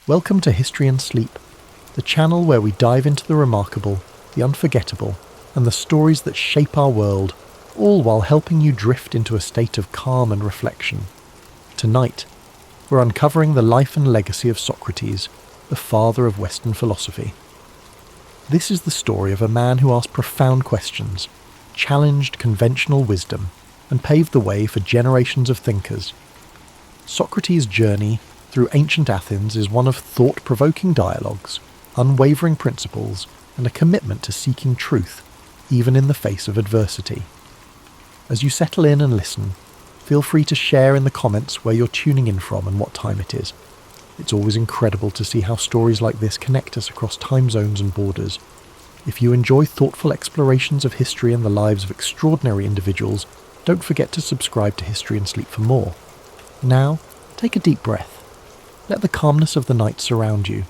Welcome to History and Sleep, the channel where we dive into the remarkable, the unforgettable, and the stories that shape our world, all while helping you drift into a state of calm and reflection. Tonight, we're uncovering the life and legacy of Socrates, the father of Western philosophy. This is the story of a man who asked profound questions, challenged conventional wisdom, and paved the way for generations of thinkers. Socrates' journey through ancient Athens is one of thought-provoking dialogues, unwavering principles, and a commitment to seeking truth, even in the face of adversity. As you settle in and listen, feel free to share in the comments where you're tuning in from and what time it is. It's always incredible to see how stories like this connect us across time zones and borders. If you enjoy thoughtful explorations of history and the lives of extraordinary individuals, don't forget to subscribe to History and Sleep for more. Now, take a deep breath. Let the calmness of the night surround you,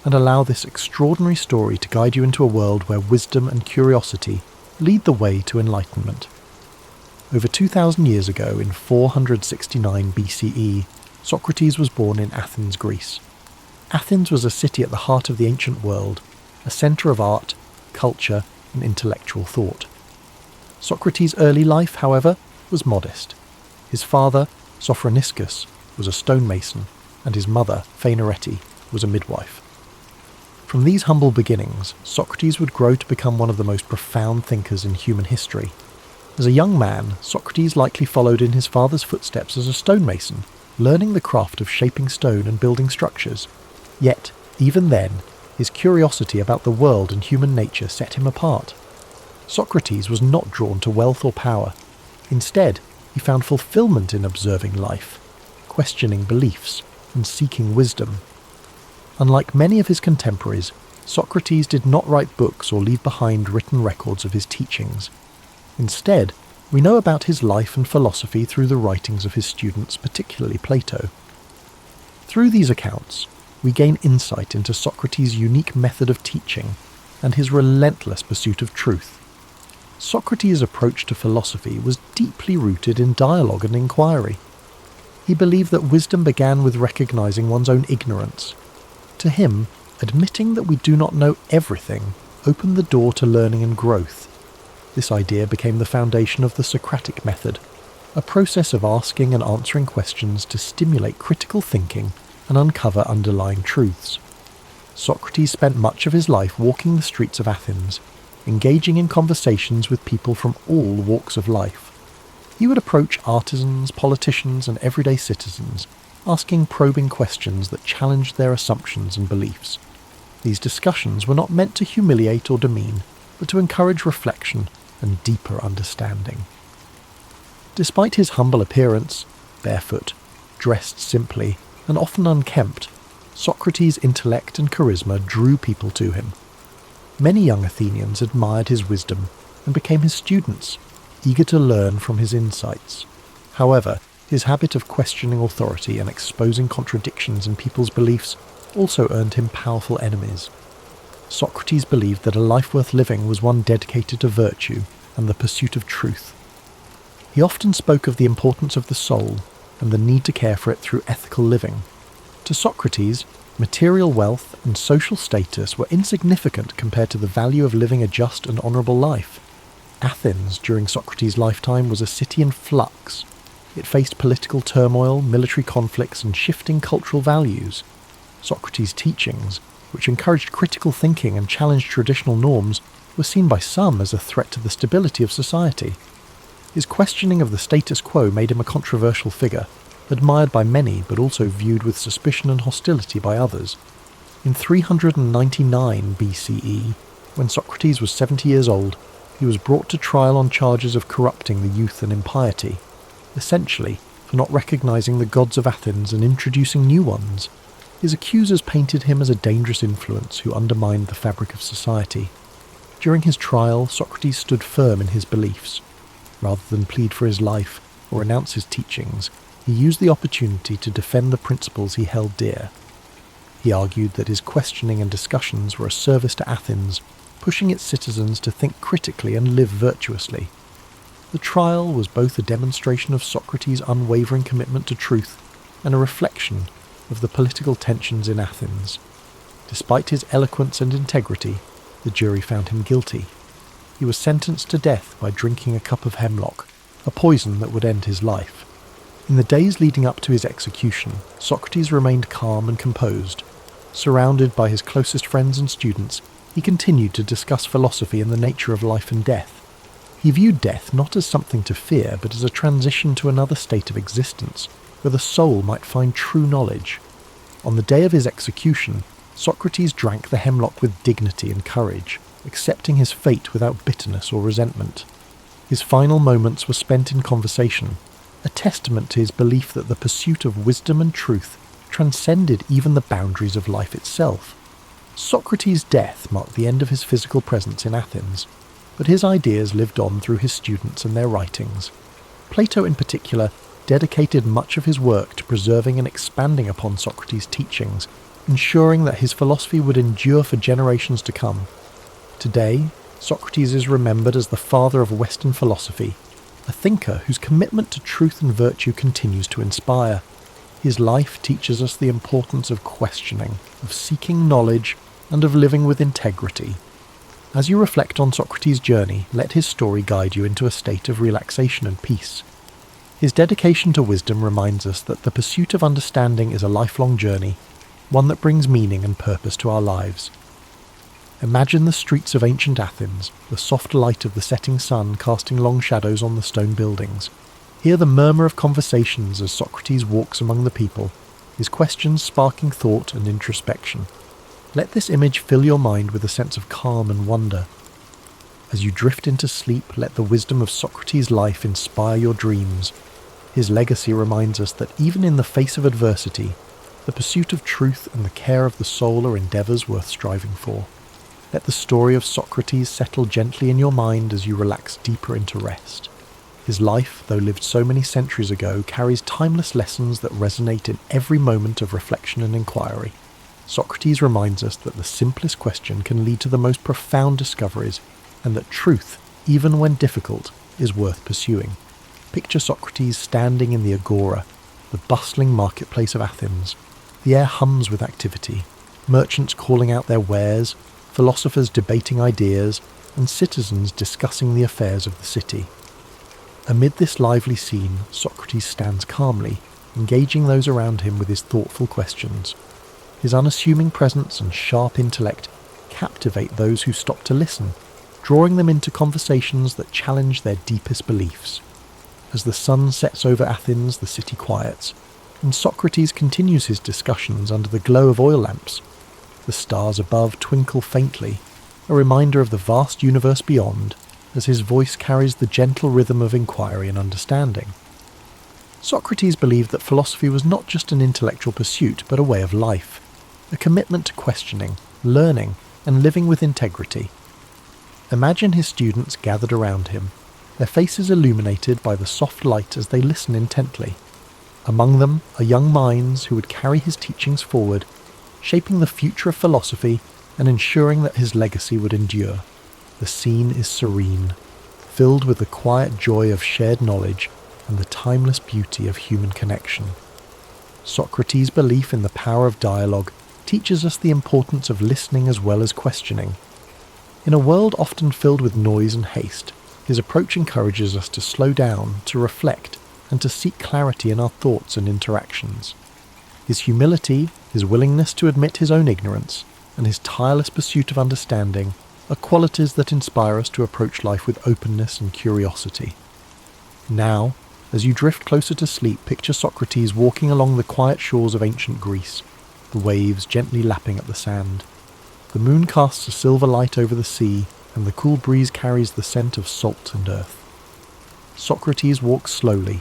and allow this extraordinary story to guide you into a world where wisdom and curiosity lead the way to enlightenment. Over 2,000 years ago, in 469 BCE, Socrates was born in Athens, Greece. Athens was a city at the heart of the ancient world, a centre of art, culture, and intellectual thought. Socrates' early life, however, was modest. His father, Sophroniscus, was a stonemason, and his mother, Phaenarete, was a midwife. From these humble beginnings, Socrates would grow to become one of the most profound thinkers in human history. As a young man, Socrates likely followed in his father's footsteps as a stonemason, learning the craft of shaping stone and building structures. Yet, even then, his curiosity about the world and human nature set him apart. Socrates was not drawn to wealth or power. Instead, he found fulfillment in observing life, questioning beliefs, and seeking wisdom. Unlike many of his contemporaries, Socrates did not write books or leave behind written records of his teachings. Instead, we know about his life and philosophy through the writings of his students, particularly Plato. Through these accounts, we gain insight into Socrates' unique method of teaching and his relentless pursuit of truth. Socrates' approach to philosophy was deeply rooted in dialogue and inquiry. He believed that wisdom began with recognizing one's own ignorance. To him, admitting that we do not know everything opened the door to learning and growth. This idea became the foundation of the Socratic method, a process of asking and answering questions to stimulate critical thinking and uncover underlying truths. Socrates spent much of his life walking the streets of Athens, engaging in conversations with people from all walks of life. He would approach artisans, politicians, and everyday citizens, asking probing questions that challenged their assumptions and beliefs. These discussions were not meant to humiliate or demean, but to encourage reflection and deeper understanding. Despite his humble appearance, barefoot, dressed simply, and often unkempt, Socrates' intellect and charisma drew people to him. Many young Athenians admired his wisdom and became his students, eager to learn from his insights. However, his habit of questioning authority and exposing contradictions in people's beliefs also earned him powerful enemies. Socrates believed that a life worth living was one dedicated to virtue and the pursuit of truth. He often spoke of the importance of the soul and the need to care for it through ethical living. To Socrates, material wealth and social status were insignificant compared to the value of living a just and honourable life. Athens, during Socrates' lifetime, was a city in flux. It faced political turmoil, military conflicts, and shifting cultural values. Socrates' teachings, which encouraged critical thinking and challenged traditional norms, were seen by some as a threat to the stability of society. His questioning of the status quo made him a controversial figure, admired by many but also viewed with suspicion and hostility by others. In 399 BCE, when Socrates was 70 years old, he was brought to trial on charges of corrupting the youth and impiety, essentially for not recognizing the gods of Athens and introducing new ones. His accusers painted him as a dangerous influence who undermined the fabric of society. During his trial, Socrates stood firm in his beliefs. Rather than plead for his life or renounce his teachings, he used the opportunity to defend the principles he held dear. He argued that his questioning and discussions were a service to Athens, pushing its citizens to think critically and live virtuously. The trial was both a demonstration of Socrates' unwavering commitment to truth and a reflection of the political tensions in Athens. Despite his eloquence and integrity, the jury found him guilty. He was sentenced to death by drinking a cup of hemlock, a poison that would end his life. In the days leading up to his execution, Socrates remained calm and composed. Surrounded by his closest friends and students, he continued to discuss philosophy and the nature of life and death. He viewed death not as something to fear, but as a transition to another state of existence, where the soul might find true knowledge. On the day of his execution, Socrates drank the hemlock with dignity and courage, accepting his fate without bitterness or resentment. His final moments were spent in conversation, a testament to his belief that the pursuit of wisdom and truth transcended even the boundaries of life itself. Socrates' death marked the end of his physical presence in Athens, but his ideas lived on through his students and their writings. Plato in particular dedicated much of his work to preserving and expanding upon Socrates' teachings, ensuring that his philosophy would endure for generations to come. Today, Socrates is remembered as the father of Western philosophy, a thinker whose commitment to truth and virtue continues to inspire. His life teaches us the importance of questioning, of seeking knowledge, and of living with integrity. As you reflect on Socrates' journey, let his story guide you into a state of relaxation and peace. His dedication to wisdom reminds us that the pursuit of understanding is a lifelong journey, one that brings meaning and purpose to our lives. Imagine the streets of ancient Athens, the soft light of the setting sun casting long shadows on the stone buildings. Hear the murmur of conversations as Socrates walks among the people, his questions sparking thought and introspection. Let this image fill your mind with a sense of calm and wonder. As you drift into sleep, let the wisdom of Socrates' life inspire your dreams. His legacy reminds us that even in the face of adversity, the pursuit of truth and the care of the soul are endeavours worth striving for. Let the story of Socrates settle gently in your mind as you relax deeper into rest. His life, though lived so many centuries ago, carries timeless lessons that resonate in every moment of reflection and inquiry. Socrates reminds us that the simplest question can lead to the most profound discoveries, and that truth, even when difficult, is worth pursuing. Picture Socrates standing in the agora, the bustling marketplace of Athens. The air hums with activity, merchants calling out their wares, philosophers debating ideas, and citizens discussing the affairs of the city. Amid this lively scene, Socrates stands calmly, engaging those around him with his thoughtful questions. His unassuming presence and sharp intellect captivate those who stop to listen, drawing them into conversations that challenge their deepest beliefs. As the sun sets over Athens, the city quiets, and Socrates continues his discussions under the glow of oil lamps. The stars above twinkle faintly, a reminder of the vast universe beyond, as his voice carries the gentle rhythm of inquiry and understanding. Socrates believed that philosophy was not just an intellectual pursuit, but a way of life, a commitment to questioning, learning, and living with integrity. Imagine his students gathered around him, their faces illuminated by the soft light as they listen intently. Among them are young minds who would carry his teachings forward, shaping the future of philosophy and ensuring that his legacy would endure. The scene is serene, filled with the quiet joy of shared knowledge and the timeless beauty of human connection. Socrates' belief in the power of dialogue teaches us the importance of listening as well as questioning. In a world often filled with noise and haste, his approach encourages us to slow down, to reflect, and to seek clarity in our thoughts and interactions. His humility, his willingness to admit his own ignorance, and his tireless pursuit of understanding are qualities that inspire us to approach life with openness and curiosity. Now, as you drift closer to sleep, picture Socrates walking along the quiet shores of ancient Greece, the waves gently lapping at the sand. The moon casts a silver light over the sea, and the cool breeze carries the scent of salt and earth. Socrates walks slowly,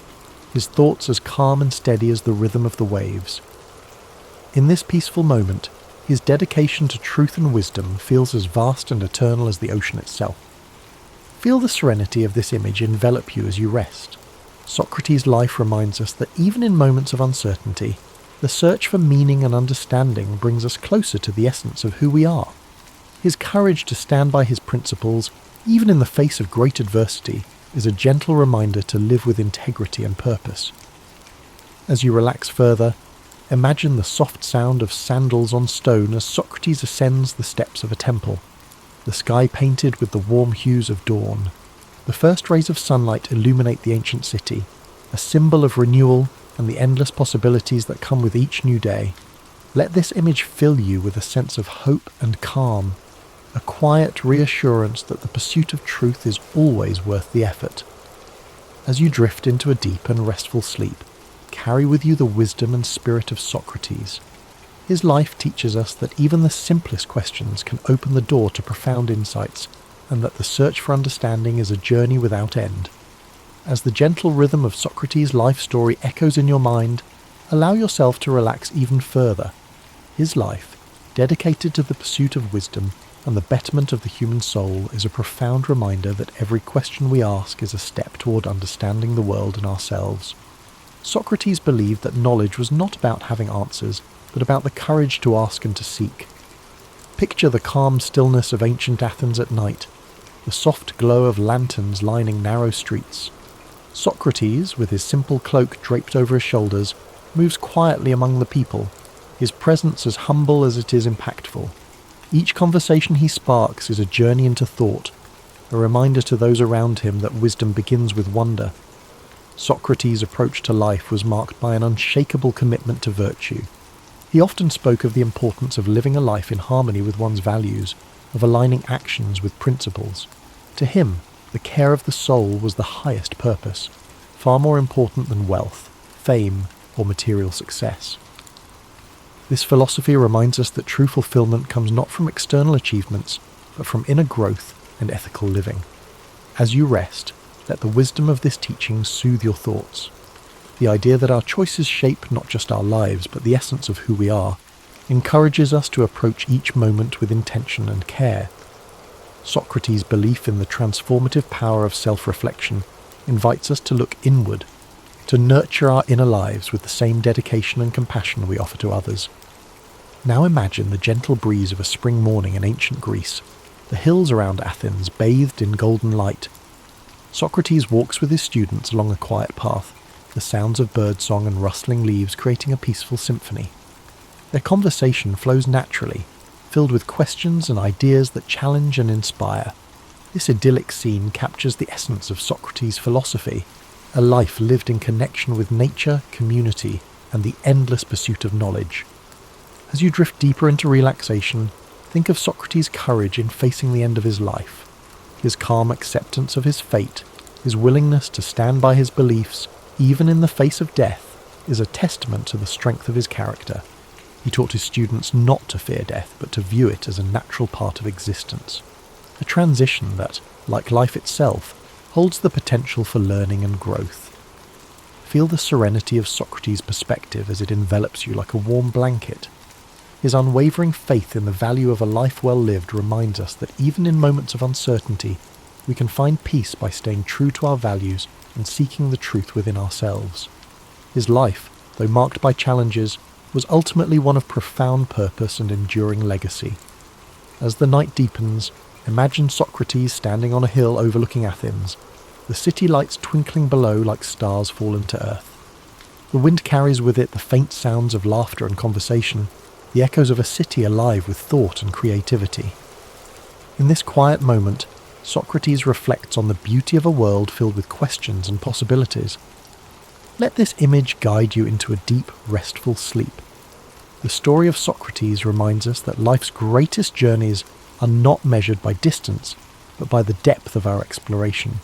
his thoughts as calm and steady as the rhythm of the waves. In this peaceful moment, his dedication to truth and wisdom feels as vast and eternal as the ocean itself. Feel the serenity of this image envelop you as you rest. Socrates' life reminds us that even in moments of uncertainty, the search for meaning and understanding brings us closer to the essence of who we are. His courage to stand by his principles, even in the face of great adversity, is a gentle reminder to live with integrity and purpose. As you relax further, Imagine the soft sound of sandals on stone as Socrates ascends the steps of a temple, the sky painted with the warm hues of dawn. The first rays of sunlight illuminate the ancient city, a symbol of renewal and the endless possibilities that come with each new day. Let this image fill you with a sense of hope and calm, a quiet reassurance that the pursuit of truth is always worth the effort. As you drift into a deep and restful sleep, carry with you the wisdom and spirit of Socrates. His life teaches us that even the simplest questions can open the door to profound insights, and that the search for understanding is a journey without end. As the gentle rhythm of Socrates' life story echoes in your mind, allow yourself to relax even further. His life, dedicated to the pursuit of wisdom and the betterment of the human soul, is a profound reminder that every question we ask is a step toward understanding the world and ourselves. Socrates believed that knowledge was not about having answers, but about the courage to ask and to seek. Picture the calm stillness of ancient Athens at night, the soft glow of lanterns lining narrow streets. Socrates, with his simple cloak draped over his shoulders, moves quietly among the people, his presence as humble as it is impactful. Each conversation he sparks is a journey into thought, a reminder to those around him that wisdom begins with wonder. Socrates' approach to life was marked by an unshakable commitment to virtue. He often spoke of the importance of living a life in harmony with one's values, of aligning actions with principles. To him, the care of the soul was the highest purpose, far more important than wealth, fame, or material success. This philosophy reminds us that true fulfillment comes not from external achievements, but from inner growth and ethical living. As you rest, let the wisdom of this teaching soothe your thoughts. The idea that our choices shape not just our lives, but the essence of who we are, encourages us to approach each moment with intention and care. Socrates' belief in the transformative power of self-reflection invites us to look inward, to nurture our inner lives with the same dedication and compassion we offer to others. Now imagine the gentle breeze of a spring morning in ancient Greece, the hills around Athens bathed in golden light. Socrates walks with his students along a quiet path, the sounds of birdsong and rustling leaves creating a peaceful symphony. Their conversation flows naturally, filled with questions and ideas that challenge and inspire. This idyllic scene captures the essence of Socrates' philosophy, a life lived in connection with nature, community, and the endless pursuit of knowledge. As you drift deeper into relaxation, think of Socrates' courage in facing the end of his life. His calm acceptance of his fate, his willingness to stand by his beliefs, even in the face of death, is a testament to the strength of his character. He taught his students not to fear death, but to view it as a natural part of existence. A transition that, like life itself, holds the potential for learning and growth. Feel the serenity of Socrates' perspective as it envelops you like a warm blanket. His unwavering faith in the value of a life well lived reminds us that even in moments of uncertainty, we can find peace by staying true to our values and seeking the truth within ourselves. His life, though marked by challenges, was ultimately one of profound purpose and enduring legacy. As the night deepens, imagine Socrates standing on a hill overlooking Athens, the city lights twinkling below like stars fallen to earth. The wind carries with it the faint sounds of laughter and conversation, the echoes of a city alive with thought and creativity. In this quiet moment, Socrates reflects on the beauty of a world filled with questions and possibilities. Let this image guide you into a deep, restful sleep. The story of Socrates reminds us that life's greatest journeys are not measured by distance, but by the depth of our exploration.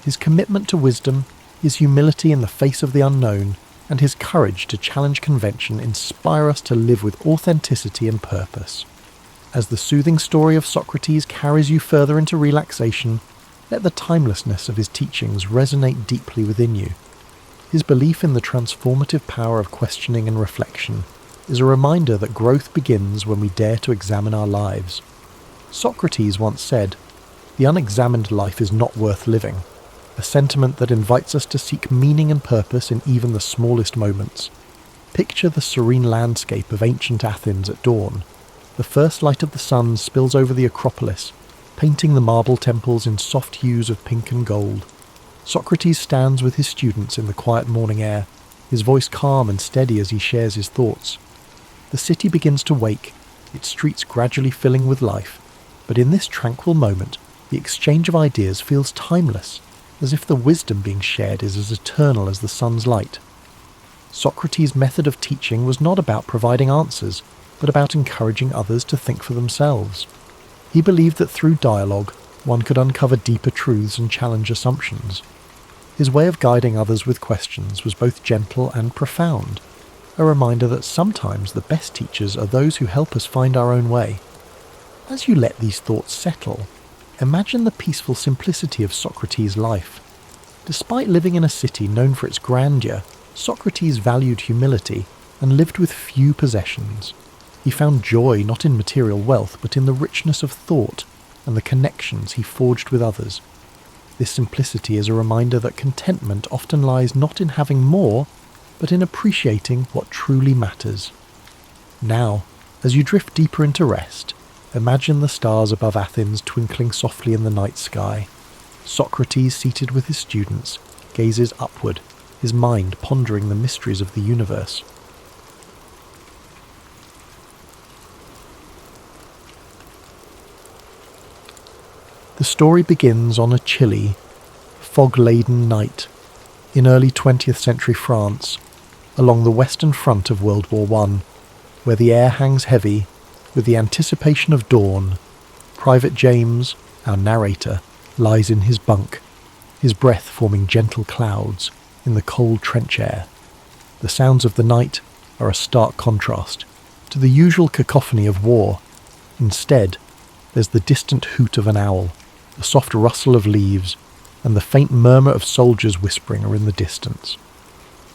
His commitment to wisdom, his humility in the face of the unknown, and his courage to challenge convention inspire us to live with authenticity and purpose. As the soothing story of Socrates carries you further into relaxation, let the timelessness of his teachings resonate deeply within you. His belief in the transformative power of questioning and reflection is a reminder that growth begins when we dare to examine our lives. Socrates once said, "The unexamined life is not worth living," a sentiment that invites us to seek meaning and purpose in even the smallest moments. Picture the serene landscape of ancient Athens at dawn. The first light of the sun spills over the Acropolis, painting the marble temples in soft hues of pink and gold. Socrates stands with his students in the quiet morning air, his voice calm and steady as he shares his thoughts. The city begins to wake, its streets gradually filling with life, but in this tranquil moment, the exchange of ideas feels timeless, as if the wisdom being shared is as eternal as the sun's light. Socrates' method of teaching was not about providing answers, but about encouraging others to think for themselves. He believed that through dialogue, one could uncover deeper truths and challenge assumptions. His way of guiding others with questions was both gentle and profound, a reminder that sometimes the best teachers are those who help us find our own way. As you let these thoughts settle, imagine the peaceful simplicity of Socrates' life. Despite living in a city known for its grandeur, Socrates valued humility and lived with few possessions. He found joy not in material wealth, but in the richness of thought and the connections he forged with others. This simplicity is a reminder that contentment often lies not in having more, but in appreciating what truly matters. Now, as you drift deeper into rest, imagine the stars above Athens twinkling softly in the night sky. Socrates, seated with his students, gazes upward, his mind pondering the mysteries of the universe. The story begins on a chilly, fog-laden night in early 20th century France, along the western front of World War I, where the air hangs heavy with the anticipation of dawn. Private James, our narrator, lies in his bunk, his breath forming gentle clouds in the cold trench air. The sounds of the night are a stark contrast to the usual cacophony of war. Instead, there's the distant hoot of an owl, the soft rustle of leaves, and the faint murmur of soldiers whispering are in the distance.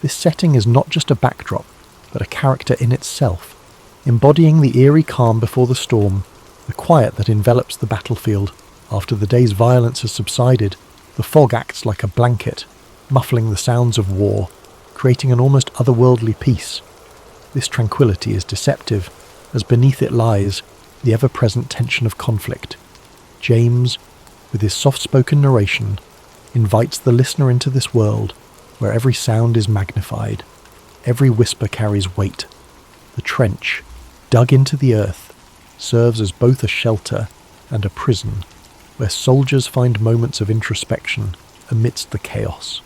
This setting is not just a backdrop, but a character in itself, embodying the eerie calm before the storm, the quiet that envelops the battlefield. After the day's violence has subsided, the fog acts like a blanket, muffling the sounds of war, creating an almost otherworldly peace. This tranquility is deceptive, as beneath it lies the ever-present tension of conflict. James, with his soft-spoken narration, invites the listener into this world where every sound is magnified, every whisper carries weight. The trench, dug into the earth, serves as both a shelter and a prison, where soldiers find moments of introspection amidst the chaos.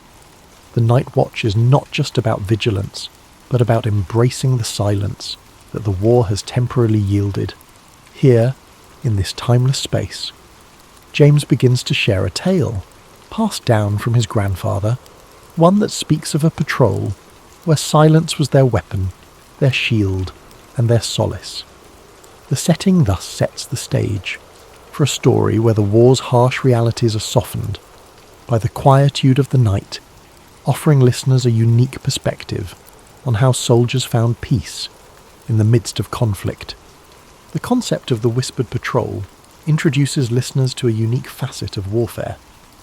The night watch is not just about vigilance, but about embracing the silence that the war has temporarily yielded. Here, in this timeless space, James begins to share a tale, passed down from his grandfather, one that speaks of a patrol where silence was their weapon, their shield, and their solace. The setting thus sets the stage for a story where the war's harsh realities are softened by the quietude of the night, offering listeners a unique perspective on how soldiers found peace in the midst of conflict. The concept of the whispered patrol introduces listeners to a unique facet of warfare.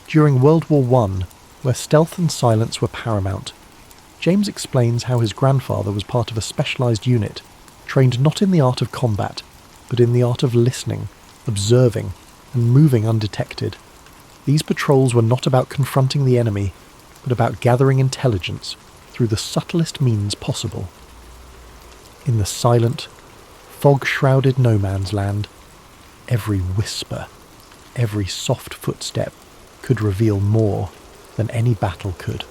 During World War I, where stealth and silence were paramount, James explains how his grandfather was part of a specialised unit, trained not in the art of combat, but in the art of listening, observing, and moving undetected. These patrols were not about confronting the enemy, but about gathering intelligence through the subtlest means possible. In the silent, fog-shrouded no man's land, every whisper, every soft footstep could reveal more than any battle could.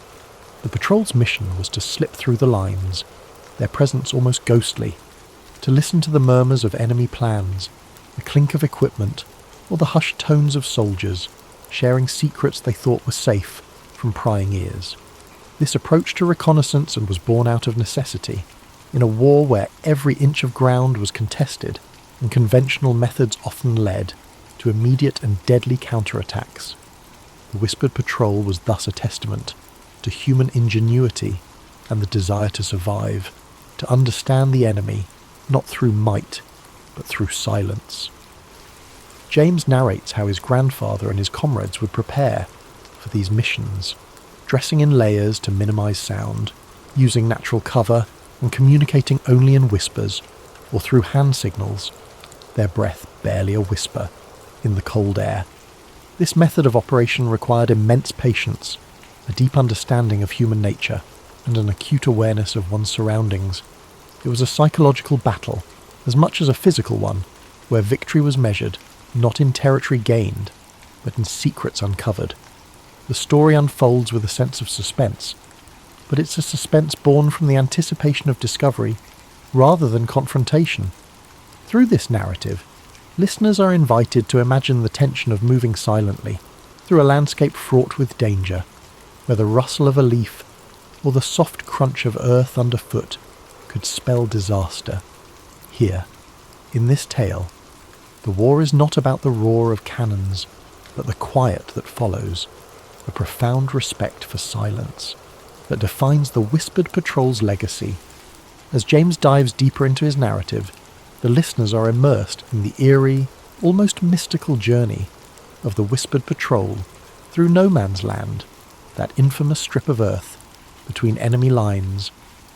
The patrol's mission was to slip through the lines, their presence almost ghostly, to listen to the murmurs of enemy plans, the clink of equipment, or the hushed tones of soldiers, sharing secrets they thought were safe from prying ears. This approach to reconnaissance was born out of necessity, in a war where every inch of ground was contested and conventional methods often led to immediate and deadly counterattacks. The whispered patrol was thus a testament to human ingenuity and the desire to survive, to understand the enemy not through might, but through silence. James narrates how his grandfather and his comrades would prepare for these missions, dressing in layers to minimize sound, using natural cover and communicating only in whispers or through hand signals, their breath barely a whisper in the cold air. This method of operation required immense patience, a deep understanding of human nature, and an acute awareness of one's surroundings. It was a psychological battle, as much as a physical one, where victory was measured, not in territory gained, but in secrets uncovered. The story unfolds with a sense of suspense, but it's a suspense born from the anticipation of discovery rather than confrontation. Through this narrative, listeners are invited to imagine the tension of moving silently through a landscape fraught with danger, where the rustle of a leaf or the soft crunch of earth underfoot could spell disaster. Here, in this tale, the war is not about the roar of cannons, but the quiet that follows, a profound respect for silence that defines the Whispered Patrol's legacy. As James dives deeper into his narrative, the listeners are immersed in the eerie, almost mystical journey of the Whispered Patrol through no man's land, that infamous strip of earth between enemy lines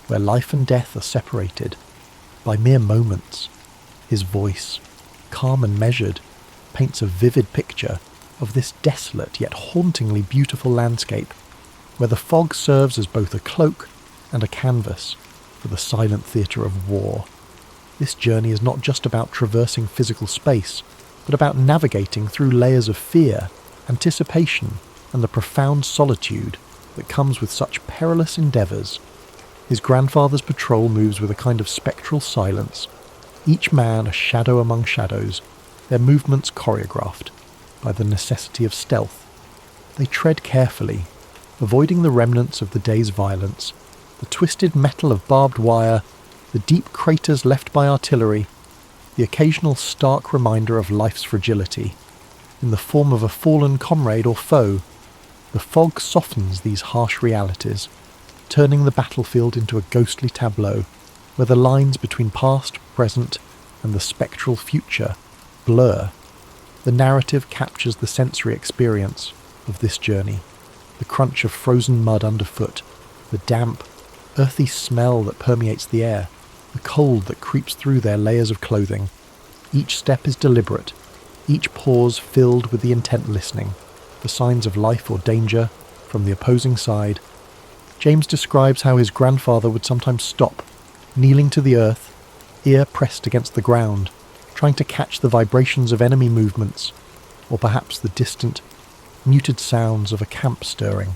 where life and death are separated by mere moments. His voice, calm and measured, paints a vivid picture of this desolate yet hauntingly beautiful landscape, where the fog serves as both a cloak and a canvas for the silent theatre of war. This journey is not just about traversing physical space, but about navigating through layers of fear, anticipation, and the profound solitude that comes with such perilous endeavours. His grandfather's patrol moves with a kind of spectral silence, each man a shadow among shadows, their movements choreographed by the necessity of stealth. They tread carefully, avoiding the remnants of the day's violence, the twisted metal of barbed wire, the deep craters left by artillery, the occasional stark reminder of life's fragility. In the form of a fallen comrade or foe, the fog softens these harsh realities, turning the battlefield into a ghostly tableau, where the lines between past, present, and the spectral future blur. The narrative captures the sensory experience of this journey, the crunch of frozen mud underfoot, the damp, earthy smell that permeates the air, the cold that creeps through their layers of clothing. Each step is deliberate, each pause filled with the intent listening, for signs of life or danger from the opposing side. James describes how his grandfather would sometimes stop, kneeling to the earth, ear pressed against the ground, trying to catch the vibrations of enemy movements, or perhaps the distant, muted sounds of a camp stirring.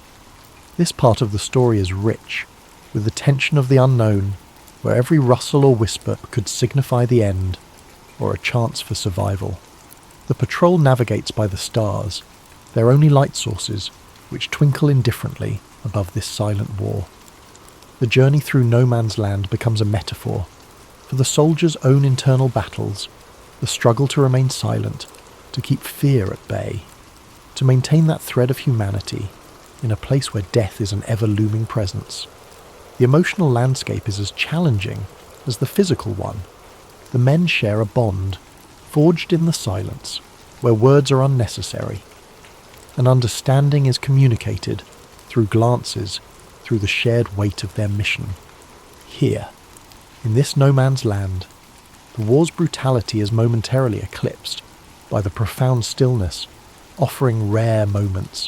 This part of the story is rich, with the tension of the unknown, where every rustle or whisper could signify the end, or a chance for survival. The patrol navigates by the stars, their only light sources, which twinkle indifferently above this silent war. The journey through no man's land becomes a metaphor for the soldier's own internal battles, the struggle to remain silent, to keep fear at bay, to maintain that thread of humanity in a place where death is an ever-looming presence. The emotional landscape is as challenging as the physical one. The men share a bond, forged in the silence, where words are unnecessary. An understanding is communicated through glances, through the shared weight of their mission. Here, in this no man's land, the war's brutality is momentarily eclipsed by the profound stillness, offering rare moments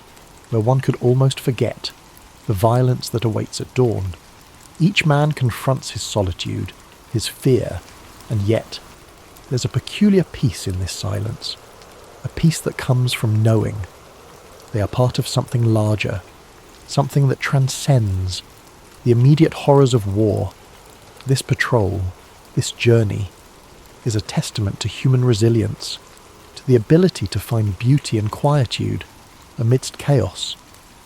where one could almost forget the violence that awaits at dawn. Each man confronts his solitude, his fear, and yet there's a peculiar peace in this silence, a peace that comes from knowing they are part of something larger, something that transcends the immediate horrors of war. This patrol, this journey, is a testament to human resilience, to the ability to find beauty and quietude amidst chaos,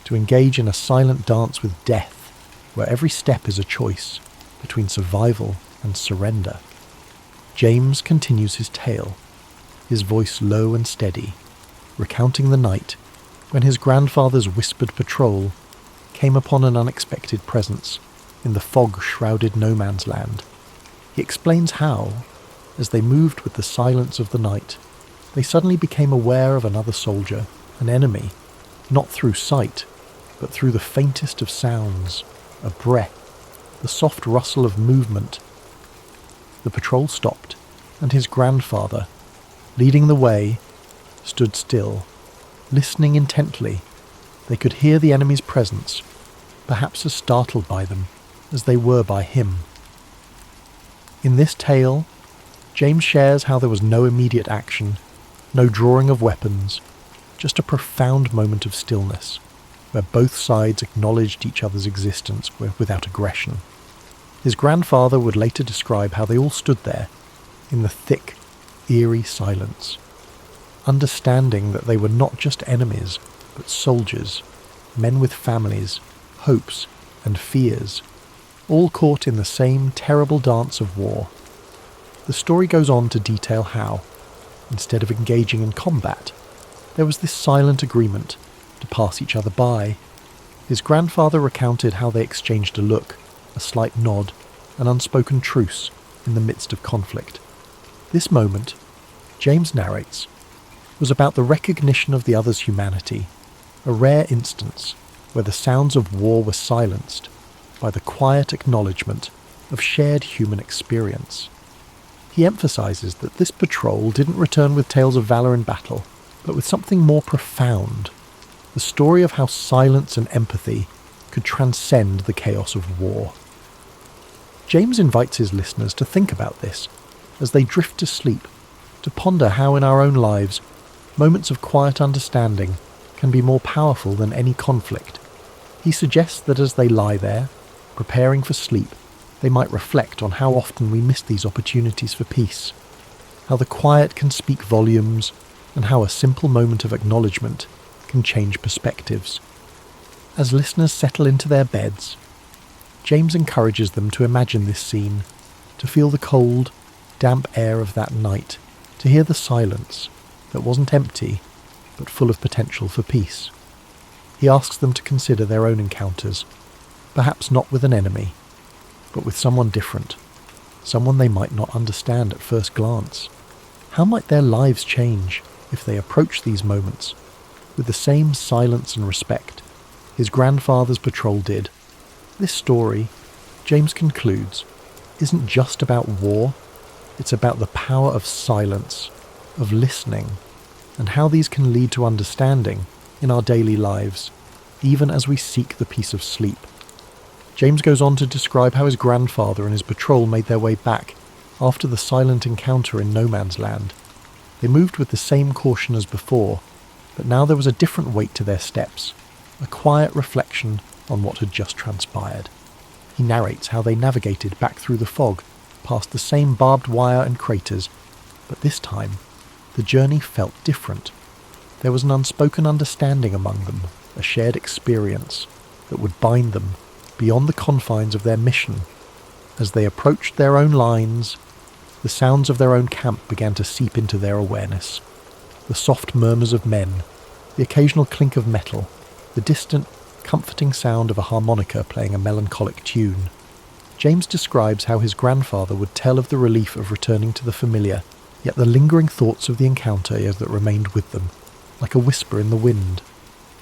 to engage in a silent dance with death, where every step is a choice between survival and surrender. James continues his tale, his voice low and steady, recounting the night when his grandfather's whispered patrol came upon an unexpected presence in the fog-shrouded no man's land. He explains how, as they moved with the silence of the night, they suddenly became aware of another soldier, an enemy, not through sight, but through the faintest of sounds, a breath, the soft rustle of movement. The patrol stopped, and his grandfather, leading the way, stood still, listening intently. They could hear the enemy's presence, perhaps as startled by them as they were by him. In this tale, James shares how there was no immediate action, no drawing of weapons, just a profound moment of stillness, where both sides acknowledged each other's existence without aggression. His grandfather would later describe how they all stood there, in the thick, eerie silence, understanding that they were not just enemies, but soldiers, men with families, hopes, and fears, all caught in the same terrible dance of war. The story goes on to detail how, instead of engaging in combat, there was this silent agreement to pass each other by. His grandfather recounted how they exchanged a look, a slight nod, an unspoken truce in the midst of conflict. This moment, James narrates, was about the recognition of the other's humanity, a rare instance where the sounds of war were silenced by the quiet acknowledgement of shared human experience. He emphasises that this patrol didn't return with tales of valour in battle, but with something more profound, the story of how silence and empathy could transcend the chaos of war. James invites his listeners to think about this as they drift to sleep, to ponder how in our own lives, moments of quiet understanding can be more powerful than any conflict. He suggests that as they lie there, preparing for sleep, they might reflect on how often we miss these opportunities for peace, how the quiet can speak volumes, and how a simple moment of acknowledgement can change perspectives. As listeners settle into their beds, James encourages them to imagine this scene, to feel the cold, damp air of that night, to hear the silence that wasn't empty, but full of potential for peace. He asks them to consider their own encounters, perhaps not with an enemy, but with someone different, someone they might not understand at first glance. How might their lives change if they approach these moments with the same silence and respect his grandfather's patrol did? This story, James concludes, isn't just about war, it's about the power of silence, of listening, and how these can lead to understanding in our daily lives, even as we seek the peace of sleep. James goes on to describe how his grandfather and his patrol made their way back after the silent encounter in no man's land. They moved with the same caution as before, but now there was a different weight to their steps, a quiet reflection on what had just transpired. He narrates how they navigated back through the fog, past the same barbed wire and craters, but this time the journey felt different. There was an unspoken understanding among them, a shared experience that would bind them beyond the confines of their mission. As they approached their own lines, the sounds of their own camp began to seep into their awareness. The soft murmurs of men, the occasional clink of metal, the distant, comforting sound of a harmonica playing a melancholic tune. James describes how his grandfather would tell of the relief of returning to the familiar, yet the lingering thoughts of the encounter that remained with them, like a whisper in the wind.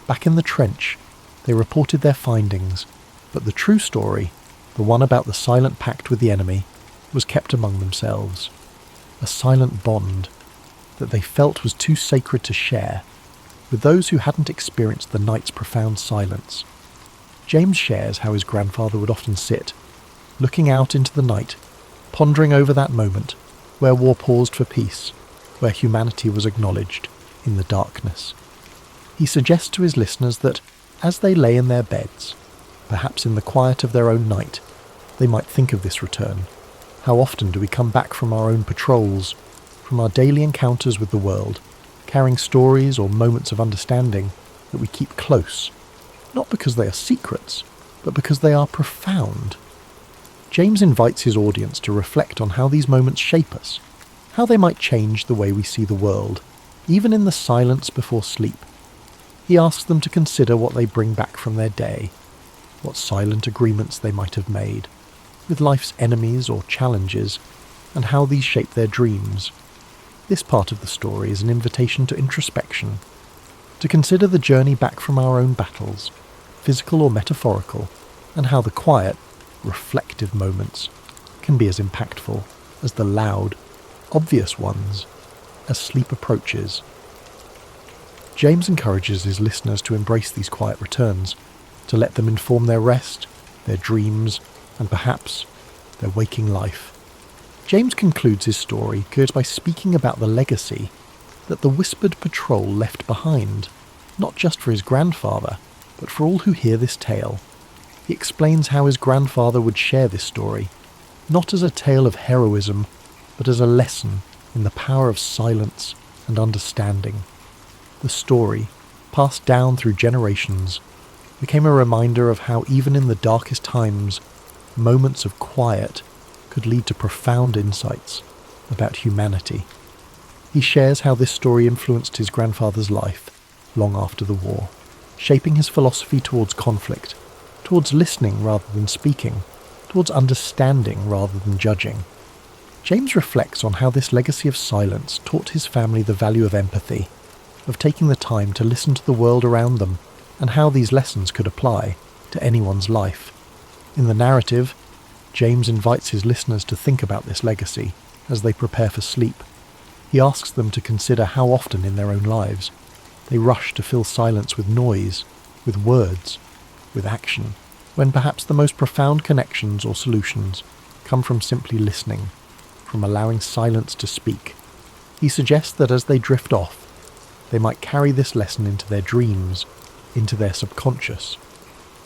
Back in the trench, they reported their findings, but the true story, the one about the silent pact with the enemy, was kept among themselves. A silent bond that they felt was too sacred to share with those who hadn't experienced the night's profound silence. James shares how his grandfather would often sit, looking out into the night, pondering over that moment where war paused for peace, where humanity was acknowledged in the darkness. He suggests to his listeners that, as they lay in their beds, perhaps in the quiet of their own night, they might think of this return. How often do we come back from our own patrols, from our daily encounters with the world, carrying stories or moments of understanding that we keep close, not because they are secrets, but because they are profound. James invites his audience to reflect on how these moments shape us, how they might change the way we see the world, even in the silence before sleep. He asks them to consider what they bring back from their day, what silent agreements they might have made, with life's enemies or challenges, and how these shape their dreams. This part of the story is an invitation to introspection, to consider the journey back from our own battles, physical or metaphorical, and how the quiet, reflective moments can be as impactful as the loud, obvious ones as sleep approaches. James encourages his listeners to embrace these quiet returns, to let them inform their rest, their dreams, and perhaps their waking life. James concludes his story by speaking about the legacy that the whispered patrol left behind, not just for his grandfather, but for all who hear this tale. He explains how his grandfather would share this story, not as a tale of heroism, but as a lesson in the power of silence and understanding. The story, passed down through generations, became a reminder of how even in the darkest times, moments of quiet could lead to profound insights about humanity. He shares how this story influenced his grandfather's life long after the war, shaping his philosophy towards conflict, towards listening rather than speaking, towards understanding rather than judging. James reflects on how this legacy of silence taught his family the value of empathy, of taking the time to listen to the world around them, and how these lessons could apply to anyone's life. In the narrative, James invites his listeners to think about this legacy as they prepare for sleep. He asks them to consider how often in their own lives they rush to fill silence with noise, with words, with action, when perhaps the most profound connections or solutions come from simply listening, from allowing silence to speak. He suggests that as they drift off, they might carry this lesson into their dreams, into their subconscious,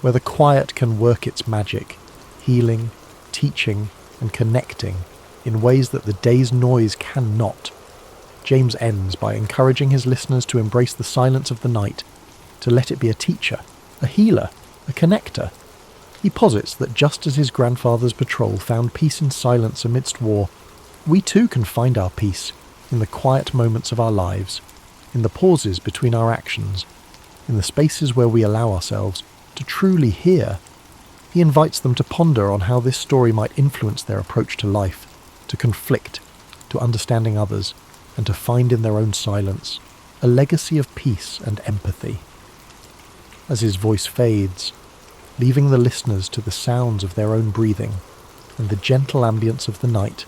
where the quiet can work its magic, healing, teaching, and connecting in ways that the day's noise cannot. James ends by encouraging his listeners to embrace the silence of the night, to let it be a teacher, a healer, a connector. He posits that just as his grandfather's patrol found peace in silence amidst war, we too can find our peace in the quiet moments of our lives, in the pauses between our actions, in the spaces where we allow ourselves to truly hear. He invites them to ponder on how this story might influence their approach to life, to conflict, to understanding others, and to find in their own silence a legacy of peace and empathy. As his voice fades, leaving the listeners to the sounds of their own breathing and the gentle ambience of the night,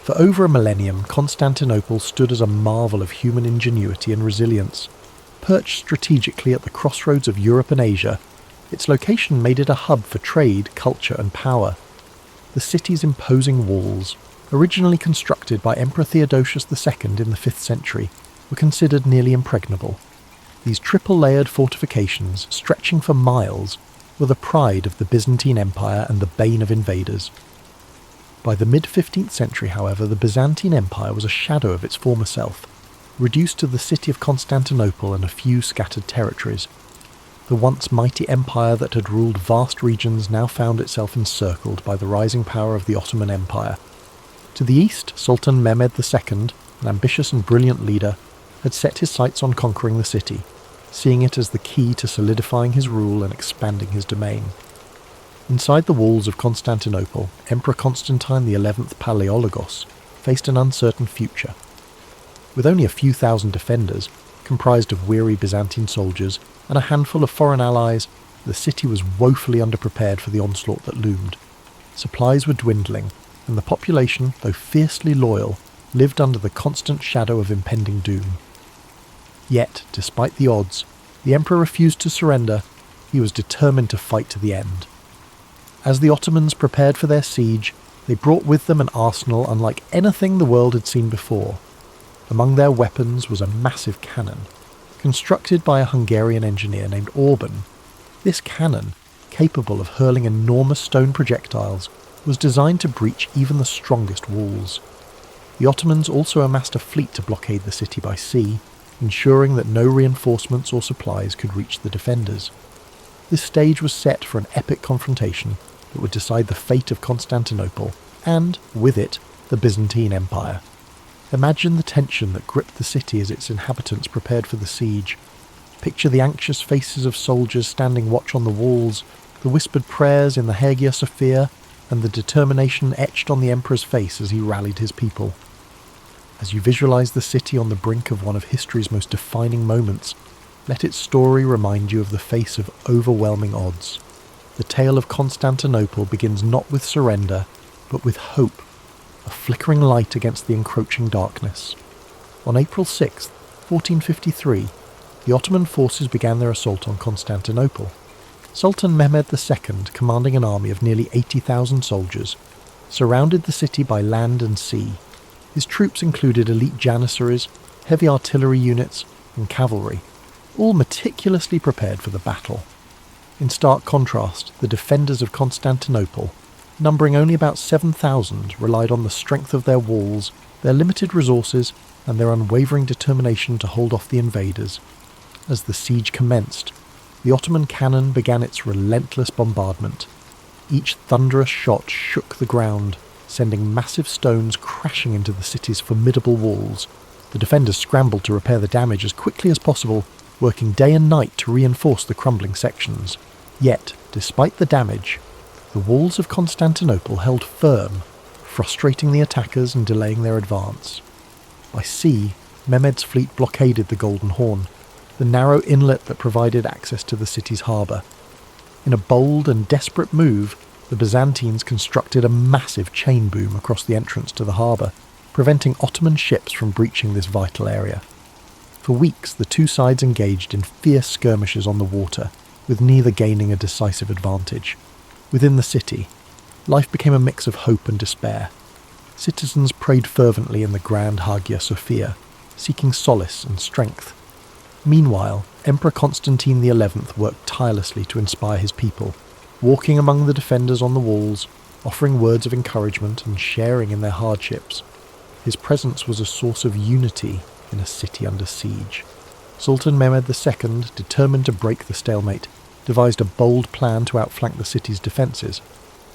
for over a millennium, Constantinople stood as a marvel of human ingenuity and resilience. Perched strategically at the crossroads of Europe and Asia, its location made it a hub for trade, culture, and power. The city's imposing walls, originally constructed by Emperor Theodosius II in the 5th century, were considered nearly impregnable. These triple-layered fortifications, stretching for miles, were the pride of the Byzantine Empire and the bane of invaders. By the mid-15th century, however, the Byzantine Empire was a shadow of its former self, reduced to the city of Constantinople and a few scattered territories. The once mighty empire that had ruled vast regions now found itself encircled by the rising power of the Ottoman Empire. To the east, Sultan Mehmed II, an ambitious and brilliant leader, had set his sights on conquering the city, seeing it as the key to solidifying his rule and expanding his domain. Inside the walls of Constantinople, Emperor Constantine XI Palaiologos faced an uncertain future. With only a few thousand defenders, comprised of weary Byzantine soldiers and a handful of foreign allies, the city was woefully underprepared for the onslaught that loomed. Supplies were dwindling, and the population, though fiercely loyal, lived under the constant shadow of impending doom. Yet, despite the odds, the emperor refused to surrender. He was determined to fight to the end. As the Ottomans prepared for their siege, they brought with them an arsenal unlike anything the world had seen before. Among their weapons was a massive cannon, constructed by a Hungarian engineer named Orban. This cannon, capable of hurling enormous stone projectiles, was designed to breach even the strongest walls. The Ottomans also amassed a fleet to blockade the city by sea, ensuring that no reinforcements or supplies could reach the defenders. This stage was set for an epic confrontation that would decide the fate of Constantinople, and, with it, the Byzantine Empire. Imagine the tension that gripped the city as its inhabitants prepared for the siege. Picture the anxious faces of soldiers standing watch on the walls, the whispered prayers in the Hagia Sophia, and the determination etched on the emperor's face as he rallied his people. As you visualize the city on the brink of one of history's most defining moments, let its story remind you of the face of overwhelming odds. The tale of Constantinople begins not with surrender, but with hope, a flickering light against the encroaching darkness. On April 6, 1453, the Ottoman forces began their assault on Constantinople. Sultan Mehmed II, commanding an army of nearly 80,000 soldiers, surrounded the city by land and sea. His troops included elite janissaries, heavy artillery units, and cavalry, all meticulously prepared for the battle. In stark contrast, the defenders of Constantinople, numbering only about 7,000, relied on the strength of their walls, their limited resources, and their unwavering determination to hold off the invaders. As the siege commenced, the Ottoman cannon began its relentless bombardment. Each thunderous shot shook the ground, sending massive stones crashing into the city's formidable walls. The defenders scrambled to repair the damage as quickly as possible, working day and night to reinforce the crumbling sections. Yet, despite the damage, the walls of Constantinople held firm, frustrating the attackers and delaying their advance. By sea, Mehmed's fleet blockaded the Golden Horn, the narrow inlet that provided access to the city's harbour. In a bold and desperate move, the Byzantines constructed a massive chain boom across the entrance to the harbour, preventing Ottoman ships from breaching this vital area. For weeks, the two sides engaged in fierce skirmishes on the water, with neither gaining a decisive advantage. Within the city, life became a mix of hope and despair. Citizens prayed fervently in the grand Hagia Sophia, seeking solace and strength. Meanwhile, Emperor Constantine XI worked tirelessly to inspire his people, walking among the defenders on the walls, offering words of encouragement and sharing in their hardships. His presence was a source of unity in a city under siege. Sultan Mehmed II, determined to break the stalemate, devised a bold plan to outflank the city's defences.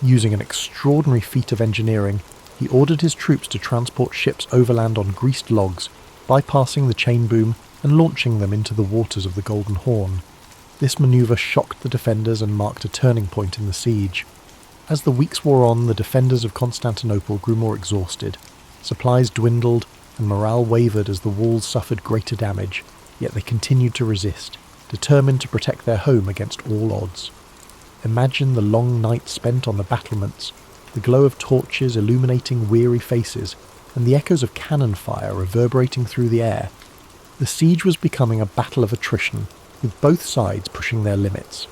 Using an extraordinary feat of engineering, he ordered his troops to transport ships overland on greased logs, bypassing the chain boom and launching them into the waters of the Golden Horn. This manoeuvre shocked the defenders and marked a turning point in the siege. As the weeks wore on, the defenders of Constantinople grew more exhausted. Supplies dwindled, and morale wavered as the walls suffered greater damage, yet they continued to resist, determined to protect their home against all odds. Imagine the long nights spent on the battlements, the glow of torches illuminating weary faces, and the echoes of cannon fire reverberating through the air. The siege was becoming a battle of attrition, with both sides pushing their limits.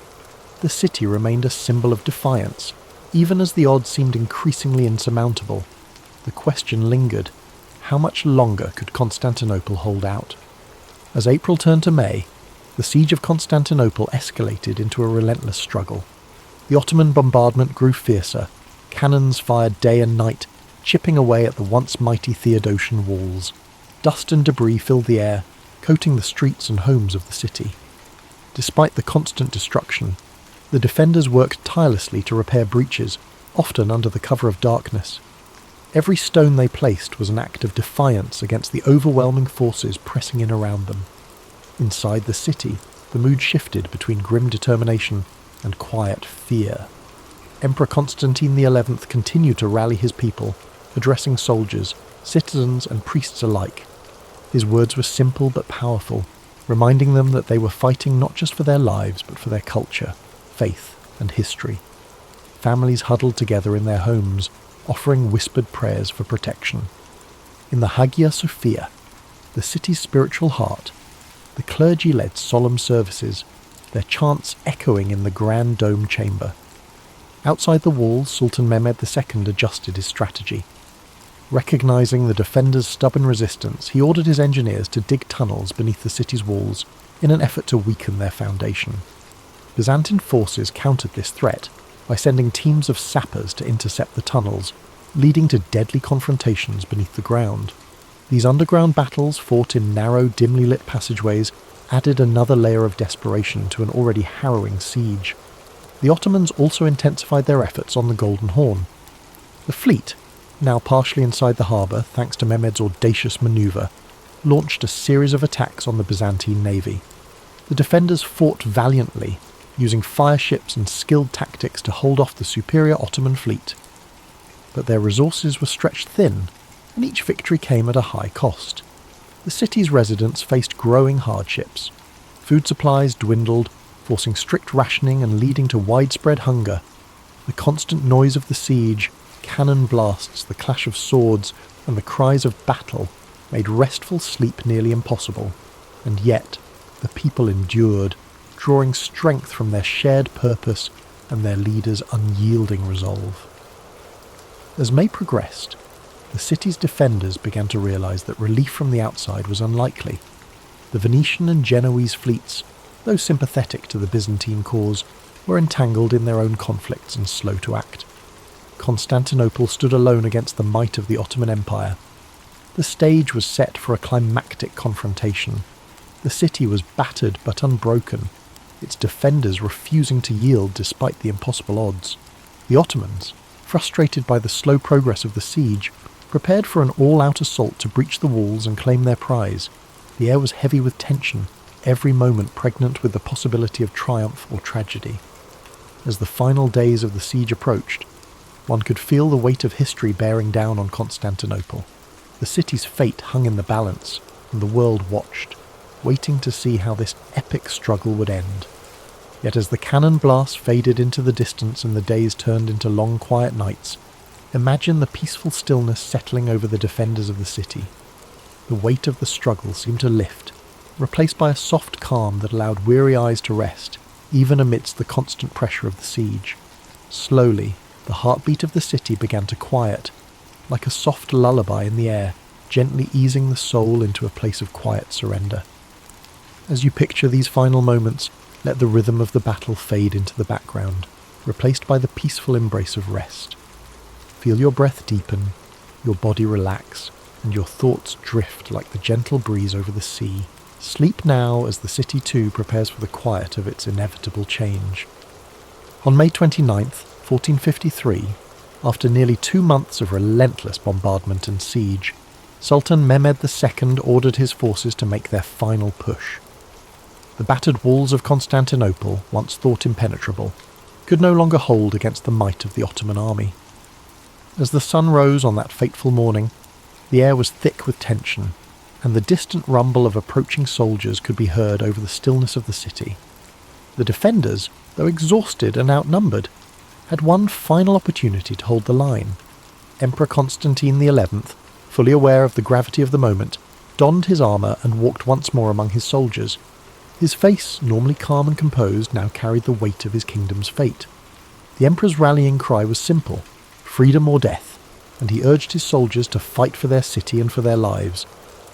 The city remained a symbol of defiance, even as the odds seemed increasingly insurmountable. The question lingered: how much longer could Constantinople hold out? As April turned to May, the siege of Constantinople escalated into a relentless struggle. The Ottoman bombardment grew fiercer, cannons fired day and night, chipping away at the once mighty Theodosian walls. Dust and debris filled the air, coating the streets and homes of the city. Despite the constant destruction, the defenders worked tirelessly to repair breaches, often under the cover of darkness. Every stone they placed was an act of defiance against the overwhelming forces pressing in around them. Inside the city, the mood shifted between grim determination and quiet fear. Emperor Constantine XI continued to rally his people, addressing soldiers, citizens and priests alike. His words were simple but powerful, reminding them that they were fighting not just for their lives but for their culture, faith and history. Families huddled together in their homes, offering whispered prayers for protection. In the Hagia Sophia, the city's spiritual heart, the clergy led solemn services, their chants echoing in the grand dome chamber. Outside the walls, Sultan Mehmed II adjusted his strategy. Recognizing the defenders' stubborn resistance, he ordered his engineers to dig tunnels beneath the city's walls in an effort to weaken their foundation. Byzantine forces countered this threat by sending teams of sappers to intercept the tunnels, leading to deadly confrontations beneath the ground. These underground battles, fought in narrow, dimly lit passageways, added another layer of desperation to an already harrowing siege. The Ottomans also intensified their efforts on the Golden Horn. The fleet, now partially inside the harbour thanks to Mehmed's audacious manoeuvre, launched a series of attacks on the Byzantine navy. The defenders fought valiantly, using fire ships and skilled tactics to hold off the superior Ottoman fleet. But their resources were stretched thin, and each victory came at a high cost. The city's residents faced growing hardships. Food supplies dwindled, forcing strict rationing and leading to widespread hunger. The constant noise of the siege, cannon blasts, the clash of swords, and the cries of battle made restful sleep nearly impossible, and yet the people endured, drawing strength from their shared purpose and their leaders' unyielding resolve. As May progressed, the city's defenders began to realise that relief from the outside was unlikely. The Venetian and Genoese fleets, though sympathetic to the Byzantine cause, were entangled in their own conflicts and slow to act. Constantinople stood alone against the might of the Ottoman Empire. The stage was set for a climactic confrontation. The city was battered but unbroken, its defenders refusing to yield despite the impossible odds. The Ottomans, frustrated by the slow progress of the siege, prepared for an all-out assault to breach the walls and claim their prize. The air was heavy with tension, every moment pregnant with the possibility of triumph or tragedy. As the final days of the siege approached, one could feel the weight of history bearing down on Constantinople. The city's fate hung in the balance, and the world watched, waiting to see how this epic struggle would end. Yet as the cannon blasts faded into the distance and the days turned into long quiet nights, imagine the peaceful stillness settling over the defenders of the city. The weight of the struggle seemed to lift, replaced by a soft calm that allowed weary eyes to rest, even amidst the constant pressure of the siege. Slowly, the heartbeat of the city began to quiet, like a soft lullaby in the air, gently easing the soul into a place of quiet surrender. As you picture these final moments, let the rhythm of the battle fade into the background, replaced by the peaceful embrace of rest. Feel your breath deepen, your body relax, and your thoughts drift like the gentle breeze over the sea. Sleep now as the city too prepares for the quiet of its inevitable change. On May 29th, 1453, after nearly 2 months of relentless bombardment and siege, Sultan Mehmed II ordered his forces to make their final push. The battered walls of Constantinople, once thought impenetrable, could no longer hold against the might of the Ottoman army. As the sun rose on that fateful morning, the air was thick with tension, and the distant rumble of approaching soldiers could be heard over the stillness of the city. The defenders, though exhausted and outnumbered, had one final opportunity to hold the line. Emperor Constantine XI, fully aware of the gravity of the moment, donned his armour and walked once more among his soldiers. His face, normally calm and composed, now carried the weight of his kingdom's fate. The emperor's rallying cry was simple: freedom or death, and he urged his soldiers to fight for their city and for their lives.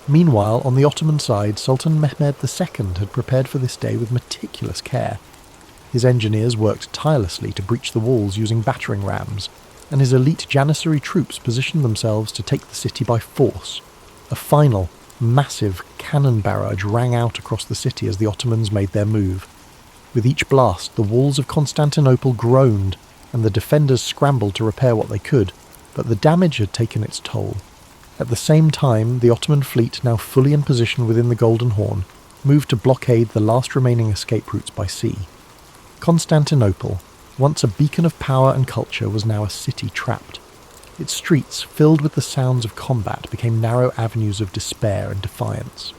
Meanwhile, on the Ottoman side, Sultan Mehmed II had prepared for this day with meticulous care. His engineers worked tirelessly to breach the walls using battering rams, and his elite Janissary troops positioned themselves to take the city by force. A final, massive cannon barrage rang out across the city as the Ottomans made their move. With each blast, the walls of Constantinople groaned, and the defenders scrambled to repair what they could, but the damage had taken its toll. At the same time, the Ottoman fleet, now fully in position within the Golden Horn, moved to blockade the last remaining escape routes by sea. Constantinople, once a beacon of power and culture, was now a city trapped. Its streets, filled with the sounds of combat, became narrow avenues of despair and defiance.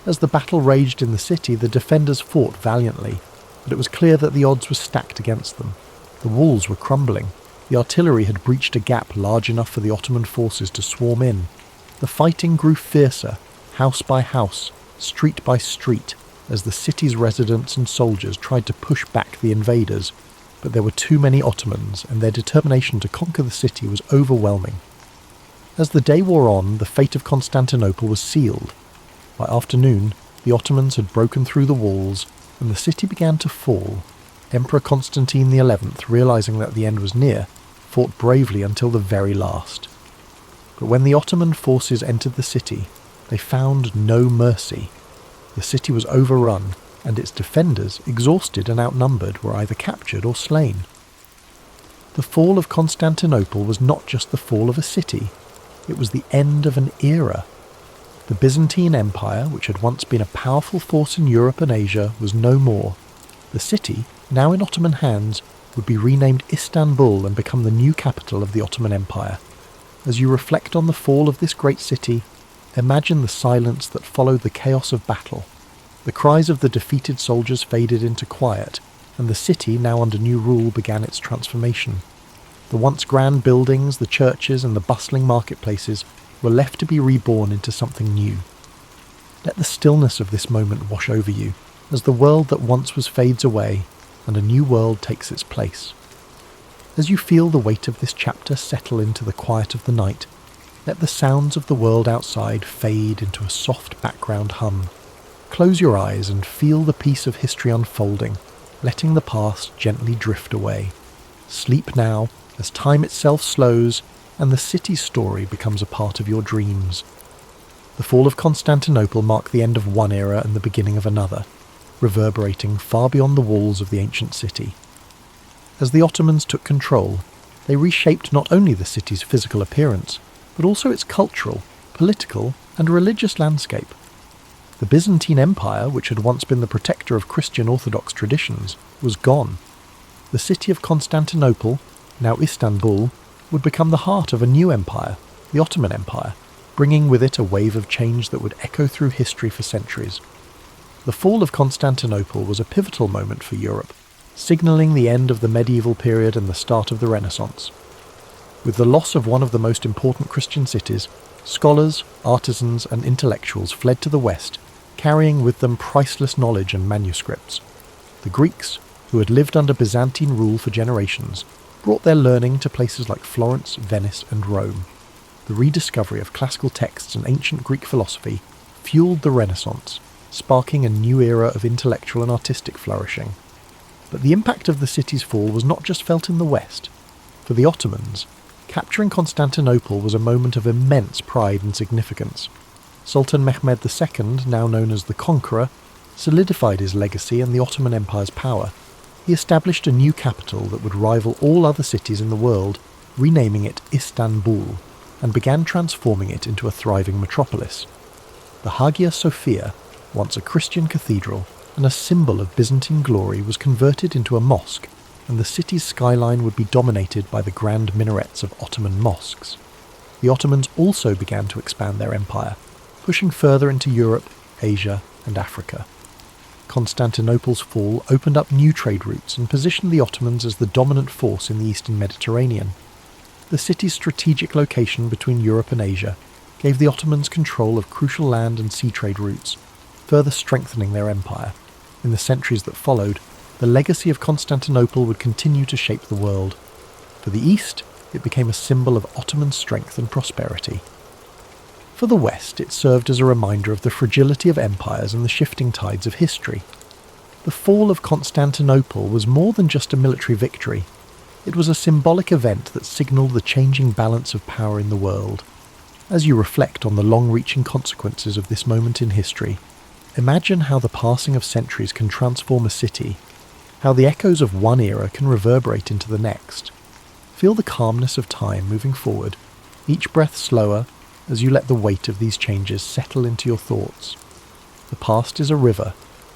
As the battle raged in the city, the defenders fought valiantly, but it was clear that the odds were stacked against them. The walls were crumbling. The artillery had breached a gap large enough for the Ottoman forces to swarm in. The fighting grew fiercer, house by house, street by street, as the city's residents and soldiers tried to push back the invaders, but there were too many Ottomans, and their determination to conquer the city was overwhelming. As the day wore on, the fate of Constantinople was sealed. By afternoon, the Ottomans had broken through the walls, and the city began to fall. Emperor Constantine XI, realizing that the end was near, fought bravely until the very last. But when the Ottoman forces entered the city, they found no mercy. The city was overrun, and its defenders, exhausted and outnumbered, were either captured or slain. The fall of Constantinople was not just the fall of a city, it was the end of an era. The Byzantine Empire, which had once been a powerful force in Europe and Asia, was no more. The city, now in Ottoman hands, would be renamed Istanbul and become the new capital of the Ottoman Empire. As you reflect on the fall of this great city, imagine the silence that followed the chaos of battle. The cries of the defeated soldiers faded into quiet, and the city, now under new rule, began its transformation. The once grand buildings, the churches, and the bustling marketplaces were left to be reborn into something new. Let the stillness of this moment wash over you, as the world that once was fades away, and a new world takes its place. As you feel the weight of this chapter settle into the quiet of the night, let the sounds of the world outside fade into a soft background hum. Close your eyes and feel the peace of history unfolding, letting the past gently drift away. Sleep now, as time itself slows, and the city's story becomes a part of your dreams. The fall of Constantinople marked the end of one era and the beginning of another, reverberating far beyond the walls of the ancient city. As the Ottomans took control, they reshaped not only the city's physical appearance, but also its cultural, political, and religious landscape. The Byzantine Empire, which had once been the protector of Christian Orthodox traditions, was gone. The city of Constantinople, now Istanbul, would become the heart of a new empire, the Ottoman Empire, bringing with it a wave of change that would echo through history for centuries. The fall of Constantinople was a pivotal moment for Europe, signalling the end of the medieval period and the start of the Renaissance. With the loss of one of the most important Christian cities, scholars, artisans, and intellectuals fled to the west, carrying with them priceless knowledge and manuscripts. The Greeks, who had lived under Byzantine rule for generations, brought their learning to places like Florence, Venice, and Rome. The rediscovery of classical texts and ancient Greek philosophy fueled the Renaissance, sparking a new era of intellectual and artistic flourishing. But the impact of the city's fall was not just felt in the west. For the Ottomans, capturing Constantinople was a moment of immense pride and significance. Sultan Mehmed II, now known as the Conqueror, solidified his legacy and the Ottoman Empire's power. He established a new capital that would rival all other cities in the world, renaming it Istanbul, and began transforming it into a thriving metropolis. The Hagia Sophia, once a Christian cathedral and a symbol of Byzantine glory, was converted into a mosque, and the city's skyline would be dominated by the grand minarets of Ottoman mosques. The Ottomans also began to expand their empire, pushing further into Europe, Asia, and Africa. Constantinople's fall opened up new trade routes and positioned the Ottomans as the dominant force in the eastern Mediterranean. The city's strategic location between Europe and Asia gave the Ottomans control of crucial land and sea trade routes, further strengthening their empire. In the centuries that followed, the legacy of Constantinople would continue to shape the world. For the East, it became a symbol of Ottoman strength and prosperity. For the West, it served as a reminder of the fragility of empires and the shifting tides of history. The fall of Constantinople was more than just a military victory. It was a symbolic event that signalled the changing balance of power in the world. As you reflect on the long-reaching consequences of this moment in history, imagine how the passing of centuries can transform a city, how the echoes of one era can reverberate into the next. Feel the calmness of time moving forward, each breath slower, as you let the weight of these changes settle into your thoughts. The past is a river,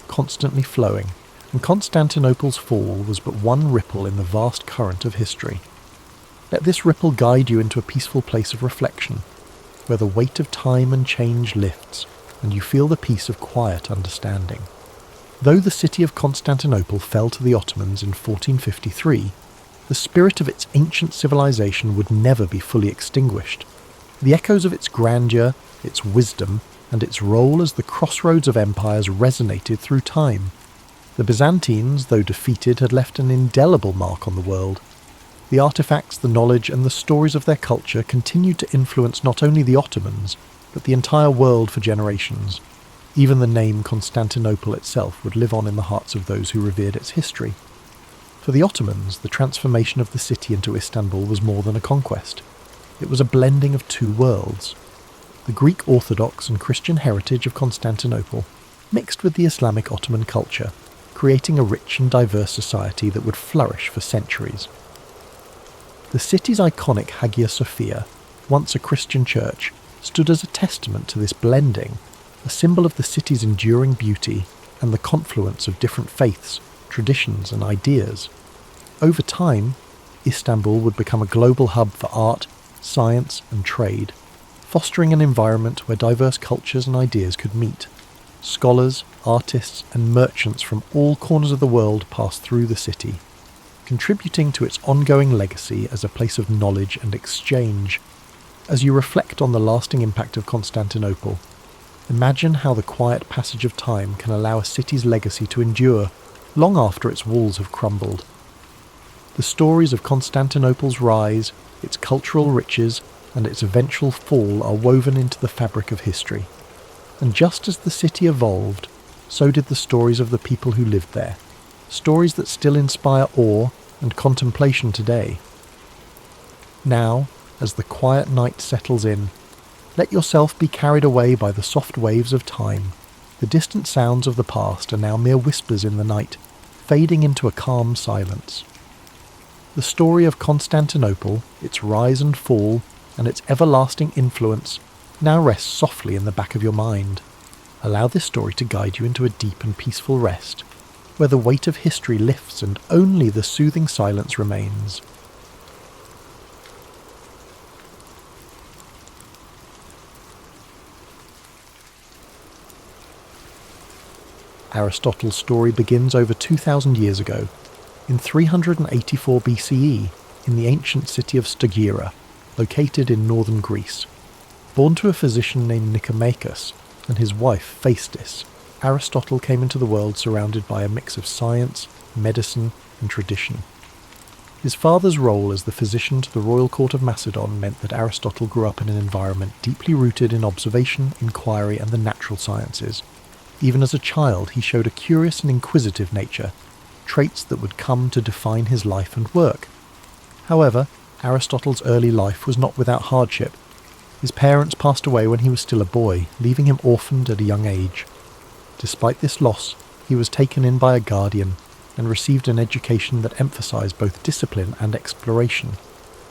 constantly flowing, and Constantinople's fall was but one ripple in the vast current of history. Let this ripple guide you into a peaceful place of reflection, where the weight of time and change lifts, and you feel the peace of quiet understanding. Though the city of Constantinople fell to the Ottomans in 1453, the spirit of its ancient civilization would never be fully extinguished. The echoes of its grandeur, its wisdom, and its role as the crossroads of empires resonated through time. The Byzantines, though defeated, had left an indelible mark on the world. The artifacts, the knowledge, and the stories of their culture continued to influence not only the Ottomans, but the entire world for generations. Even the name Constantinople itself would live on in the hearts of those who revered its history. For the Ottomans, the transformation of the city into Istanbul was more than a conquest. It was a blending of two worlds. The Greek Orthodox and Christian heritage of Constantinople mixed with the Islamic Ottoman culture, creating a rich and diverse society that would flourish for centuries. The city's iconic Hagia Sophia, once a Christian church, stood as a testament to this blending, a symbol of the city's enduring beauty and the confluence of different faiths, traditions, and ideas. Over time, Istanbul would become a global hub for art, science, and trade, fostering an environment where diverse cultures and ideas could meet. Scholars, artists, and merchants from all corners of the world passed through the city, contributing to its ongoing legacy as a place of knowledge and exchange. As you reflect on the lasting impact of Constantinople, imagine how the quiet passage of time can allow a city's legacy to endure long after its walls have crumbled. The stories of Constantinople's rise, its cultural riches, and its eventual fall are woven into the fabric of history. And just as the city evolved, so did the stories of the people who lived there, stories that still inspire awe and contemplation today. Now, as the quiet night settles in, let yourself be carried away by the soft waves of time. The distant sounds of the past are now mere whispers in the night, fading into a calm silence. The story of Constantinople, its rise and fall, and its everlasting influence now rests softly in the back of your mind. Allow this story to guide you into a deep and peaceful rest, where the weight of history lifts and only the soothing silence remains. Aristotle's story begins over 2,000 years ago, in 384 BCE, in the ancient city of Stagira, located in northern Greece. Born to a physician named Nicomachus and his wife Phaestis, Aristotle came into the world surrounded by a mix of science, medicine, and tradition. His father's role as the physician to the royal court of Macedon meant that Aristotle grew up in an environment deeply rooted in observation, inquiry, and the natural sciences. Even as a child, he showed a curious and inquisitive nature, traits that would come to define his life and work. However, Aristotle's early life was not without hardship. His parents passed away when he was still a boy, leaving him orphaned at a young age. Despite this loss, he was taken in by a guardian and received an education that emphasized both discipline and exploration.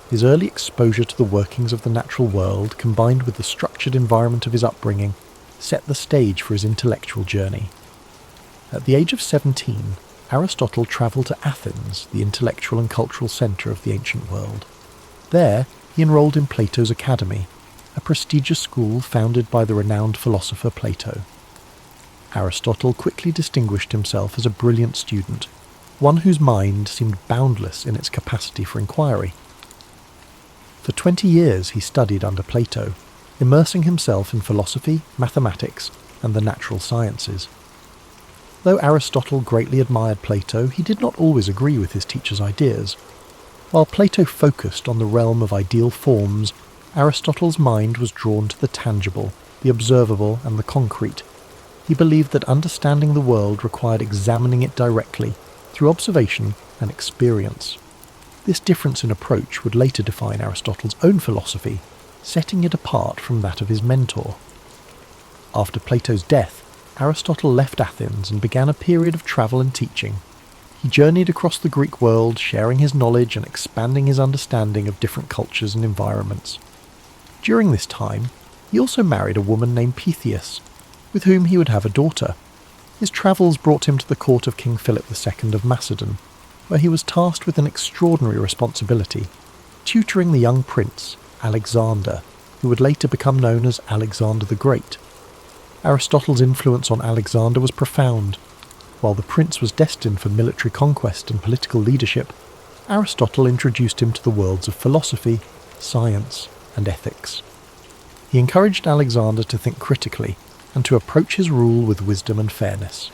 His early exposure to the workings of the natural world, combined with the structured environment of his upbringing, set the stage for his intellectual journey. At the age of 17, Aristotle travelled to Athens, the intellectual and cultural centre of the ancient world. There, he enrolled in Plato's Academy, a prestigious school founded by the renowned philosopher Plato. Aristotle quickly distinguished himself as a brilliant student, one whose mind seemed boundless in its capacity for inquiry. For 20 years he studied under Plato, immersing himself in philosophy, mathematics, and the natural sciences. Though Aristotle greatly admired Plato, he did not always agree with his teacher's ideas. While Plato focused on the realm of ideal forms, Aristotle's mind was drawn to the tangible, the observable, and the concrete. He believed that understanding the world required examining it directly, through observation and experience. This difference in approach would later define Aristotle's own philosophy, setting it apart from that of his mentor. After Plato's death, Aristotle left Athens and began a period of travel and teaching. He journeyed across the Greek world, sharing his knowledge and expanding his understanding of different cultures and environments. During this time, he also married a woman named Pythias, with whom he would have a daughter. His travels brought him to the court of King Philip II of Macedon, where he was tasked with an extraordinary responsibility, tutoring the young prince, Alexander, who would later become known as Alexander the Great. Aristotle's influence on Alexander was profound. While the prince was destined for military conquest and political leadership, Aristotle introduced him to the worlds of philosophy, science, and ethics. He encouraged Alexander to think critically and to approach his rule with wisdom and fairness.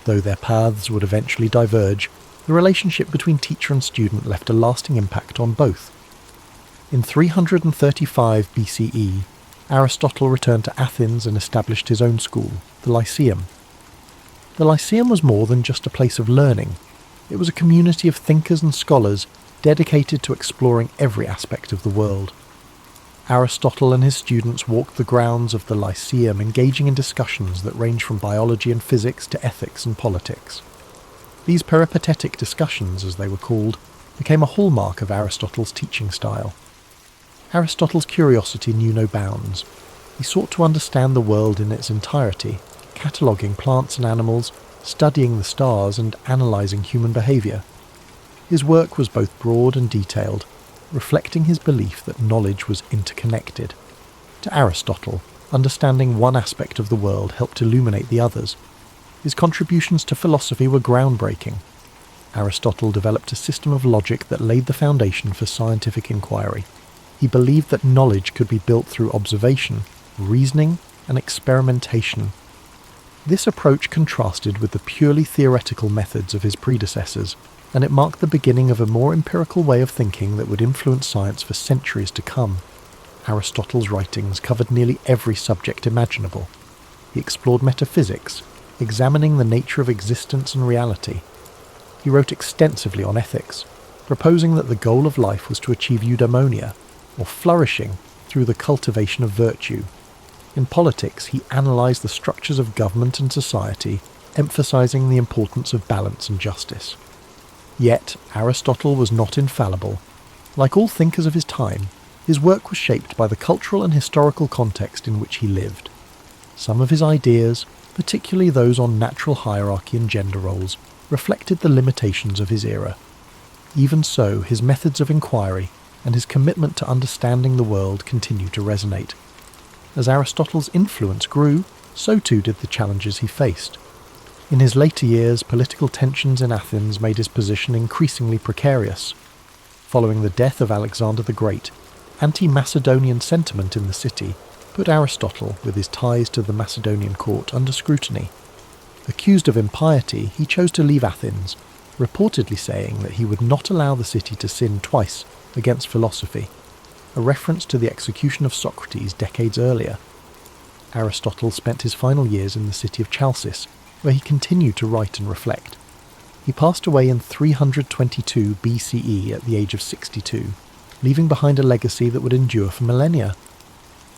Though their paths would eventually diverge, the relationship between teacher and student left a lasting impact on both. In 335 BCE, Aristotle returned to Athens and established his own school, the Lyceum. The Lyceum was more than just a place of learning. It was a community of thinkers and scholars dedicated to exploring every aspect of the world. Aristotle and his students walked the grounds of the Lyceum, engaging in discussions that range from biology and physics to ethics and politics. These peripatetic discussions, as they were called, became a hallmark of Aristotle's teaching style. Aristotle's curiosity knew no bounds. He sought to understand the world in its entirety, cataloguing plants and animals, studying the stars, and analysing human behaviour. His work was both broad and detailed, reflecting his belief that knowledge was interconnected. To Aristotle, understanding one aspect of the world helped illuminate the others. His contributions to philosophy were groundbreaking. Aristotle developed a system of logic that laid the foundation for scientific inquiry. He believed that knowledge could be built through observation, reasoning, and experimentation. This approach contrasted with the purely theoretical methods of his predecessors, and it marked the beginning of a more empirical way of thinking that would influence science for centuries to come. Aristotle's writings covered nearly every subject imaginable. He explored metaphysics, examining the nature of existence and reality. He wrote extensively on ethics, proposing that the goal of life was to achieve eudaimonia, or flourishing, through the cultivation of virtue. In politics, he analysed the structures of government and society, emphasising the importance of balance and justice. Yet, Aristotle was not infallible. Like all thinkers of his time, his work was shaped by the cultural and historical context in which he lived. Some of his ideas, particularly those on natural hierarchy and gender roles, reflected the limitations of his era. Even so, his methods of inquiry and his commitment to understanding the world continue to resonate. As Aristotle's influence grew, so too did the challenges he faced. In his later years, political tensions in Athens made his position increasingly precarious. Following the death of Alexander the Great, anti-Macedonian sentiment in the city put Aristotle, with his ties to the Macedonian court, under scrutiny. Accused of impiety, he chose to leave Athens, reportedly saying that he would not allow the city to sin twice against philosophy, a reference to the execution of Socrates decades earlier. Aristotle spent his final years in the city of Chalcis, where he continued to write and reflect. He passed away in 322 BCE at the age of 62, leaving behind a legacy that would endure for millennia.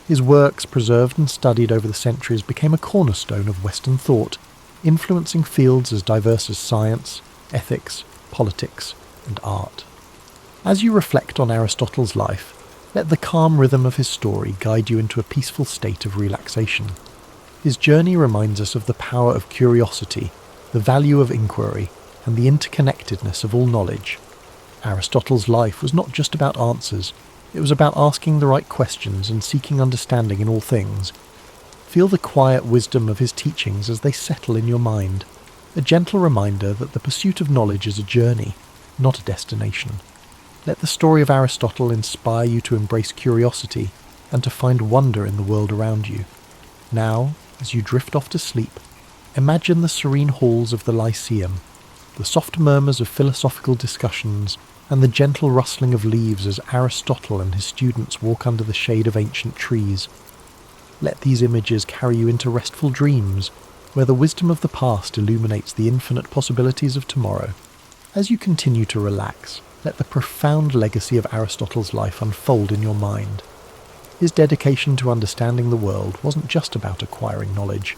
His works, preserved and studied over the centuries, became a cornerstone of Western thought, influencing fields as diverse as science, ethics, politics, and art. As you reflect on Aristotle's life, let the calm rhythm of his story guide you into a peaceful state of relaxation. His journey reminds us of the power of curiosity, the value of inquiry, and the interconnectedness of all knowledge. Aristotle's life was not just about answers, it was about asking the right questions and seeking understanding in all things. Feel the quiet wisdom of his teachings as they settle in your mind, a gentle reminder that the pursuit of knowledge is a journey, not a destination. Let the story of Aristotle inspire you to embrace curiosity and to find wonder in the world around you. Now, as you drift off to sleep, imagine the serene halls of the Lyceum, the soft murmurs of philosophical discussions, and the gentle rustling of leaves as Aristotle and his students walk under the shade of ancient trees. Let these images carry you into restful dreams, where the wisdom of the past illuminates the infinite possibilities of tomorrow. As you continue to relax, let the profound legacy of Aristotle's life unfold in your mind. His dedication to understanding the world wasn't just about acquiring knowledge.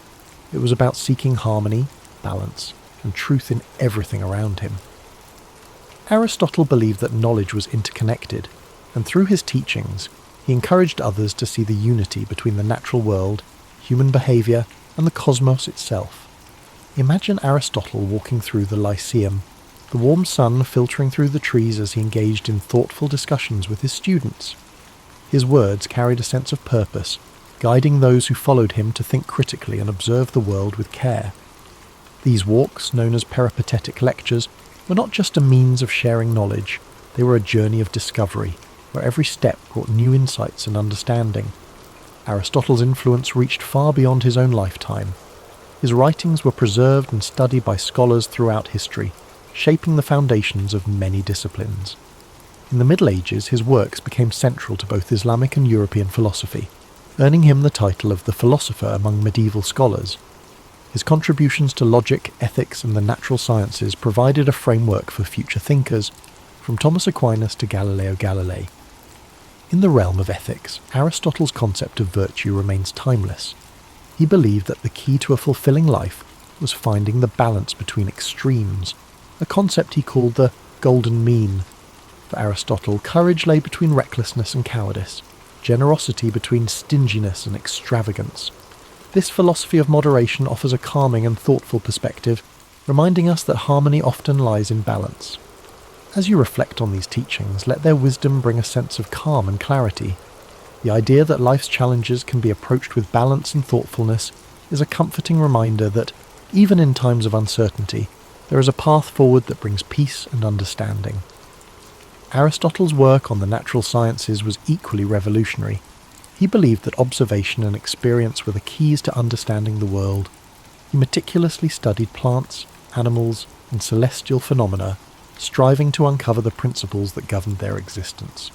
It was about seeking harmony, balance, and truth in everything around him. Aristotle believed that knowledge was interconnected, and through his teachings, he encouraged others to see the unity between the natural world, human behaviour, and the cosmos itself. Imagine Aristotle walking through the Lyceum, the warm sun filtering through the trees as he engaged in thoughtful discussions with his students. His words carried a sense of purpose, guiding those who followed him to think critically and observe the world with care. These walks, known as peripatetic lectures, were not just a means of sharing knowledge, they were a journey of discovery, where every step brought new insights and understanding. Aristotle's influence reached far beyond his own lifetime. His writings were preserved and studied by scholars throughout history, shaping the foundations of many disciplines. In the Middle Ages, his works became central to both Islamic and European philosophy, earning him the title of the philosopher among medieval scholars. His contributions to logic, ethics, and the natural sciences provided a framework for future thinkers, from Thomas Aquinas to Galileo Galilei. In the realm of ethics, Aristotle's concept of virtue remains timeless. He believed that the key to a fulfilling life was finding the balance between extremes, a concept he called the golden mean. For Aristotle, courage lay between recklessness and cowardice, generosity between stinginess and extravagance. This philosophy of moderation offers a calming and thoughtful perspective, reminding us that harmony often lies in balance. As you reflect on these teachings, let their wisdom bring a sense of calm and clarity. The idea that life's challenges can be approached with balance and thoughtfulness is a comforting reminder that, even in times of uncertainty, there is a path forward that brings peace and understanding. Aristotle's work on the natural sciences was equally revolutionary. He believed that observation and experience were the keys to understanding the world. He meticulously studied plants, animals, and celestial phenomena, striving to uncover the principles that governed their existence.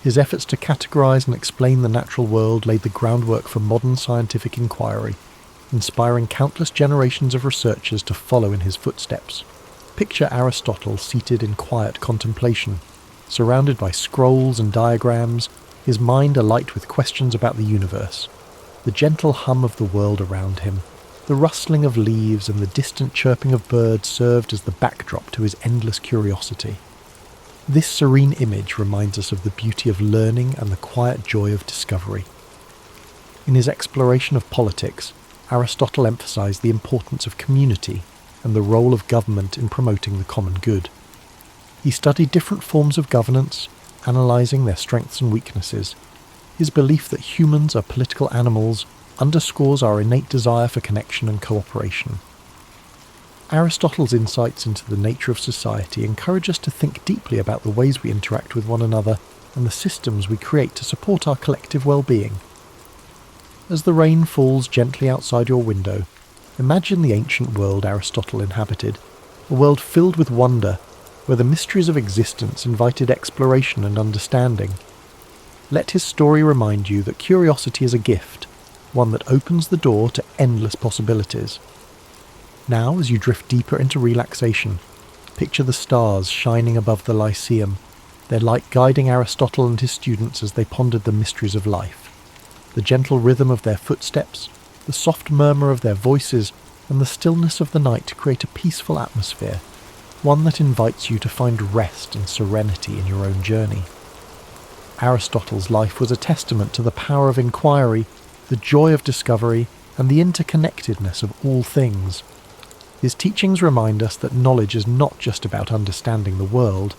His efforts to categorize and explain the natural world laid the groundwork for modern scientific inquiry, inspiring countless generations of researchers to follow in his footsteps. Picture Aristotle seated in quiet contemplation, surrounded by scrolls and diagrams, his mind alight with questions about the universe. The gentle hum of the world around him, the rustling of leaves and the distant chirping of birds served as the backdrop to his endless curiosity. This serene image reminds us of the beauty of learning and the quiet joy of discovery. In his exploration of politics, Aristotle emphasized the importance of community and the role of government in promoting the common good. He studied different forms of governance, analyzing their strengths and weaknesses. His belief that humans are political animals underscores our innate desire for connection and cooperation. Aristotle's insights into the nature of society encourage us to think deeply about the ways we interact with one another and the systems we create to support our collective well-being. As the rain falls gently outside your window, imagine the ancient world Aristotle inhabited, a world filled with wonder, where the mysteries of existence invited exploration and understanding. Let his story remind you that curiosity is a gift, one that opens the door to endless possibilities. Now, as you drift deeper into relaxation, picture the stars shining above the Lyceum, their light guiding Aristotle and his students as they pondered the mysteries of life. The gentle rhythm of their footsteps, the soft murmur of their voices, and the stillness of the night create a peaceful atmosphere, one that invites you to find rest and serenity in your own journey. Aristotle's life was a testament to the power of inquiry, the joy of discovery, and the interconnectedness of all things. His teachings remind us that knowledge is not just about understanding the world,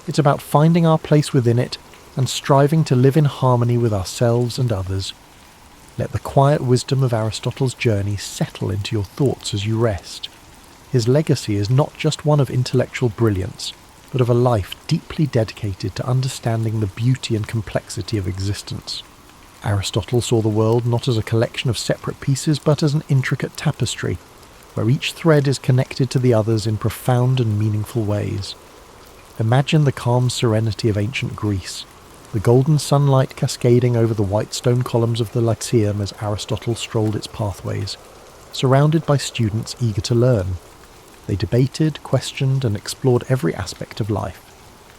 it's about finding our place within it and striving to live in harmony with ourselves and others. Let the quiet wisdom of Aristotle's journey settle into your thoughts as you rest. His legacy is not just one of intellectual brilliance, but of a life deeply dedicated to understanding the beauty and complexity of existence. Aristotle saw the world not as a collection of separate pieces, but as an intricate tapestry, where each thread is connected to the others in profound and meaningful ways. Imagine the calm serenity of ancient Greece, the golden sunlight cascading over the white stone columns of the Lyceum as Aristotle strolled its pathways, surrounded by students eager to learn. They debated, questioned, and explored every aspect of life,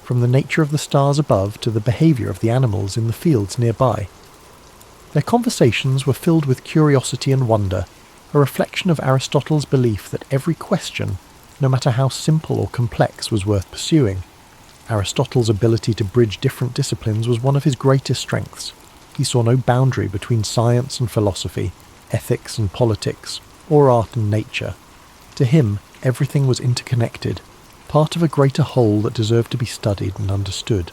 from the nature of the stars above to the behaviour of the animals in the fields nearby. Their conversations were filled with curiosity and wonder, a reflection of Aristotle's belief that every question, no matter how simple or complex, was worth pursuing. Aristotle's ability to bridge different disciplines was one of his greatest strengths. He saw no boundary between science and philosophy, ethics and politics, or art and nature. To him, everything was interconnected, part of a greater whole that deserved to be studied and understood.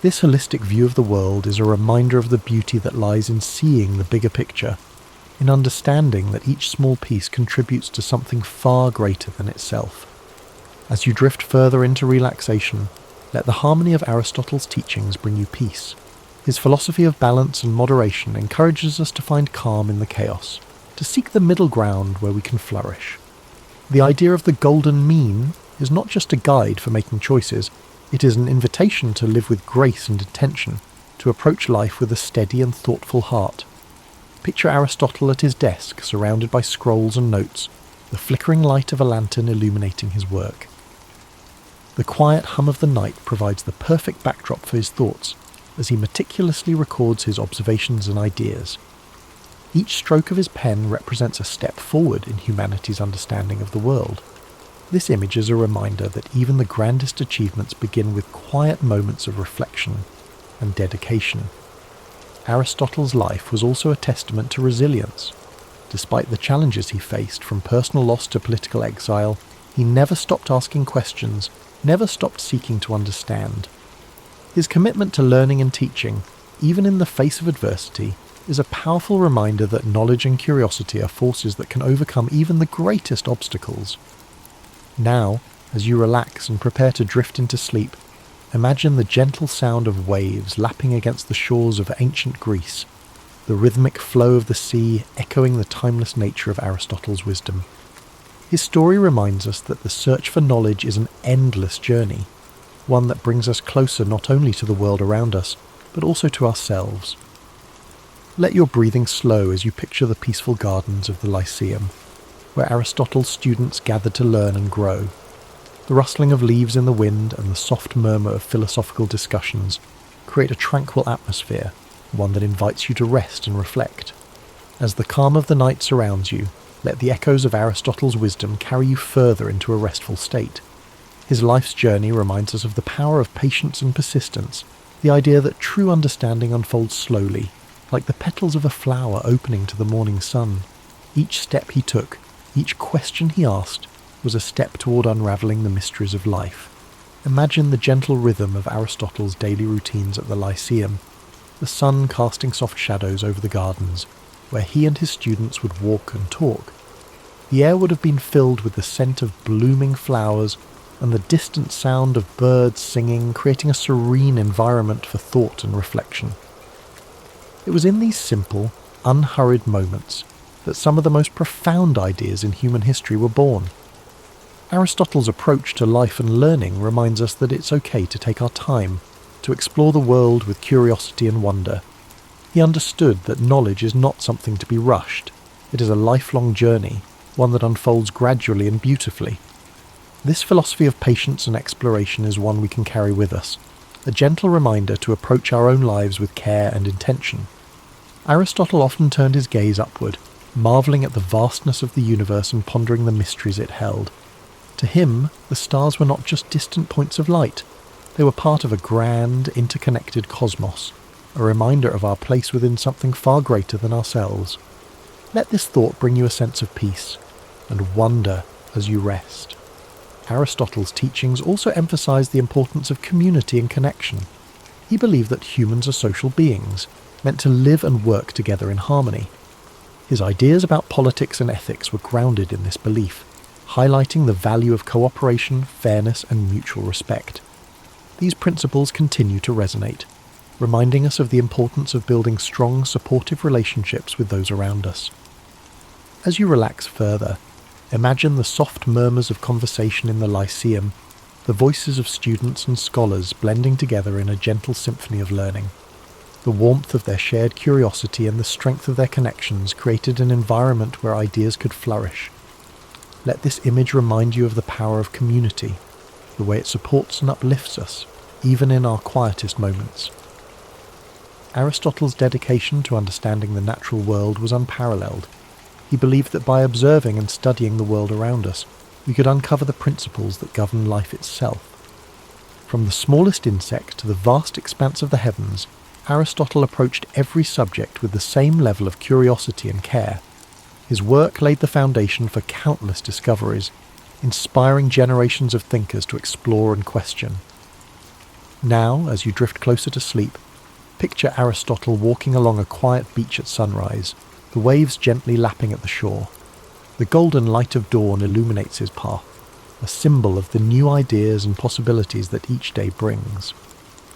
This holistic view of the world is a reminder of the beauty that lies in seeing the bigger picture, in understanding that each small piece contributes to something far greater than itself. As you drift further into relaxation, let the harmony of Aristotle's teachings bring you peace. His philosophy of balance and moderation encourages us to find calm in the chaos, to seek the middle ground where we can flourish. The idea of the golden mean is not just a guide for making choices, it is an invitation to live with grace and intention, to approach life with a steady and thoughtful heart. Picture Aristotle at his desk, surrounded by scrolls and notes, the flickering light of a lantern illuminating his work. The quiet hum of the night provides the perfect backdrop for his thoughts, as he meticulously records his observations and ideas. Each stroke of his pen represents a step forward in humanity's understanding of the world. This image is a reminder that even the grandest achievements begin with quiet moments of reflection and dedication. Aristotle's life was also a testament to resilience. Despite the challenges he faced, from personal loss to political exile, he never stopped asking questions, never stopped seeking to understand. His commitment to learning and teaching, even in the face of adversity, is a powerful reminder that knowledge and curiosity are forces that can overcome even the greatest obstacles. Now, as you relax and prepare to drift into sleep, Imagine the gentle sound of waves lapping against the shores of ancient Greece, the rhythmic flow of the sea echoing the timeless nature of Aristotle's wisdom. His story reminds us that the search for knowledge is an endless journey, one that brings us closer not only to the world around us, but also to ourselves. Let your breathing slow as you picture the peaceful gardens of the Lyceum, where Aristotle's students gathered to learn and grow. The rustling of leaves in the wind and the soft murmur of philosophical discussions create a tranquil atmosphere, one that invites you to rest and reflect. As the calm of the night surrounds you, let the echoes of Aristotle's wisdom carry you further into a restful state. His life's journey reminds us of the power of patience and persistence, the idea that true understanding unfolds slowly, like the petals of a flower opening to the morning sun. Each step he took, each question he asked, was a step toward unravelling the mysteries of life. Imagine the gentle rhythm of Aristotle's daily routines at the Lyceum, the sun casting soft shadows over the gardens, where he and his students would walk and talk. The air would have been filled with the scent of blooming flowers and the distant sound of birds singing, creating a serene environment for thought and reflection. It was in these simple, unhurried moments that some of the most profound ideas in human history were born. Aristotle's approach to life and learning reminds us that it's okay to take our time, to explore the world with curiosity and wonder. He understood that knowledge is not something to be rushed. It is a lifelong journey, one that unfolds gradually and beautifully. This philosophy of patience and exploration is one we can carry with us, a gentle reminder to approach our own lives with care and intention. Aristotle often turned his gaze upward, marvelling at the vastness of the universe and pondering the mysteries it held. To him, the stars were not just distant points of light. They were part of a grand, interconnected cosmos, a reminder of our place within something far greater than ourselves. Let this thought bring you a sense of peace and wonder as you rest. Aristotle's teachings also emphasized the importance of community and connection. He believed that humans are social beings, meant to live and work together in harmony. His ideas about politics and ethics were grounded in this belief, highlighting the value of cooperation, fairness, and mutual respect. These principles continue to resonate, reminding us of the importance of building strong, supportive relationships with those around us. As you relax further, imagine the soft murmurs of conversation in the Lyceum, the voices of students and scholars blending together in a gentle symphony of learning. The warmth of their shared curiosity and the strength of their connections created an environment where ideas could flourish. Let this image remind you of the power of community, the way it supports and uplifts us, even in our quietest moments. Aristotle's dedication to understanding the natural world was unparalleled. He believed that by observing and studying the world around us, we could uncover the principles that govern life itself. From the smallest insect to the vast expanse of the heavens, Aristotle approached every subject with the same level of curiosity and care. His work laid the foundation for countless discoveries, inspiring generations of thinkers to explore and question. Now, as you drift closer to sleep, picture Aristotle walking along a quiet beach at sunrise, the waves gently lapping at the shore. The golden light of dawn illuminates his path, a symbol of the new ideas and possibilities that each day brings.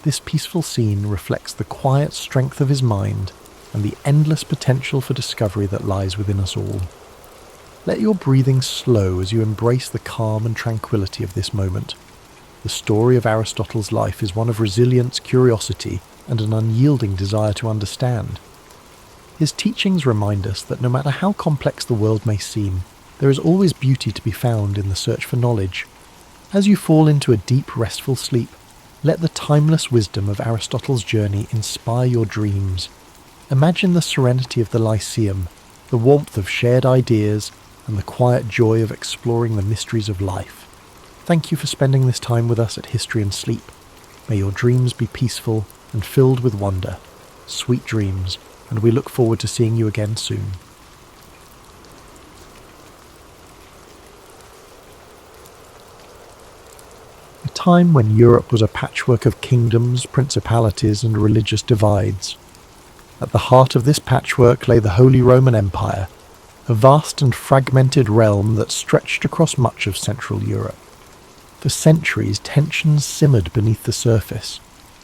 This peaceful scene reflects the quiet strength of his mind and the endless potential for discovery that lies within us all. Let your breathing slow as you embrace the calm and tranquility of this moment. The story of Aristotle's life is one of resilience, curiosity, and an unyielding desire to understand. His teachings remind us that no matter how complex the world may seem, there is always beauty to be found in the search for knowledge. As you fall into a deep, restful sleep, let the timeless wisdom of Aristotle's journey inspire your dreams. Imagine the serenity of the Lyceum, the warmth of shared ideas, and the quiet joy of exploring the mysteries of life. Thank you for spending this time with us at History and Sleep. May your dreams be peaceful and filled with wonder. Sweet dreams, and we look forward to seeing you again soon. A time when Europe was a patchwork of kingdoms, principalities, and religious divides. At the heart of this patchwork lay the Holy Roman Empire, a vast and fragmented realm that stretched across much of Central Europe. For centuries, tensions simmered beneath the surface,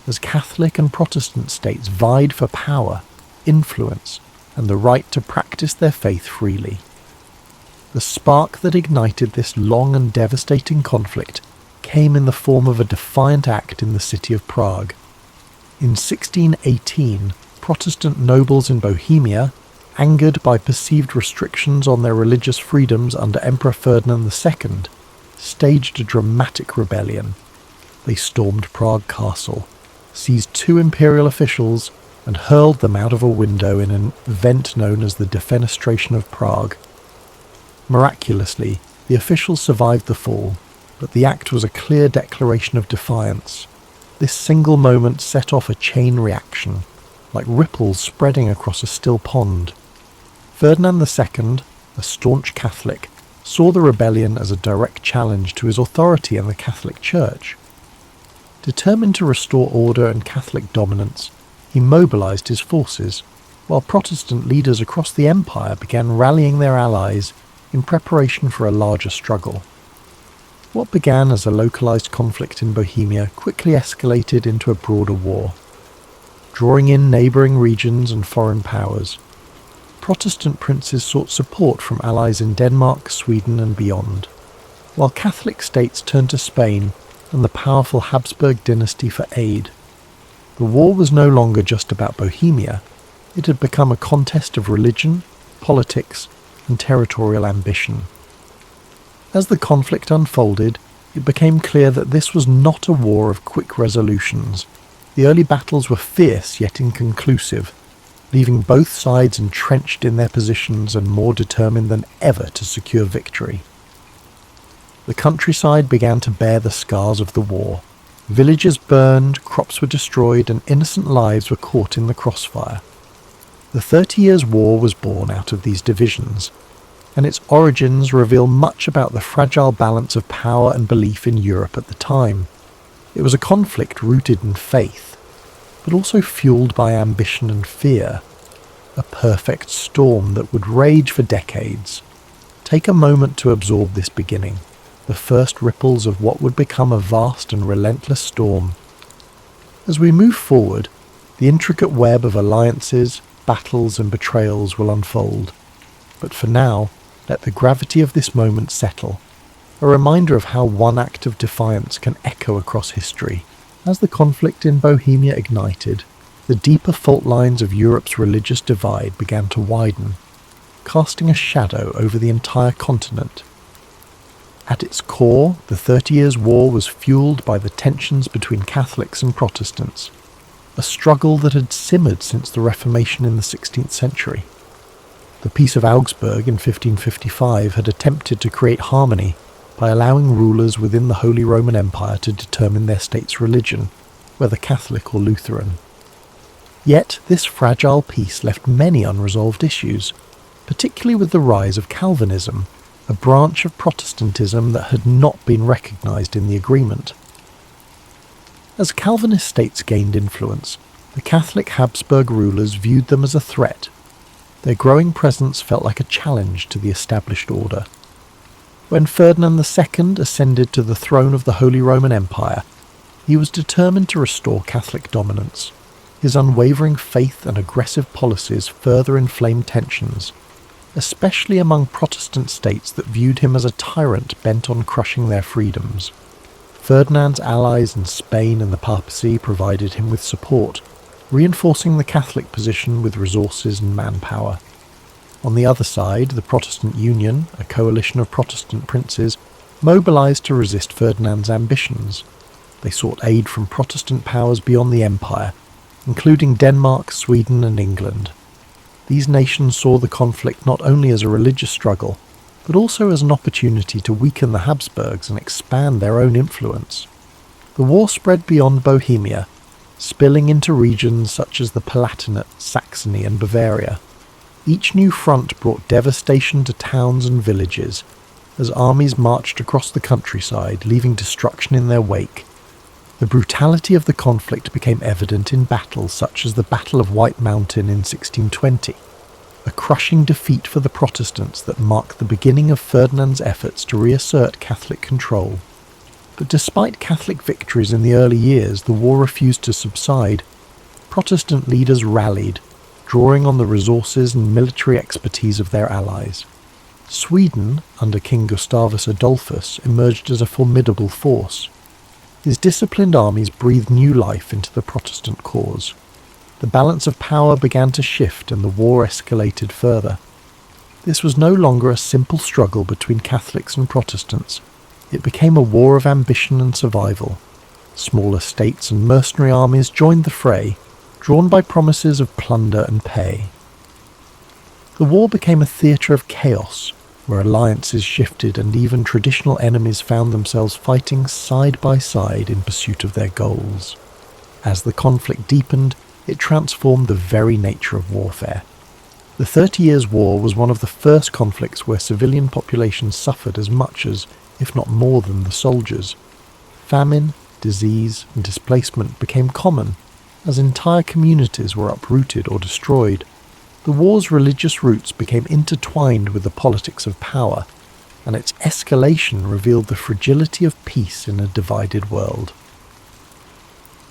as Catholic and Protestant states vied for power, influence, and the right to practice their faith freely. The spark that ignited this long and devastating conflict came in the form of a defiant act in the city of Prague. In 1618, Protestant nobles in Bohemia, angered by perceived restrictions on their religious freedoms under Emperor Ferdinand II, staged a dramatic rebellion. They stormed Prague Castle, seized 2 imperial officials, and hurled them out of a window in an event known as the Defenestration of Prague. Miraculously, the officials survived the fall, but the act was a clear declaration of defiance. This single moment set off a chain reaction, like ripples spreading across a still pond. Ferdinand II, a staunch Catholic, saw the rebellion as a direct challenge to his authority in the Catholic Church. Determined to restore order and Catholic dominance, he mobilized his forces, while Protestant leaders across the empire began rallying their allies in preparation for a larger struggle. What began as a localized conflict in Bohemia quickly escalated into a broader war, drawing in neighboring regions and foreign powers. Protestant princes sought support from allies in Denmark, Sweden, and beyond, while Catholic states turned to Spain and the powerful Habsburg dynasty for aid. The war was no longer just about Bohemia. It had become a contest of religion, politics, and territorial ambition. As the conflict unfolded, it became clear that this was not a war of quick resolutions. The early battles were fierce yet inconclusive, leaving both sides entrenched in their positions and more determined than ever to secure victory. The countryside began to bear the scars of the war. Villages burned, crops were destroyed, and innocent lives were caught in the crossfire. The 30 Years' War was born out of these divisions, and its origins reveal much about the fragile balance of power and belief in Europe at the time. It was a conflict rooted in faith, but also fueled by ambition and fear, a perfect storm that would rage for decades. Take a moment to absorb this beginning, the first ripples of what would become a vast and relentless storm. As we move forward, the intricate web of alliances, battles, and betrayals will unfold. But for now, let the gravity of this moment settle, a reminder of how one act of defiance can echo across history. As the conflict in Bohemia ignited, the deeper fault lines of Europe's religious divide began to widen, casting a shadow over the entire continent. At its core, the 30 Years' War was fueled by the tensions between Catholics and Protestants, a struggle that had simmered since the Reformation in the 16th century. The Peace of Augsburg in 1555 had attempted to create harmony by allowing rulers within the Holy Roman Empire to determine their state's religion, whether Catholic or Lutheran. Yet this fragile peace left many unresolved issues, particularly with the rise of Calvinism, a branch of Protestantism that had not been recognized in the agreement. As Calvinist states gained influence, the Catholic Habsburg rulers viewed them as a threat. Their growing presence felt like a challenge to the established order. When Ferdinand II ascended to the throne of the Holy Roman Empire, he was determined to restore Catholic dominance. His unwavering faith and aggressive policies further inflamed tensions, especially among Protestant states that viewed him as a tyrant bent on crushing their freedoms. Ferdinand's allies in Spain and the papacy provided him with support, reinforcing the Catholic position with resources and manpower. On the other side, the Protestant Union, a coalition of Protestant princes, mobilized to resist Ferdinand's ambitions. They sought aid from Protestant powers beyond the empire, including Denmark, Sweden, and England. These nations saw the conflict not only as a religious struggle, but also as an opportunity to weaken the Habsburgs and expand their own influence. The war spread beyond Bohemia, spilling into regions such as the Palatinate, Saxony, and Bavaria. Each new front brought devastation to towns and villages, as armies marched across the countryside, leaving destruction in their wake. The brutality of the conflict became evident in battles such as the Battle of White Mountain in 1620, a crushing defeat for the Protestants that marked the beginning of Ferdinand's efforts to reassert Catholic control. But despite Catholic victories in the early years, the war refused to subside. Protestant leaders rallied, drawing on the resources and military expertise of their allies. Sweden, under King Gustavus Adolphus, emerged as a formidable force. His disciplined armies breathed new life into the Protestant cause. The balance of power began to shift and the war escalated further. This was no longer a simple struggle between Catholics and Protestants. It became a war of ambition and survival. Smaller states and mercenary armies joined the fray, drawn by promises of plunder and pay. The war became a theatre of chaos, where alliances shifted and even traditional enemies found themselves fighting side by side in pursuit of their goals. As the conflict deepened, it transformed the very nature of warfare. The 30 Years' War was one of the first conflicts where civilian populations suffered as much as, if not more than, the soldiers. Famine, disease, and displacement became common, as entire communities were uprooted or destroyed. The war's religious roots became intertwined with the politics of power, and its escalation revealed the fragility of peace in a divided world.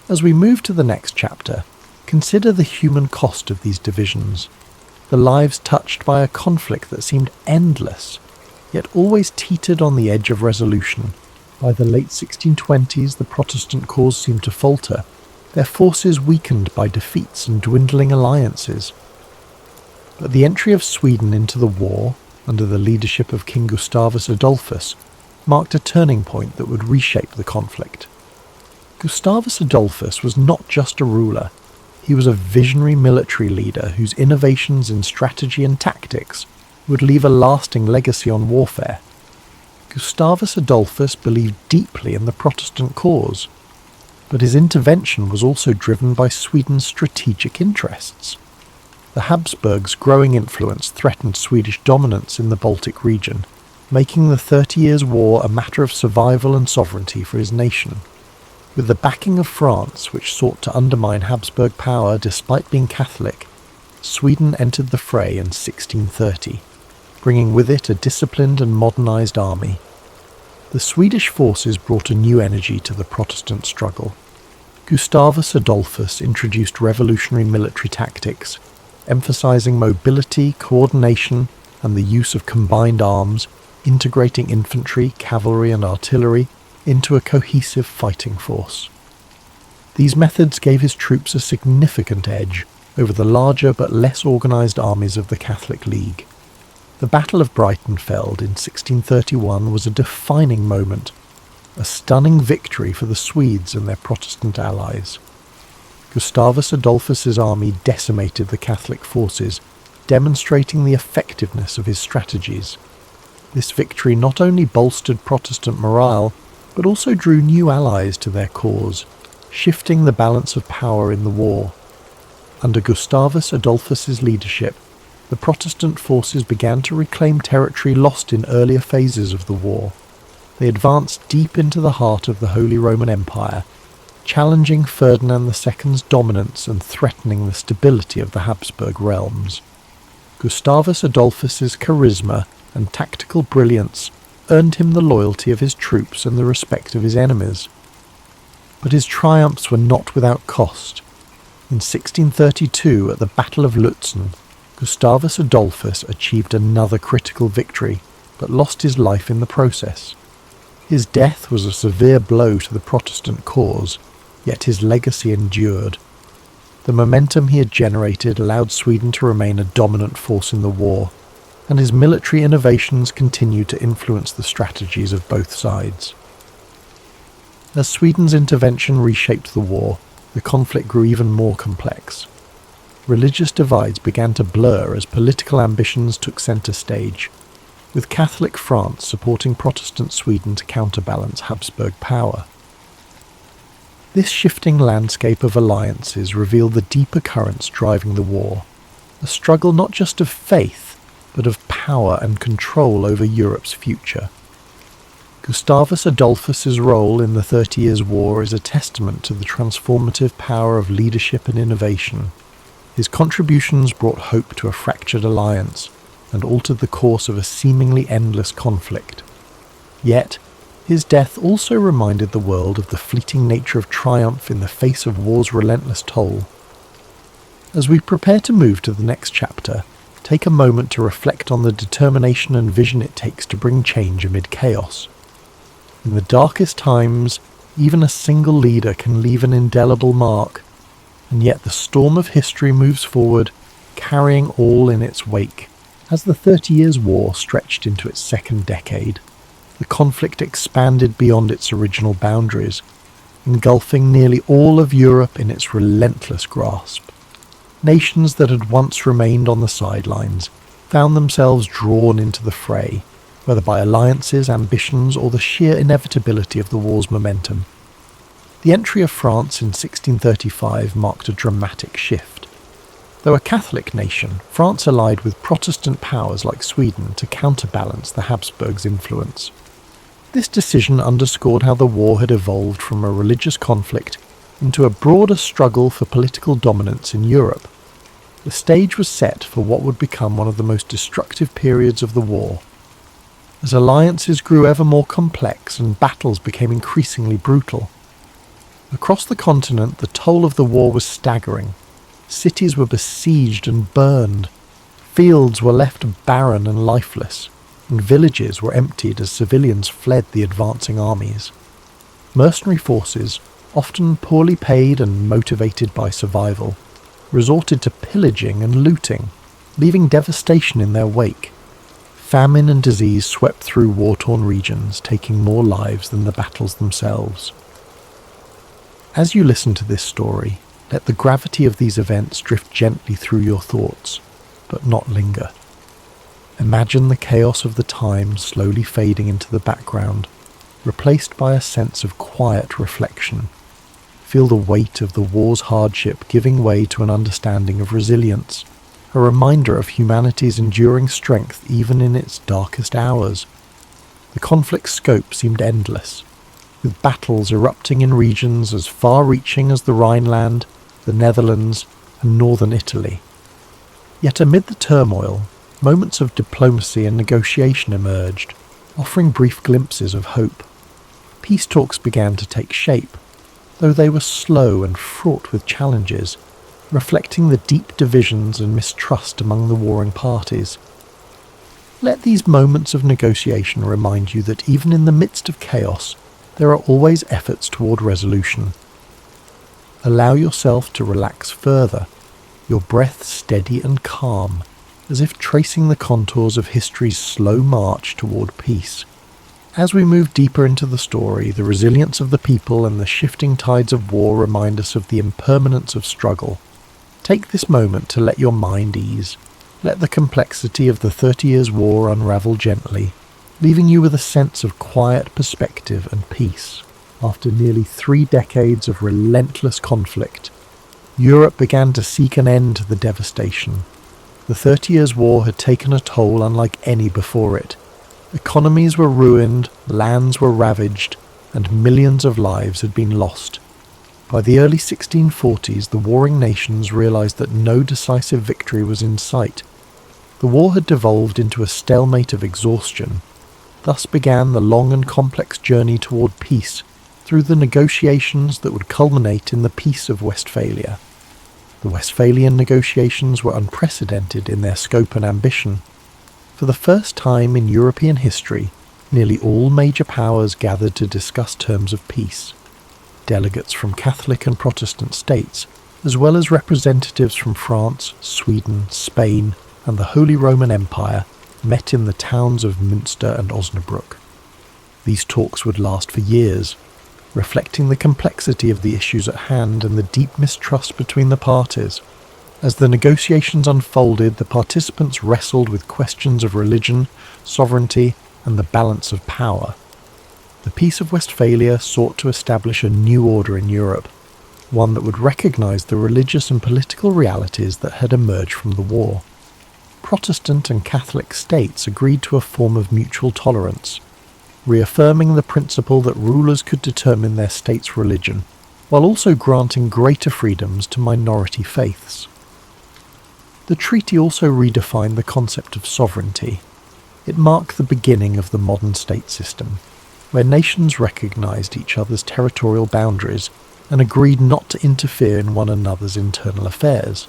As we move to the next chapter, consider the human cost of these divisions, the lives touched by a conflict that seemed endless, yet always teetered on the edge of resolution. By the late 1620s, the Protestant cause seemed to falter, their forces weakened by defeats and dwindling alliances. But the entry of Sweden into the war, under the leadership of King Gustavus Adolphus, marked a turning point that would reshape the conflict. Gustavus Adolphus was not just a ruler, he was a visionary military leader whose innovations in strategy and tactics would leave a lasting legacy on warfare. Gustavus Adolphus believed deeply in the Protestant cause, but his intervention was also driven by Sweden's strategic interests. The Habsburgs' growing influence threatened Swedish dominance in the Baltic region, making the 30 Years' War a matter of survival and sovereignty for his nation. With the backing of France, which sought to undermine Habsburg power despite being Catholic, Sweden entered the fray in 1630, bringing with it a disciplined and modernized army. The Swedish forces brought a new energy to the Protestant struggle. Gustavus Adolphus introduced revolutionary military tactics, emphasizing mobility, coordination, and the use of combined arms, integrating infantry, cavalry, and artillery into a cohesive fighting force. These methods gave his troops a significant edge over the larger but less organized armies of the Catholic League. The Battle of Breitenfeld in 1631 was a defining moment, a stunning victory for the Swedes and their Protestant allies. Gustavus Adolphus's army decimated the Catholic forces, demonstrating the effectiveness of his strategies. This victory not only bolstered Protestant morale, but also drew new allies to their cause, shifting the balance of power in the war. Under Gustavus Adolphus's leadership, the Protestant forces began to reclaim territory lost in earlier phases of the war. They advanced deep into the heart of the Holy Roman Empire, challenging Ferdinand II's dominance and threatening the stability of the Habsburg realms. Gustavus Adolphus's charisma and tactical brilliance earned him the loyalty of his troops and the respect of his enemies. But his triumphs were not without cost. In 1632, at the Battle of Lutzen, Gustavus Adolphus achieved another critical victory, but lost his life in the process. His death was a severe blow to the Protestant cause, yet his legacy endured. The momentum he had generated allowed Sweden to remain a dominant force in the war, and his military innovations continued to influence the strategies of both sides. As Sweden's intervention reshaped the war, the conflict grew even more complex. Religious divides began to blur as political ambitions took centre stage, with Catholic France supporting Protestant Sweden to counterbalance Habsburg power. This shifting landscape of alliances revealed the deeper currents driving the war, a struggle not just of faith, but of power and control over Europe's future. Gustavus Adolphus's role in the 30 Years' War is a testament to the transformative power of leadership and innovation. His contributions brought hope to a fractured alliance and altered the course of a seemingly endless conflict. Yet, His death also reminded the world of the fleeting nature of triumph in the face of war's relentless toll. As we prepare to move to the next chapter, take a moment to reflect on the determination and vision it takes to bring change amid chaos. In the darkest times, even a single leader can leave an indelible mark, and yet the storm of history moves forward, carrying all in its wake. As the 30 Years' War stretched into its second decade, the conflict expanded beyond its original boundaries, engulfing nearly all of Europe in its relentless grasp. Nations that had once remained on the sidelines found themselves drawn into the fray, whether by alliances, ambitions, or the sheer inevitability of the war's momentum. The entry of France in 1635 marked a dramatic shift. Though a Catholic nation, France allied with Protestant powers like Sweden to counterbalance the Habsburgs' influence. This decision underscored how the war had evolved from a religious conflict into a broader struggle for political dominance in Europe. The stage was set for what would become one of the most destructive periods of the war. As alliances grew ever more complex and battles became increasingly brutal. Across the continent, the toll of the war was staggering. Cities were besieged and burned. Fields were left barren and lifeless, and villages were emptied as civilians fled the advancing armies. Mercenary forces, often poorly paid and motivated by survival, resorted to pillaging and looting, leaving devastation in their wake. Famine and disease swept through war-torn regions, taking more lives than the battles themselves. As you listen to this story, let the gravity of these events drift gently through your thoughts, but not linger. Imagine the chaos of the time slowly fading into the background, replaced by a sense of quiet reflection. Feel the weight of the war's hardship giving way to an understanding of resilience, a reminder of humanity's enduring strength even in its darkest hours. The conflict's scope seemed endless, with battles erupting in regions as far-reaching as the Rhineland, the Netherlands, and northern Italy. Yet amid the turmoil, moments of diplomacy and negotiation emerged, offering brief glimpses of hope. Peace talks began to take shape, though they were slow and fraught with challenges, reflecting the deep divisions and mistrust among the warring parties. Let these moments of negotiation remind you that even in the midst of chaos, there are always efforts toward resolution. Allow yourself to relax further, your breath steady and calm, as if tracing the contours of history's slow march toward peace. As we move deeper into the story, the resilience of the people and the shifting tides of war remind us of the impermanence of struggle. Take this moment to let your mind ease. Let the complexity of the 30 Years' War unravel gently, leaving you with a sense of quiet perspective and peace. After nearly 3 decades of relentless conflict, Europe began to seek an end to the devastation. The 30 Years' War had taken a toll unlike any before it. Economies were ruined, lands were ravaged, and millions of lives had been lost. By the early 1640s, the warring nations realized that no decisive victory was in sight. The war had devolved into a stalemate of exhaustion. Thus began the long and complex journey toward peace, through the negotiations that would culminate in the Peace of Westphalia. The Westphalian negotiations were unprecedented in their scope and ambition. For the first time in European history, nearly all major powers gathered to discuss terms of peace. Delegates from Catholic and Protestant states, as well as representatives from France, Sweden, Spain, and the Holy Roman Empire, met in the towns of Münster and Osnabrück. These talks would last for years, reflecting the complexity of the issues at hand and the deep mistrust between the parties. As the negotiations unfolded, the participants wrestled with questions of religion, sovereignty, and the balance of power. The Peace of Westphalia sought to establish a new order in Europe, one that would recognize the religious and political realities that had emerged from the war. Protestant and Catholic states agreed to a form of mutual tolerance, reaffirming the principle that rulers could determine their state's religion, while also granting greater freedoms to minority faiths. The treaty also redefined the concept of sovereignty. It marked the beginning of the modern state system. where nations recognized each other's territorial boundaries and agreed not to interfere in one another's internal affairs.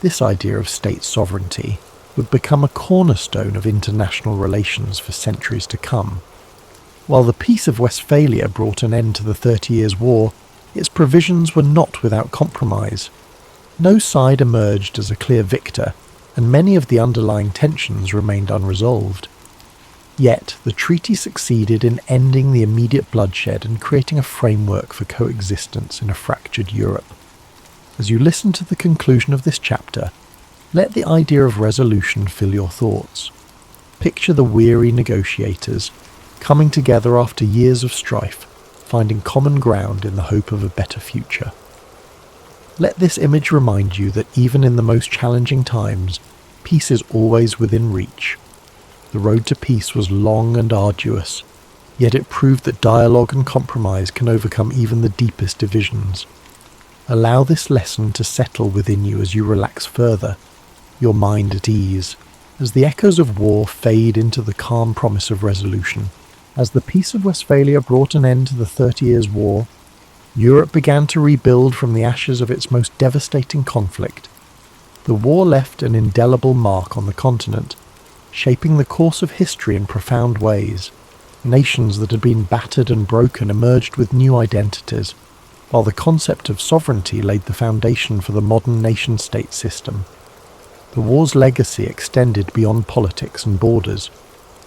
This idea of state sovereignty would become a cornerstone of international relations for centuries to come. While the Peace of Westphalia brought an end to the 30 Years' War, its provisions were not without compromise. No side emerged as a clear victor, and many of the underlying tensions remained unresolved. Yet, the treaty succeeded in ending the immediate bloodshed and creating a framework for coexistence in a fractured Europe. As you listen to the conclusion of this chapter, let the idea of resolution fill your thoughts. Picture the weary negotiators coming together after years of strife, finding common ground in the hope of a better future. Let this image remind you that even in the most challenging times, peace is always within reach. The road to peace was long and arduous, yet it proved that dialogue and compromise can overcome even the deepest divisions. Allow this lesson to settle within you as you relax further, your mind at ease, as the echoes of war fade into the calm promise of resolution. As the Peace of Westphalia brought an end to the 30 Years' War, Europe began to rebuild from the ashes of its most devastating conflict. The war left an indelible mark on the continent, shaping the course of history in profound ways. Nations that had been battered and broken emerged with new identities, while the concept of sovereignty laid the foundation for the modern nation-state system. The war's legacy extended beyond politics and borders.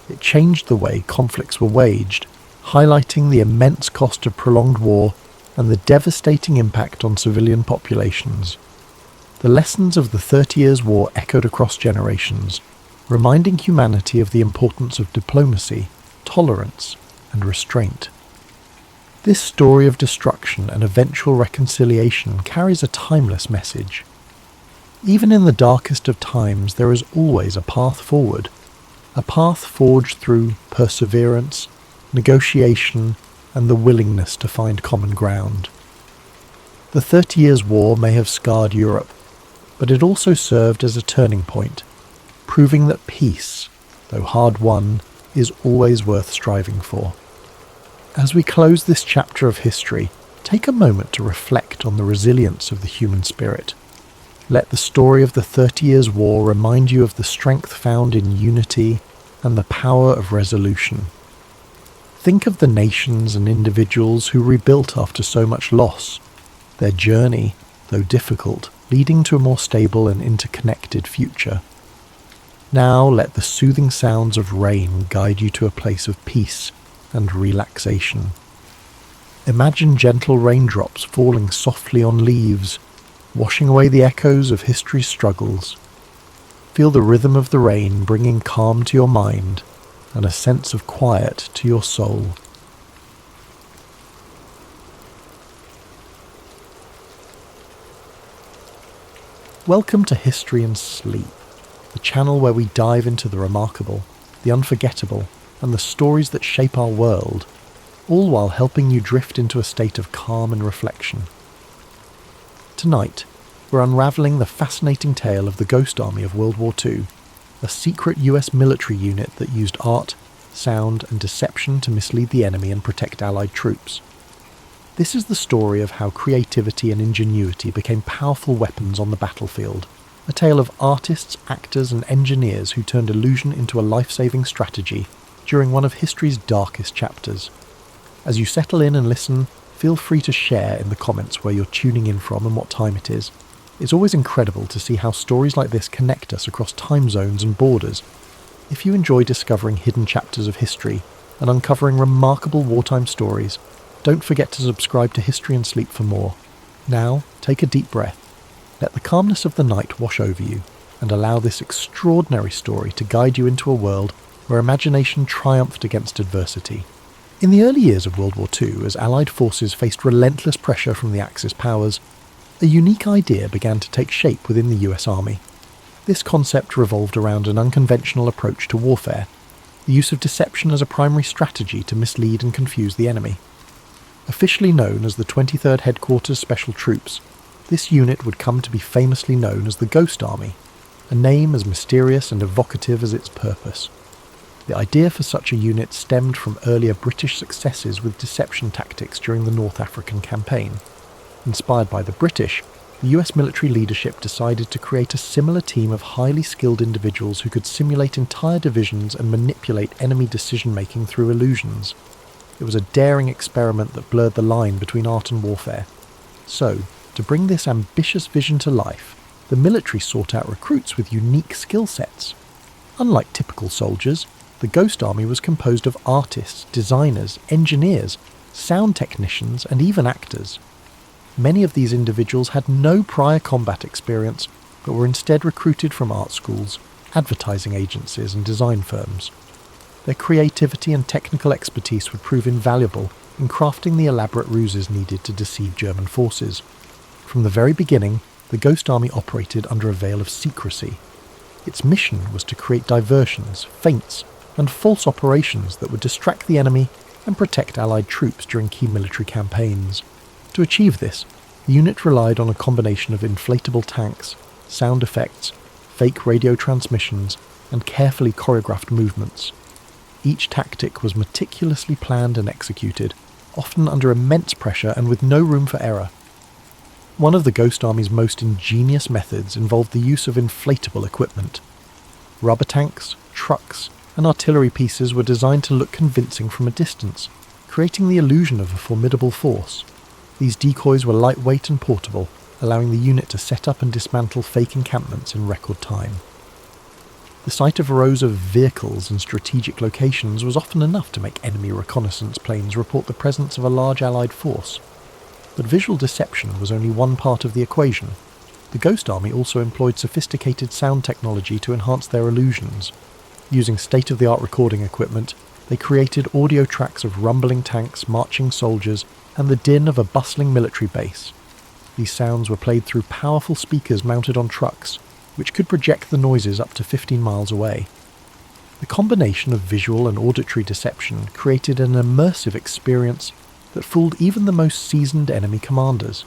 It changed the way conflicts were waged, highlighting the immense cost of prolonged war and the devastating impact on civilian populations. The lessons of the 30 Years' War echoed across generations, reminding humanity of the importance of diplomacy, tolerance, and restraint. This story of destruction and eventual reconciliation carries a timeless message. Even in the darkest of times, there is always a path forward, a path forged through perseverance, negotiation, and the willingness to find common ground. The 30 Years' War may have scarred Europe, but it also served as a turning point, proving that peace, though hard won, is always worth striving for. As we close this chapter of history, take a moment to reflect on the resilience of the human spirit. Let the story of the 30 Years' War remind you of the strength found in unity and the power of resolution. Think of the nations and individuals who rebuilt after so much loss, their journey, though difficult, leading to a more stable and interconnected future. Now let the soothing sounds of rain guide you to a place of peace and relaxation. Imagine gentle raindrops falling softly on leaves, washing away the echoes of history's struggles. Feel the rhythm of the rain bringing calm to your mind and a sense of quiet to your soul. Welcome to History and Sleep, the channel where we dive into the remarkable, the unforgettable, and the stories that shape our world, all while helping you drift into a state of calm and reflection. Tonight, we're unravelling the fascinating tale of the Ghost Army of World War II, a secret US military unit that used art, sound, and deception to mislead the enemy and protect Allied troops. This is the story of how creativity and ingenuity became powerful weapons on the battlefield, a tale of artists, actors, and engineers who turned illusion into a life-saving strategy during one of history's darkest chapters. As you settle in and listen, feel free to share in the comments where you're tuning in from and what time it is. It's always incredible to see how stories like this connect us across time zones and borders. If you enjoy discovering hidden chapters of history and uncovering remarkable wartime stories, don't forget to subscribe to History and Sleep for more. Now, take a deep breath. Let the calmness of the night wash over you, and allow this extraordinary story to guide you into a world where imagination triumphed against adversity. In the early years of World War II, as Allied forces faced relentless pressure from the Axis powers, a unique idea began to take shape within the US Army. This concept revolved around an unconventional approach to warfare, the use of deception as a primary strategy to mislead and confuse the enemy. Officially known as the 23rd Headquarters Special Troops, this unit would come to be famously known as the Ghost Army, a name as mysterious and evocative as its purpose. The idea for such a unit stemmed from earlier British successes with deception tactics during the North African campaign. Inspired by the British, the US military leadership decided to create a similar team of highly skilled individuals who could simulate entire divisions and manipulate enemy decision-making through illusions. It was a daring experiment that blurred the line between art and warfare. So, to bring this ambitious vision to life, the military sought out recruits with unique skill sets. Unlike typical soldiers, the Ghost Army was composed of artists, designers, engineers, sound technicians, and even actors. Many of these individuals had no prior combat experience, but were instead recruited from art schools, advertising agencies, and design firms. Their creativity and technical expertise would prove invaluable in crafting the elaborate ruses needed to deceive German forces. From the very beginning, the Ghost Army operated under a veil of secrecy. Its mission was to create diversions, feints, and false operations that would distract the enemy and protect Allied troops during key military campaigns. To achieve this, the unit relied on a combination of inflatable tanks, sound effects, fake radio transmissions, and carefully choreographed movements. Each tactic was meticulously planned and executed, often under immense pressure and with no room for error. One of the Ghost Army's most ingenious methods involved the use of inflatable equipment. Rubber tanks, trucks, and artillery pieces were designed to look convincing from a distance, creating the illusion of a formidable force. These decoys were lightweight and portable, allowing the unit to set up and dismantle fake encampments in record time. The sight of rows of vehicles in strategic locations was often enough to make enemy reconnaissance planes report the presence of a large Allied force. But visual deception was only one part of the equation. The Ghost Army also employed sophisticated sound technology to enhance their illusions. Using state-of-the-art recording equipment, they created audio tracks of rumbling tanks, marching soldiers, and the din of a bustling military base. These sounds were played through powerful speakers mounted on trucks, which could project the noises up to 15 miles away. The combination of visual and auditory deception created an immersive experience that fooled even the most seasoned enemy commanders.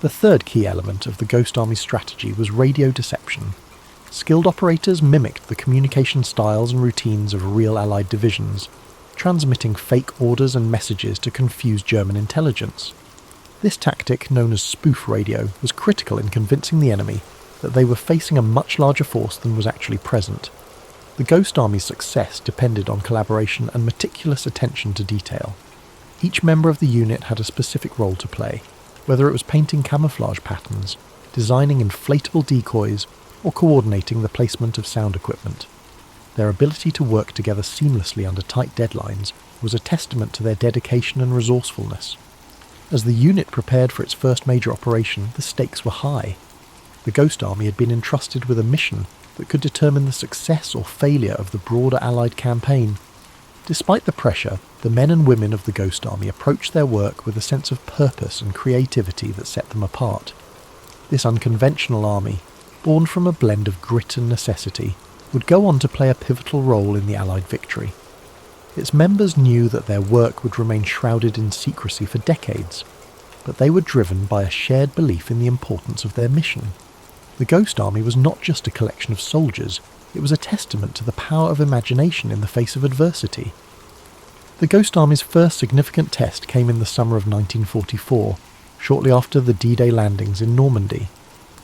The third key element of the Ghost Army's strategy was radio deception. Skilled operators mimicked the communication styles and routines of real Allied divisions, transmitting fake orders and messages to confuse German intelligence. This tactic, known as spoof radio, was critical in convincing the enemy that they were facing a much larger force than was actually present. The Ghost Army's success depended on collaboration and meticulous attention to detail. Each member of the unit had a specific role to play, whether it was painting camouflage patterns, designing inflatable decoys, or coordinating the placement of sound equipment. Their ability to work together seamlessly under tight deadlines was a testament to their dedication and resourcefulness. As the unit prepared for its first major operation, the stakes were high. The Ghost Army had been entrusted with a mission that could determine the success or failure of the broader Allied campaign. Despite the pressure, the men and women of the Ghost Army approached their work with a sense of purpose and creativity that set them apart. This unconventional army, born from a blend of grit and necessity, would go on to play a pivotal role in the Allied victory. Its members knew that their work would remain shrouded in secrecy for decades, but they were driven by a shared belief in the importance of their mission. The Ghost Army was not just a collection of soldiers, it was a testament to the power of imagination in the face of adversity. The Ghost Army's first significant test came in the summer of 1944, shortly after the D-Day landings in Normandy.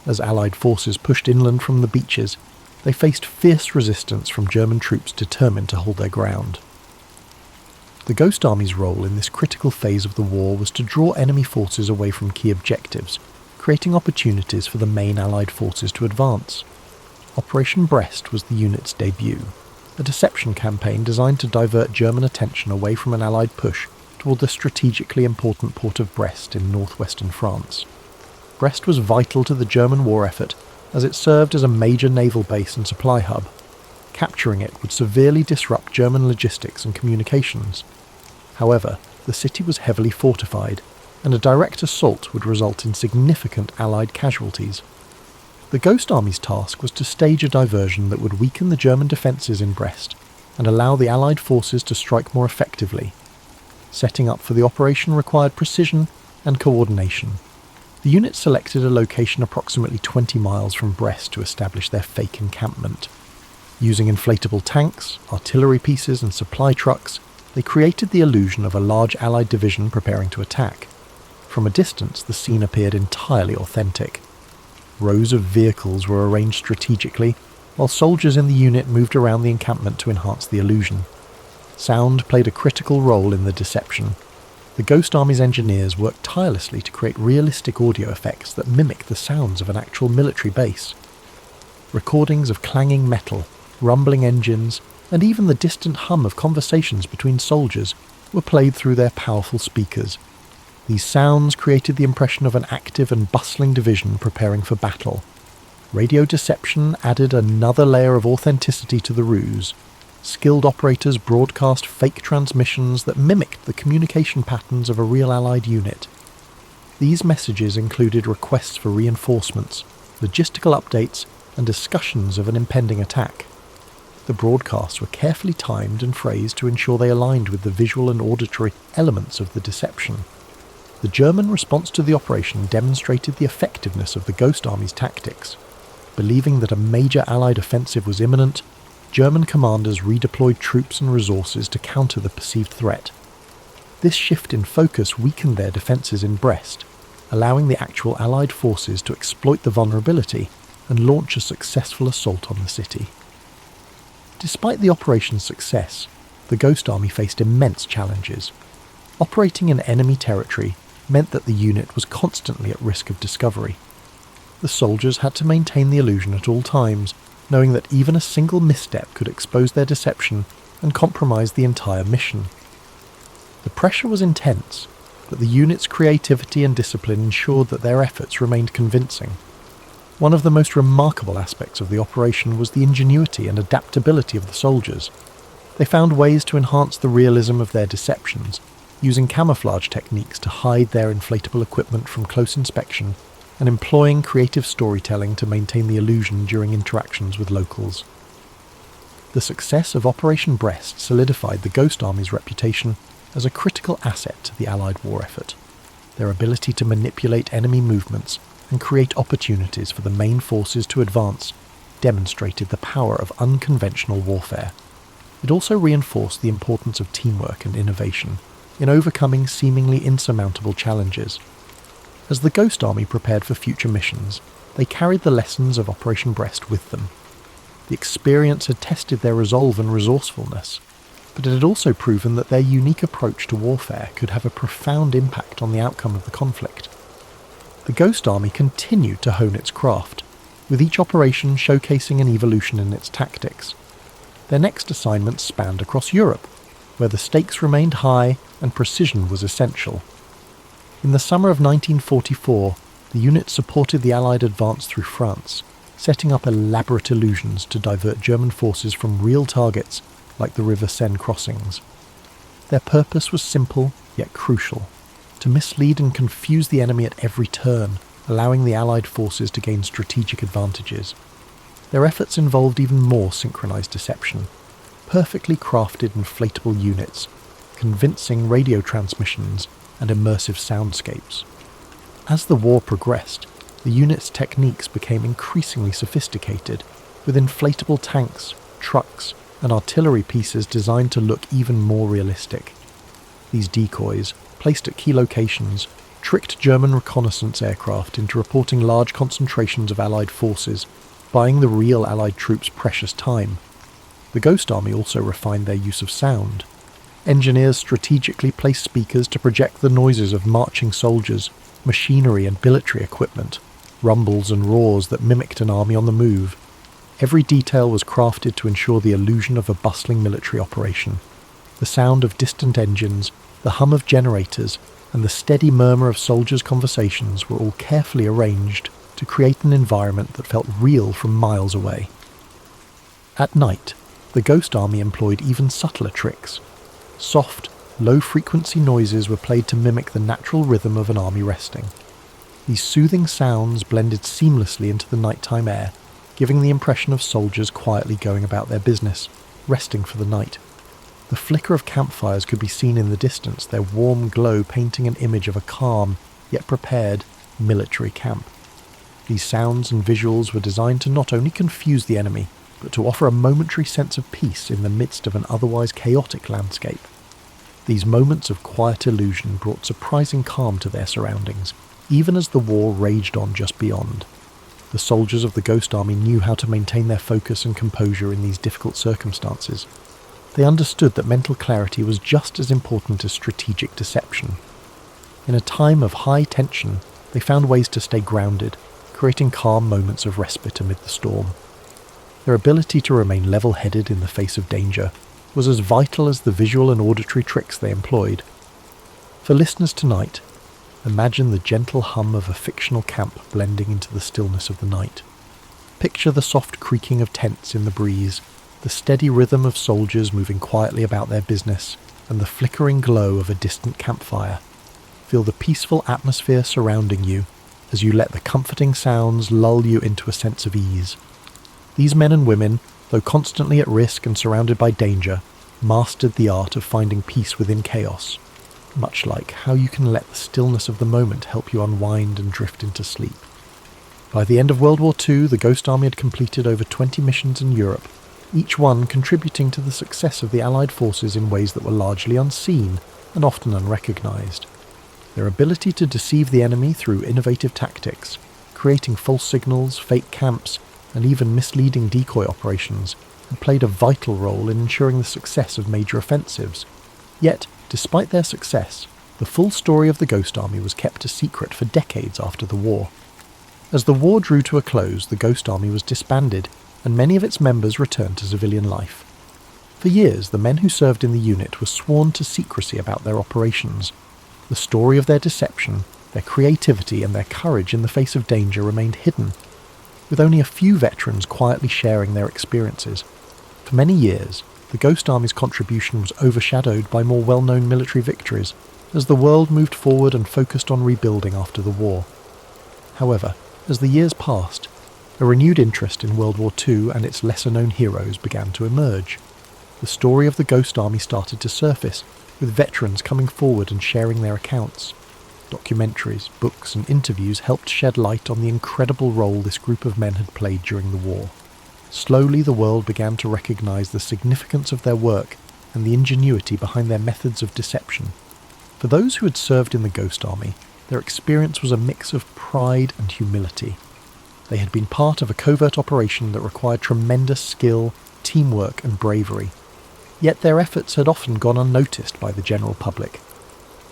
As Allied forces pushed inland from the beaches, they faced fierce resistance from German troops determined to hold their ground. The Ghost Army's role in this critical phase of the war was to draw enemy forces away from key objectives, creating opportunities for the main Allied forces to advance. Operation Brest was the unit's debut, a deception campaign designed to divert German attention away from an Allied push toward the strategically important port of Brest in northwestern France. Brest was vital to the German war effort as it served as a major naval base and supply hub. Capturing it would severely disrupt German logistics and communications. However, the city was heavily fortified, and a direct assault would result in significant Allied casualties. The Ghost Army's task was to stage a diversion that would weaken the German defences in Brest and allow the Allied forces to strike more effectively. Setting up for the operation required precision and coordination. The unit selected a location approximately 20 miles from Brest to establish their fake encampment. Using inflatable tanks, artillery pieces and supply trucks, they created the illusion of a large Allied division preparing to attack. From a distance, the scene appeared entirely authentic. Rows of vehicles were arranged strategically, while soldiers in the unit moved around the encampment to enhance the illusion. Sound played a critical role in the deception. The Ghost Army's engineers worked tirelessly to create realistic audio effects that mimicked the sounds of an actual military base. Recordings of clanging metal, rumbling engines, and even the distant hum of conversations between soldiers were played through their powerful speakers. These sounds created the impression of an active and bustling division preparing for battle. Radio deception added another layer of authenticity to the ruse. Skilled operators broadcast fake transmissions that mimicked the communication patterns of a real Allied unit. These messages included requests for reinforcements, logistical updates, and discussions of an impending attack. The broadcasts were carefully timed and phrased to ensure they aligned with the visual and auditory elements of the deception. The German response to the operation demonstrated the effectiveness of the Ghost Army's tactics. Believing that a major Allied offensive was imminent, German commanders redeployed troops and resources to counter the perceived threat. This shift in focus weakened their defences in Brest, allowing the actual Allied forces to exploit the vulnerability and launch a successful assault on the city. Despite the operation's success, the Ghost Army faced immense challenges. Operating in enemy territory meant that the unit was constantly at risk of discovery. The soldiers had to maintain the illusion at all times, knowing that even a single misstep could expose their deception and compromise the entire mission. The pressure was intense, but the unit's creativity and discipline ensured that their efforts remained convincing. One of the most remarkable aspects of the operation was the ingenuity and adaptability of the soldiers. They found ways to enhance the realism of their deceptions, using camouflage techniques to hide their inflatable equipment from close inspection, and employing creative storytelling to maintain the illusion during interactions with locals. The success of Operation Brest solidified the Ghost Army's reputation as a critical asset to the Allied war effort. Their ability to manipulate enemy movements and create opportunities for the main forces to advance demonstrated the power of unconventional warfare. It also reinforced the importance of teamwork and innovation in overcoming seemingly insurmountable challenges. As the Ghost Army prepared for future missions, they carried the lessons of Operation Brest with them. The experience had tested their resolve and resourcefulness, but it had also proven that their unique approach to warfare could have a profound impact on the outcome of the conflict. The Ghost Army continued to hone its craft, with each operation showcasing an evolution in its tactics. Their next assignments spanned across Europe, where the stakes remained high and precision was essential. In the summer of 1944, the unit supported the Allied advance through France, setting up elaborate illusions to divert German forces from real targets like the River Seine crossings. Their purpose was simple yet crucial: to mislead and confuse the enemy at every turn, allowing the Allied forces to gain strategic advantages. Their efforts involved even more synchronized deception: perfectly crafted inflatable units, convincing radio transmissions, and immersive soundscapes. As the war progressed, the unit's techniques became increasingly sophisticated, with inflatable tanks, trucks, and artillery pieces designed to look even more realistic. These decoys, placed at key locations, tricked German reconnaissance aircraft into reporting large concentrations of Allied forces, buying the real Allied troops precious time. The Ghost Army also refined their use of sound. Engineers strategically placed speakers to project the noises of marching soldiers, machinery and military equipment, rumbles and roars that mimicked an army on the move. Every detail was crafted to ensure the illusion of a bustling military operation. The sound of distant engines, the hum of generators, and the steady murmur of soldiers' conversations were all carefully arranged to create an environment that felt real from miles away. At night, the Ghost Army employed even subtler tricks. Soft, low-frequency noises were played to mimic the natural rhythm of an army resting. These soothing sounds blended seamlessly into the nighttime air, giving the impression of soldiers quietly going about their business, resting for the night. The flicker of campfires could be seen in the distance, their warm glow painting an image of a calm, yet prepared, military camp. These sounds and visuals were designed to not only confuse the enemy, but to offer a momentary sense of peace in the midst of an otherwise chaotic landscape. These moments of quiet illusion brought surprising calm to their surroundings, even as the war raged on just beyond. The soldiers of the Ghost Army knew how to maintain their focus and composure in these difficult circumstances. They understood that mental clarity was just as important as strategic deception. In a time of high tension, they found ways to stay grounded, creating calm moments of respite amid the storm. Their ability to remain level-headed in the face of danger was as vital as the visual and auditory tricks they employed. For listeners tonight, imagine the gentle hum of a fictional camp blending into the stillness of the night. Picture the soft creaking of tents in the breeze, the steady rhythm of soldiers moving quietly about their business, and the flickering glow of a distant campfire. Feel the peaceful atmosphere surrounding you as you let the comforting sounds lull you into a sense of ease. These men and women, though constantly at risk and surrounded by danger, mastered the art of finding peace within chaos, much like how you can let the stillness of the moment help you unwind and drift into sleep. By the end of World War II, the Ghost Army had completed over 20 missions in Europe, each one contributing to the success of the Allied forces in ways that were largely unseen and often unrecognised. Their ability to deceive the enemy through innovative tactics, creating false signals, fake camps, and even misleading decoy operations, had played a vital role in ensuring the success of major offensives. Yet, despite their success, the full story of the Ghost Army was kept a secret for decades after the war. As the war drew to a close, the Ghost Army was disbanded, and many of its members returned to civilian life. For years, the men who served in the unit were sworn to secrecy about their operations. The story of their deception, their creativity, and their courage in the face of danger remained hidden, with only a few veterans quietly sharing their experiences. For many years, the Ghost Army's contribution was overshadowed by more well-known military victories, as the world moved forward and focused on rebuilding after the war. However, as the years passed, a renewed interest in World War II and its lesser-known heroes began to emerge. The story of the Ghost Army started to surface, with veterans coming forward and sharing their accounts. Documentaries, books, and interviews helped shed light on the incredible role this group of men had played during the war. Slowly, the world began to recognise the significance of their work and the ingenuity behind their methods of deception. For those who had served in the Ghost Army, their experience was a mix of pride and humility. They had been part of a covert operation that required tremendous skill, teamwork, and bravery. Yet their efforts had often gone unnoticed by the general public.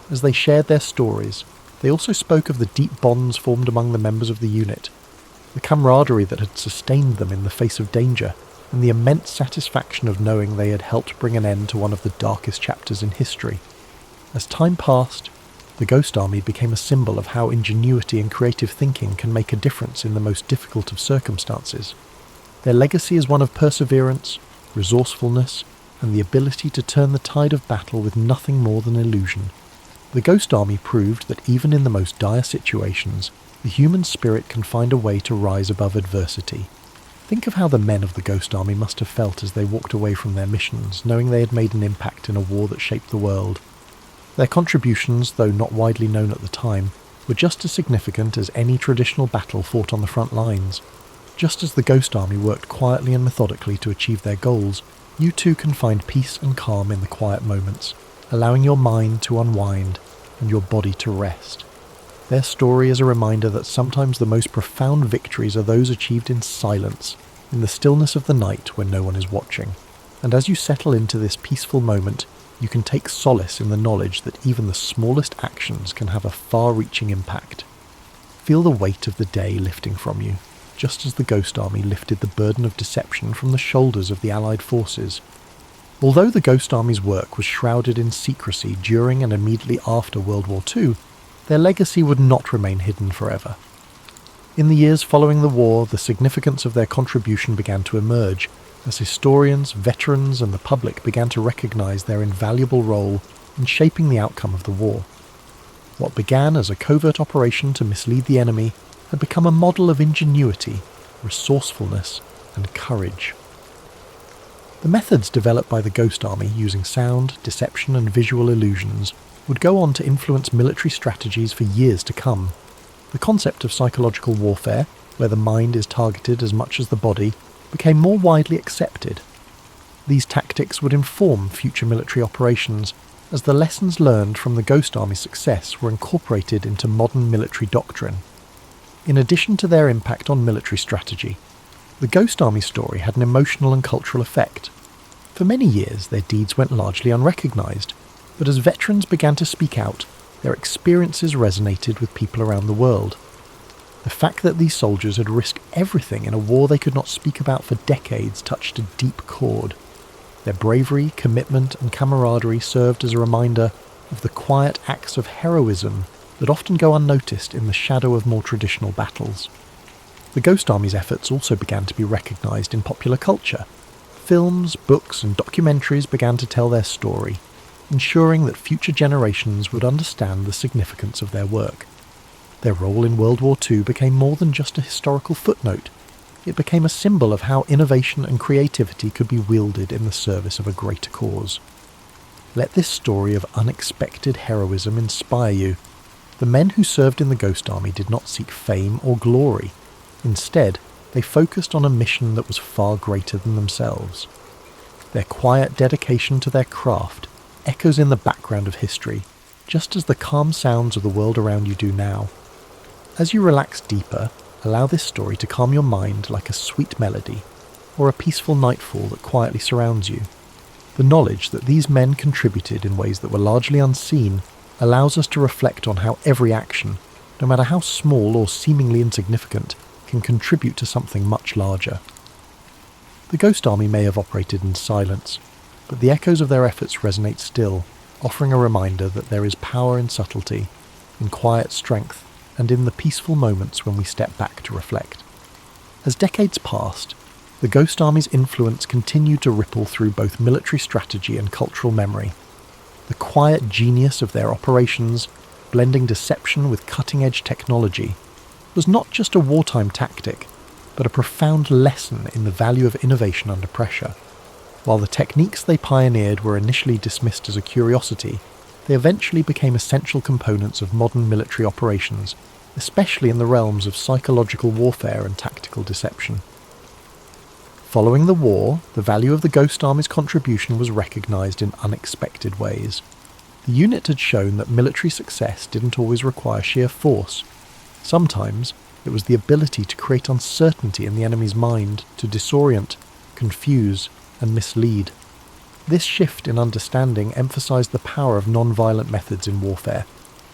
As they shared their stories, they also spoke of the deep bonds formed among the members of the unit, the camaraderie that had sustained them in the face of danger, and the immense satisfaction of knowing they had helped bring an end to one of the darkest chapters in history. As time passed, the Ghost Army became a symbol of how ingenuity and creative thinking can make a difference in the most difficult of circumstances. Their legacy is one of perseverance, resourcefulness, and the ability to turn the tide of battle with nothing more than illusion. The Ghost Army proved that even in the most dire situations, the human spirit can find a way to rise above adversity. Think of how the men of the Ghost Army must have felt as they walked away from their missions, knowing they had made an impact in a war that shaped the world. Their contributions, though not widely known at the time, were just as significant as any traditional battle fought on the front lines. Just as the Ghost Army worked quietly and methodically to achieve their goals, you too can find peace and calm in the quiet moments, allowing your mind to unwind and your body to rest. Their story is a reminder that sometimes the most profound victories are those achieved in silence, in the stillness of the night when no one is watching. And as you settle into this peaceful moment, you can take solace in the knowledge that even the smallest actions can have a far-reaching impact. Feel the weight of the day lifting from you, just as the Ghost Army lifted the burden of deception from the shoulders of the Allied forces. Although the Ghost Army's work was shrouded in secrecy during and immediately after World War II, their legacy would not remain hidden forever. In the years following the war, the significance of their contribution began to emerge, as historians, veterans, and the public began to recognise their invaluable role in shaping the outcome of the war. What began as a covert operation to mislead the enemy had become a model of ingenuity, resourcefulness, and courage. The methods developed by the Ghost Army using sound, deception, and visual illusions would go on to influence military strategies for years to come. The concept of psychological warfare, where the mind is targeted as much as the body, became more widely accepted. These tactics would inform future military operations as the lessons learned from the Ghost Army's success were incorporated into modern military doctrine. In addition to their impact on military strategy, the Ghost Army story had an emotional and cultural effect. For many years, their deeds went largely unrecognised, but as veterans began to speak out, their experiences resonated with people around the world. The fact that these soldiers had risked everything in a war they could not speak about for decades touched a deep chord. Their bravery, commitment, and camaraderie served as a reminder of the quiet acts of heroism that often go unnoticed in the shadow of more traditional battles. The Ghost Army's efforts also began to be recognised in popular culture. Films, books, and documentaries began to tell their story, ensuring that future generations would understand the significance of their work. Their role in World War II became more than just a historical footnote. It became a symbol of how innovation and creativity could be wielded in the service of a greater cause. Let this story of unexpected heroism inspire you. The men who served in the Ghost Army did not seek fame or glory. Instead, they focused on a mission that was far greater than themselves. Their quiet dedication to their craft echoes in the background of history, just as the calm sounds of the world around you do now. As you relax deeper, allow this story to calm your mind like a sweet melody, or a peaceful nightfall that quietly surrounds you. The knowledge that these men contributed in ways that were largely unseen allows us to reflect on how every action, no matter how small or seemingly insignificant, can contribute to something much larger. The Ghost Army may have operated in silence, but the echoes of their efforts resonate still, offering a reminder that there is power in subtlety, in quiet strength, and in the peaceful moments when we step back to reflect. As decades passed, the Ghost Army's influence continued to ripple through both military strategy and cultural memory. The quiet genius of their operations, blending deception with cutting-edge technology, was not just a wartime tactic, but a profound lesson in the value of innovation under pressure. While the techniques they pioneered were initially dismissed as a curiosity, they eventually became essential components of modern military operations, especially in the realms of psychological warfare and tactical deception. Following the war, the value of the Ghost Army's contribution was recognised in unexpected ways. The unit had shown that military success didn't always require sheer force. Sometimes, it was the ability to create uncertainty in the enemy's mind, to disorient, confuse, and mislead. This shift in understanding emphasized the power of non-violent methods in warfare,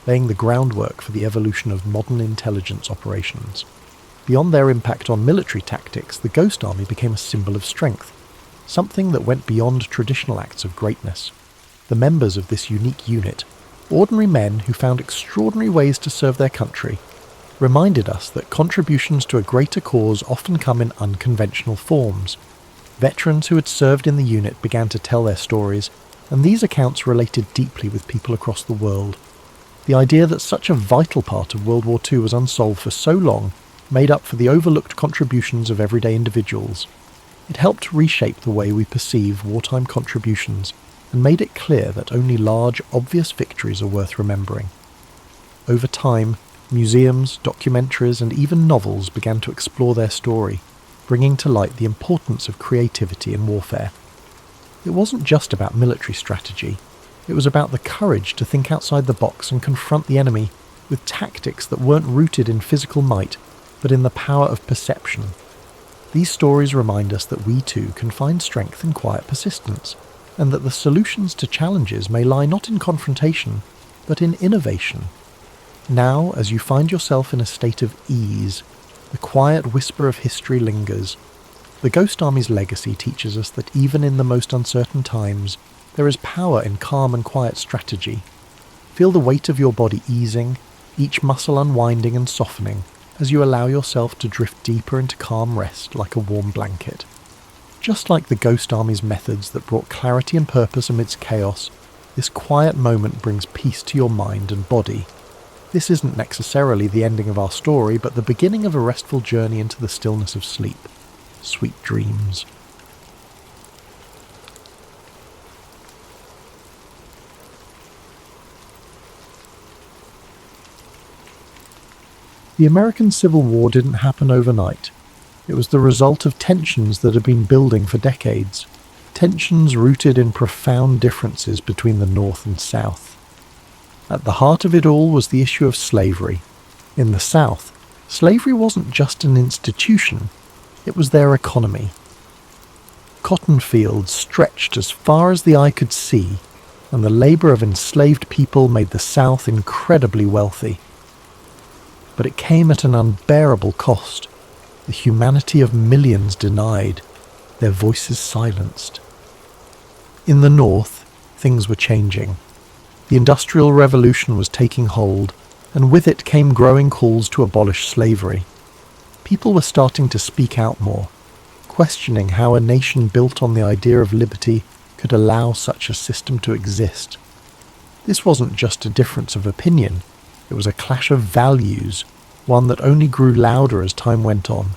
laying the groundwork for the evolution of modern intelligence operations. Beyond their impact on military tactics, the Ghost Army became a symbol of strength, something that went beyond traditional acts of greatness. The members of this unique unit, ordinary men who found extraordinary ways to serve their country, reminded us that contributions to a greater cause often come in unconventional forms. Veterans who had served in the unit began to tell their stories, and these accounts related deeply with people across the world. The idea that such a vital part of World War II was unsolved for so long made up for the overlooked contributions of everyday individuals. It helped reshape the way we perceive wartime contributions and made it clear that only large, obvious victories are worth remembering. Over time, museums, documentaries, and even novels began to explore their story, bringing to light the importance of creativity in warfare. It wasn't just about military strategy. It was about the courage to think outside the box and confront the enemy with tactics that weren't rooted in physical might, but in the power of perception. These stories remind us that we too can find strength in quiet persistence, and that the solutions to challenges may lie not in confrontation, but in innovation. Now, as you find yourself in a state of ease, the quiet whisper of history lingers. The Ghost Army's legacy teaches us that even in the most uncertain times, there is power in calm and quiet strategy. Feel the weight of your body easing, each muscle unwinding and softening, as you allow yourself to drift deeper into calm rest like a warm blanket. Just like the Ghost Army's methods that brought clarity and purpose amidst chaos, this quiet moment brings peace to your mind and body. This isn't necessarily the ending of our story, but the beginning of a restful journey into the stillness of sleep. Sweet dreams. The American Civil War didn't happen overnight. It was the result of tensions that had been building for decades, tensions rooted in profound differences between the North and South. At the heart of it all was the issue of slavery. In the South, slavery wasn't just an institution, it was their economy. Cotton fields stretched as far as the eye could see, and the labour of enslaved people made the South incredibly wealthy. But it came at an unbearable cost, the humanity of millions denied, their voices silenced. In the North, things were changing. The Industrial Revolution was taking hold, and with it came growing calls to abolish slavery. People were starting to speak out more, questioning how a nation built on the idea of liberty could allow such a system to exist. This wasn't just a difference of opinion, it was a clash of values, one that only grew louder as time went on.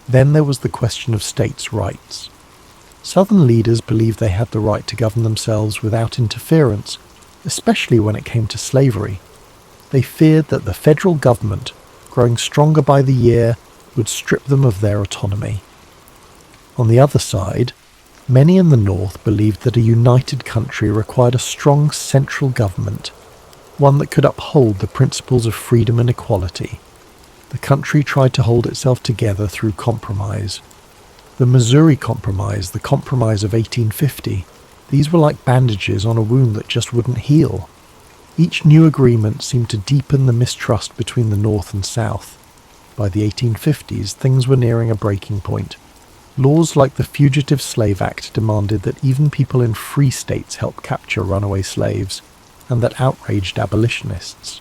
Then there was the question of states' rights. Southern leaders believed they had the right to govern themselves without interference, especially when it came to slavery. They feared that the federal government, growing stronger by the year, would strip them of their autonomy. On the other side, many in the North believed that a united country required a strong central government, one that could uphold the principles of freedom and equality. The country tried to hold itself together through compromise. The Missouri Compromise, the Compromise of 1850, these were like bandages on a wound that just wouldn't heal. Each new agreement seemed to deepen the mistrust between the North and South. By the 1850s, things were nearing a breaking point. Laws like the Fugitive Slave Act demanded that even people in free states help capture runaway slaves, and that outraged abolitionists.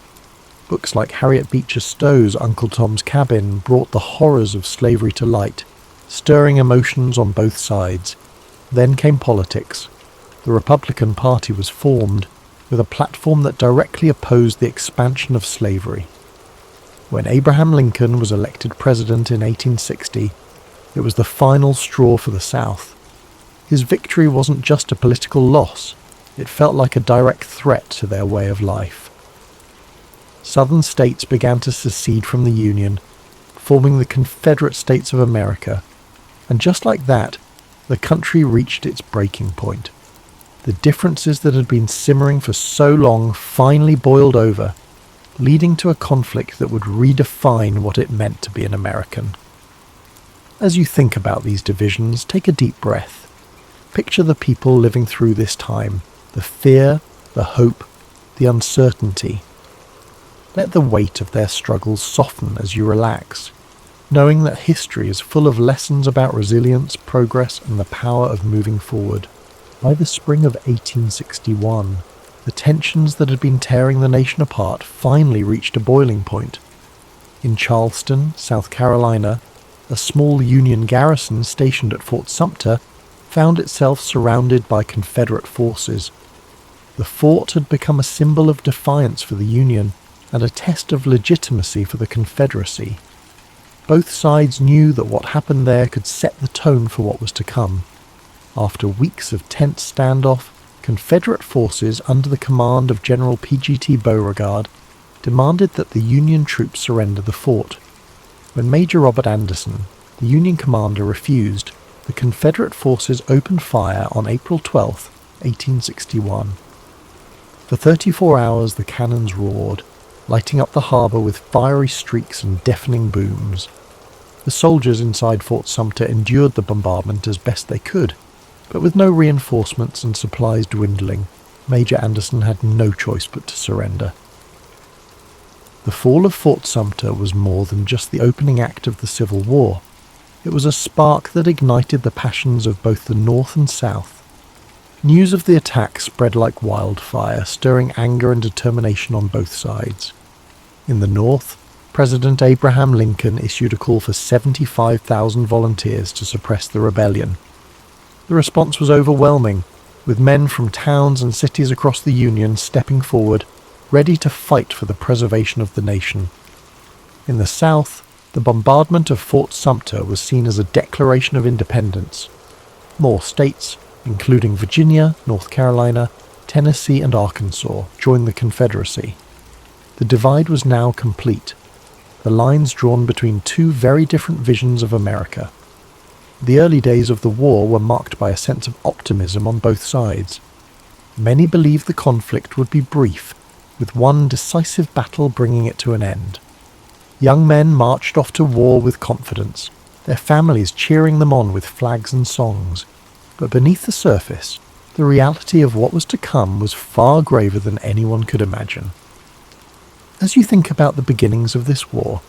Books like Harriet Beecher Stowe's Uncle Tom's Cabin brought the horrors of slavery to light, stirring emotions on both sides. Then came politics. The Republican Party was formed, with a platform that directly opposed the expansion of slavery. When Abraham Lincoln was elected president in 1860, it was the final straw for the South. His victory wasn't just a political loss, it felt like a direct threat to their way of life. Southern states began to secede from the Union, forming the Confederate States of America, and just like that, the country reached its breaking point. The differences that had been simmering for so long finally boiled over, leading to a conflict that would redefine what it meant to be an American. As you think about these divisions, take a deep breath. Picture the people living through this time, the fear, the hope, the uncertainty. Let the weight of their struggles soften as you relax, knowing that history is full of lessons about resilience, progress, and the power of moving forward. By the spring of 1861, the tensions that had been tearing the nation apart finally reached a boiling point. In Charleston, South Carolina, a small Union garrison stationed at Fort Sumter found itself surrounded by Confederate forces. The fort had become a symbol of defiance for the Union and a test of legitimacy for the Confederacy. Both sides knew that what happened there could set the tone for what was to come. After weeks of tense standoff, Confederate forces under the command of General P.G.T. Beauregard demanded that the Union troops surrender the fort. When Major Robert Anderson, the Union commander, refused, the Confederate forces opened fire on April 12, 1861. For 34 hours the cannons roared, lighting up the harbour with fiery streaks and deafening booms. The soldiers inside Fort Sumter endured the bombardment as best they could, but with no reinforcements and supplies dwindling, Major Anderson had no choice but to surrender. The fall of Fort Sumter was more than just the opening act of the Civil War. It was a spark that ignited the passions of both the North and South. News of the attack spread like wildfire, stirring anger and determination on both sides. In the North, President Abraham Lincoln issued a call for 75,000 volunteers to suppress the rebellion. The response was overwhelming, with men from towns and cities across the Union stepping forward, ready to fight for the preservation of the nation. In the South, the bombardment of Fort Sumter was seen as a declaration of independence. More states, including Virginia, North Carolina, Tennessee, and Arkansas, joined the Confederacy. The divide was now complete. the lines drawn between two very different visions of America. The early days of the war were marked by a sense of optimism on both sides. Many believed the conflict would be brief, with one decisive battle bringing it to an end. Young men marched off to war with confidence, their families cheering them on with flags and songs. But beneath the surface, the reality of what was to come was far graver than anyone could imagine. As you think about the beginnings of this war,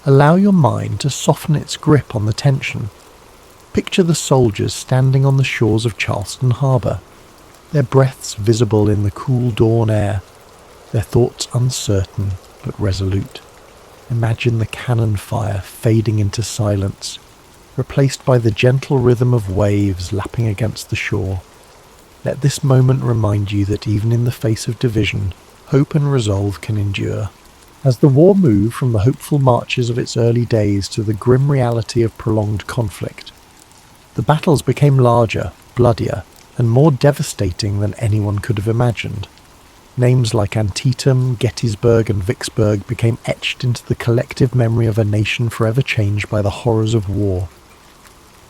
allow your mind to soften its grip on the tension. Picture the soldiers standing on the shores of Charleston Harbour, their breaths visible in the cool dawn air, their thoughts uncertain but resolute. Imagine the cannon fire fading into silence, replaced by the gentle rhythm of waves lapping against the shore. Let this moment remind you that even in the face of division, hope and resolve can endure. As the war moved from the hopeful marches of its early days to the grim reality of prolonged conflict, the battles became larger, bloodier, and more devastating than anyone could have imagined. Names like Antietam, Gettysburg, and Vicksburg became etched into the collective memory of a nation forever changed by the horrors of war.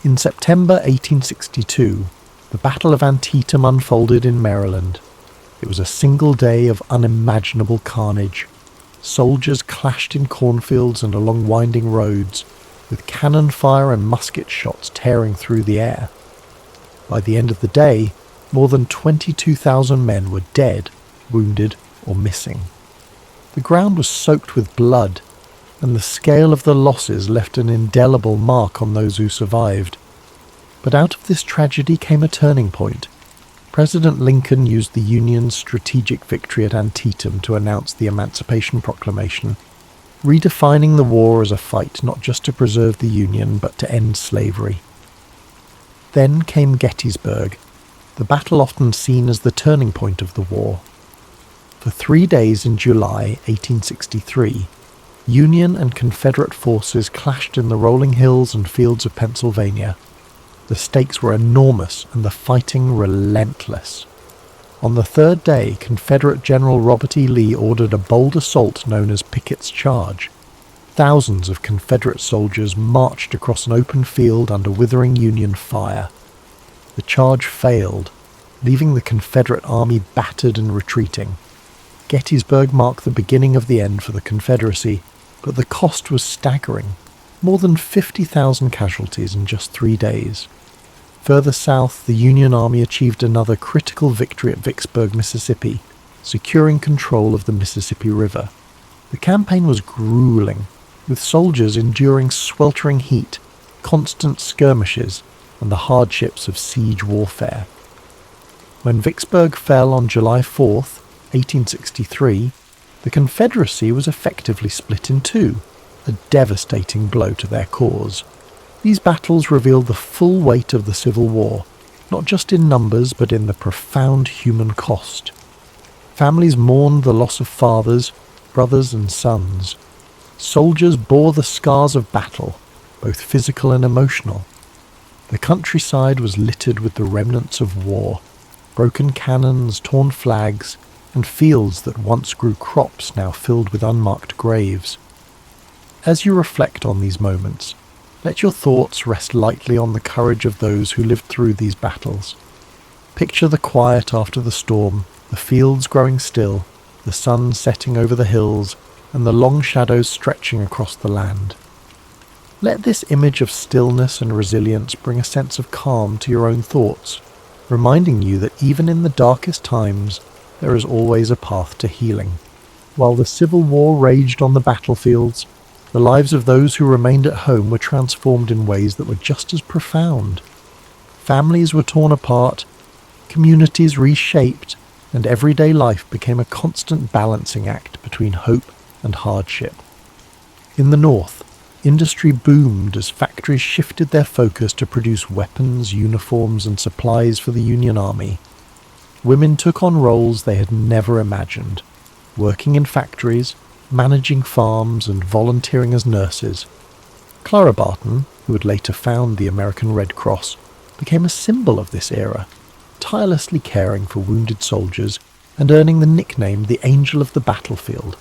In September 1862, the Battle of Antietam unfolded in Maryland. It was a single day of unimaginable carnage. Soldiers clashed in cornfields and along winding roads, with cannon fire and musket shots tearing through the air. By the end of the day, more than 22,000 men were dead, wounded, or missing. The ground was soaked with blood, and the scale of the losses left an indelible mark on those who survived. But out of this tragedy came a turning point. President Lincoln used the Union's strategic victory at Antietam to announce the Emancipation Proclamation, redefining the war as a fight not just to preserve the Union but to end slavery. Then came Gettysburg, the battle often seen as the turning point of the war. For 3 days in July 1863, Union and Confederate forces clashed in the rolling hills and fields of Pennsylvania. The stakes were enormous and the fighting relentless. On the third day, Confederate General Robert E. Lee ordered a bold assault known as Pickett's Charge. Thousands of Confederate soldiers marched across an open field under withering Union fire. The charge failed, leaving the Confederate army battered and retreating. Gettysburg marked the beginning of the end for the Confederacy, but the cost was staggering. More than 50,000 casualties in just 3 days. Further south, the Union Army achieved another critical victory at Vicksburg, Mississippi, securing control of the Mississippi River. The campaign was grueling, with soldiers enduring sweltering heat, constant skirmishes, and the hardships of siege warfare. When Vicksburg fell on July 4th, 1863, the Confederacy was effectively split in two, a devastating blow to their cause. These battles revealed the full weight of the Civil War, not just in numbers but in the profound human cost. Families mourned the loss of fathers, brothers and sons. Soldiers bore the scars of battle, both physical and emotional. The countryside was littered with the remnants of war, broken cannons, torn flags, and fields that once grew crops now filled with unmarked graves. As you reflect on these moments, let your thoughts rest lightly on the courage of those who lived through these battles. Picture the quiet after the storm, the fields growing still, the sun setting over the hills, and the long shadows stretching across the land. Let this image of stillness and resilience bring a sense of calm to your own thoughts, reminding you that even in the darkest times, there is always a path to healing. While the Civil War raged on the battlefields, the lives of those who remained at home were transformed in ways that were just as profound. Families were torn apart, communities reshaped, and everyday life became a constant balancing act between hope and hardship. In the North, industry boomed as factories shifted their focus to produce weapons, uniforms, and supplies for the Union Army. Women took on roles they had never imagined, working in factories, managing farms, and volunteering as nurses. Clara Barton, who would later found the American Red Cross, became a symbol of this era, tirelessly caring for wounded soldiers and earning the nickname the Angel of the Battlefield.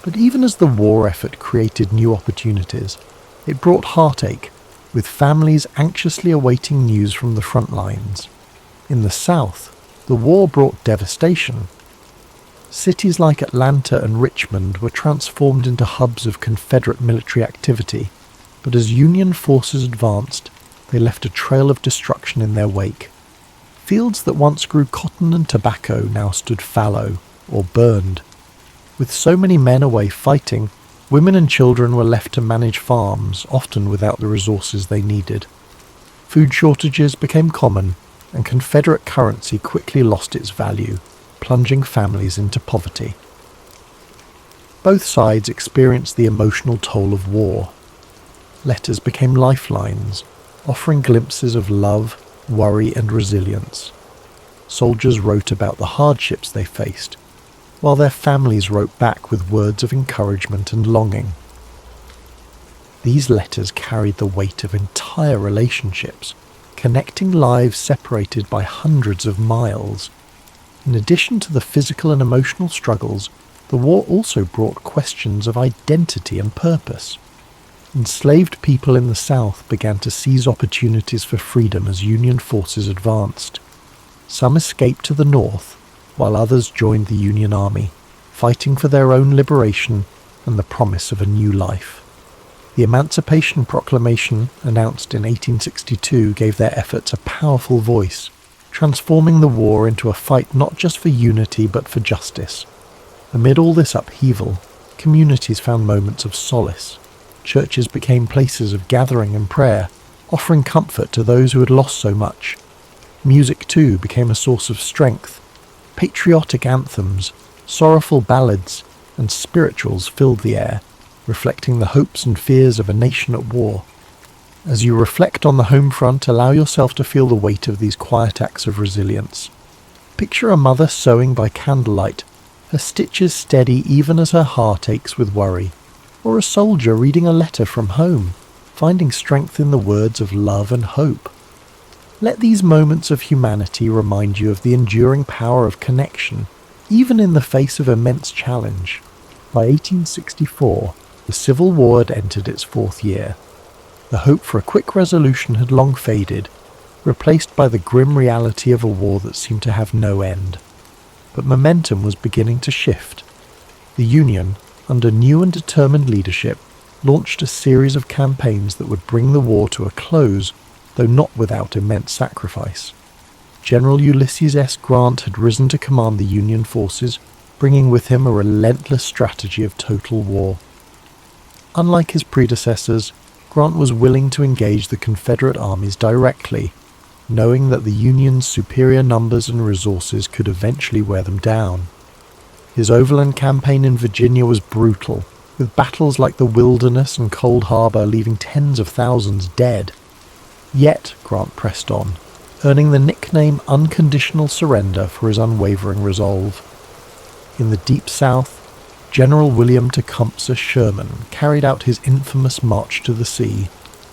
But even as the war effort created new opportunities, it brought heartache, with families anxiously awaiting news from the front lines. In the South, the war brought devastation. Cities like Atlanta and Richmond were transformed into hubs of Confederate military activity, but as Union forces advanced, they left a trail of destruction in their wake. Fields that once grew cotton and tobacco now stood fallow or burned. With so many men away fighting, women and children were left to manage farms, often without the resources they needed. Food shortages became common, and Confederate currency quickly lost its value, plunging families into poverty. Both sides experienced the emotional toll of war. Letters became lifelines, offering glimpses of love, worry, and resilience. Soldiers wrote about the hardships they faced, while their families wrote back with words of encouragement and longing. These letters carried the weight of entire relationships, connecting lives separated by hundreds of miles. In addition to the physical and emotional struggles, the war also brought questions of identity and purpose. Enslaved people in the South began to seize opportunities for freedom as Union forces advanced. Some escaped to the North, while others joined the Union Army, fighting for their own liberation and the promise of a new life. The Emancipation Proclamation, announced in 1862, gave their efforts a powerful voice, transforming the war into a fight not just for unity but for justice. Amid all this upheaval, communities found moments of solace. Churches became places of gathering and prayer, offering comfort to those who had lost so much. Music, too, became a source of strength. Patriotic anthems, sorrowful ballads, and spirituals filled the air, reflecting the hopes and fears of a nation at war. As you reflect on the home front, allow yourself to feel the weight of these quiet acts of resilience. Picture a mother sewing by candlelight, her stitches steady even as her heart aches with worry, or a soldier reading a letter from home, finding strength in the words of love and hope. Let these moments of humanity remind you of the enduring power of connection, even in the face of immense challenge. By 1864, the Civil War had entered its fourth year. The hope for a quick resolution had long faded, replaced by the grim reality of a war that seemed to have no end. But momentum was beginning to shift. The Union, under new and determined leadership, launched a series of campaigns that would bring the war to a close, though not without immense sacrifice. General Ulysses S. Grant had risen to command the Union forces, bringing with him a relentless strategy of total war. Unlike his predecessors, Grant was willing to engage the Confederate armies directly, knowing that the Union's superior numbers and resources could eventually wear them down. His overland campaign in Virginia was brutal, with battles like the Wilderness and Cold Harbor leaving tens of thousands dead. Yet Grant pressed on, earning the nickname Unconditional Surrender for his unwavering resolve. In the Deep South, General William Tecumseh Sherman carried out his infamous March to the Sea,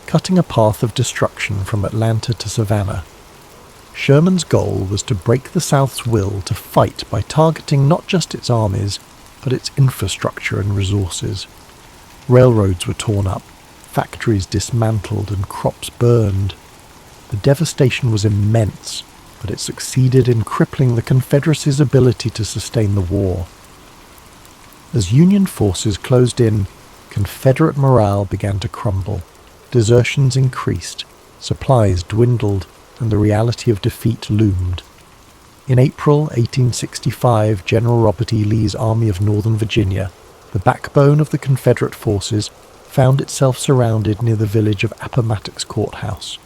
cutting a path of destruction from Atlanta to Savannah. Sherman's goal was to break the South's will to fight by targeting not just its armies, but its infrastructure and resources. Railroads were torn up, factories dismantled, and crops burned. The devastation was immense, but it succeeded in crippling the Confederacy's ability to sustain the war. As Union forces closed in, Confederate morale began to crumble. Desertions increased, supplies dwindled, and the reality of defeat loomed. In April 1865, General Robert E. Lee's Army of Northern Virginia, the backbone of the Confederate forces, found itself surrounded near the village of Appomattox Courthouse.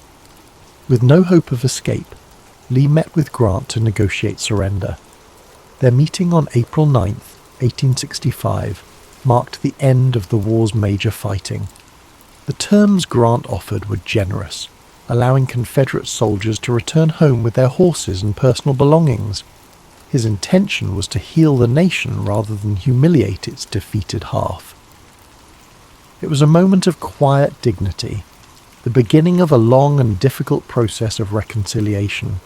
With no hope of escape, Lee met with Grant to negotiate surrender. Their meeting on April 9th, 1865, marked the end of the war's major fighting. The terms Grant offered were generous, allowing Confederate soldiers to return home with their horses and personal belongings. His intention was to heal the nation rather than humiliate its defeated half. It was a moment of quiet dignity, the beginning of a long and difficult process of reconciliation.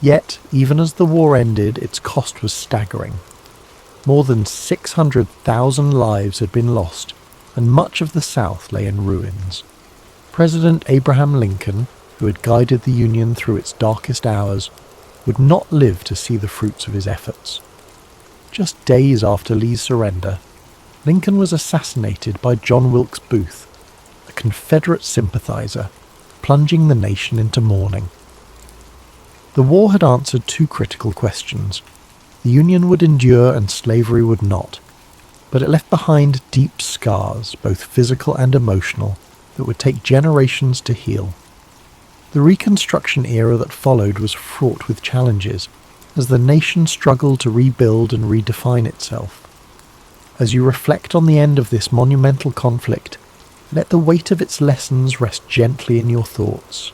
Yet, even as the war ended, its cost was staggering. More than 600,000 lives had been lost, and much of the South lay in ruins. President Abraham Lincoln, who had guided the Union through its darkest hours, would not live to see the fruits of his efforts. Just days after Lee's surrender, Lincoln was assassinated by John Wilkes Booth, a Confederate sympathizer, plunging the nation into mourning. The war had answered two critical questions. The Union would endure and slavery would not, but it left behind deep scars, both physical and emotional, that would take generations to heal. The Reconstruction era that followed was fraught with challenges, as the nation struggled to rebuild and redefine itself. As you reflect on the end of this monumental conflict, let the weight of its lessons rest gently in your thoughts.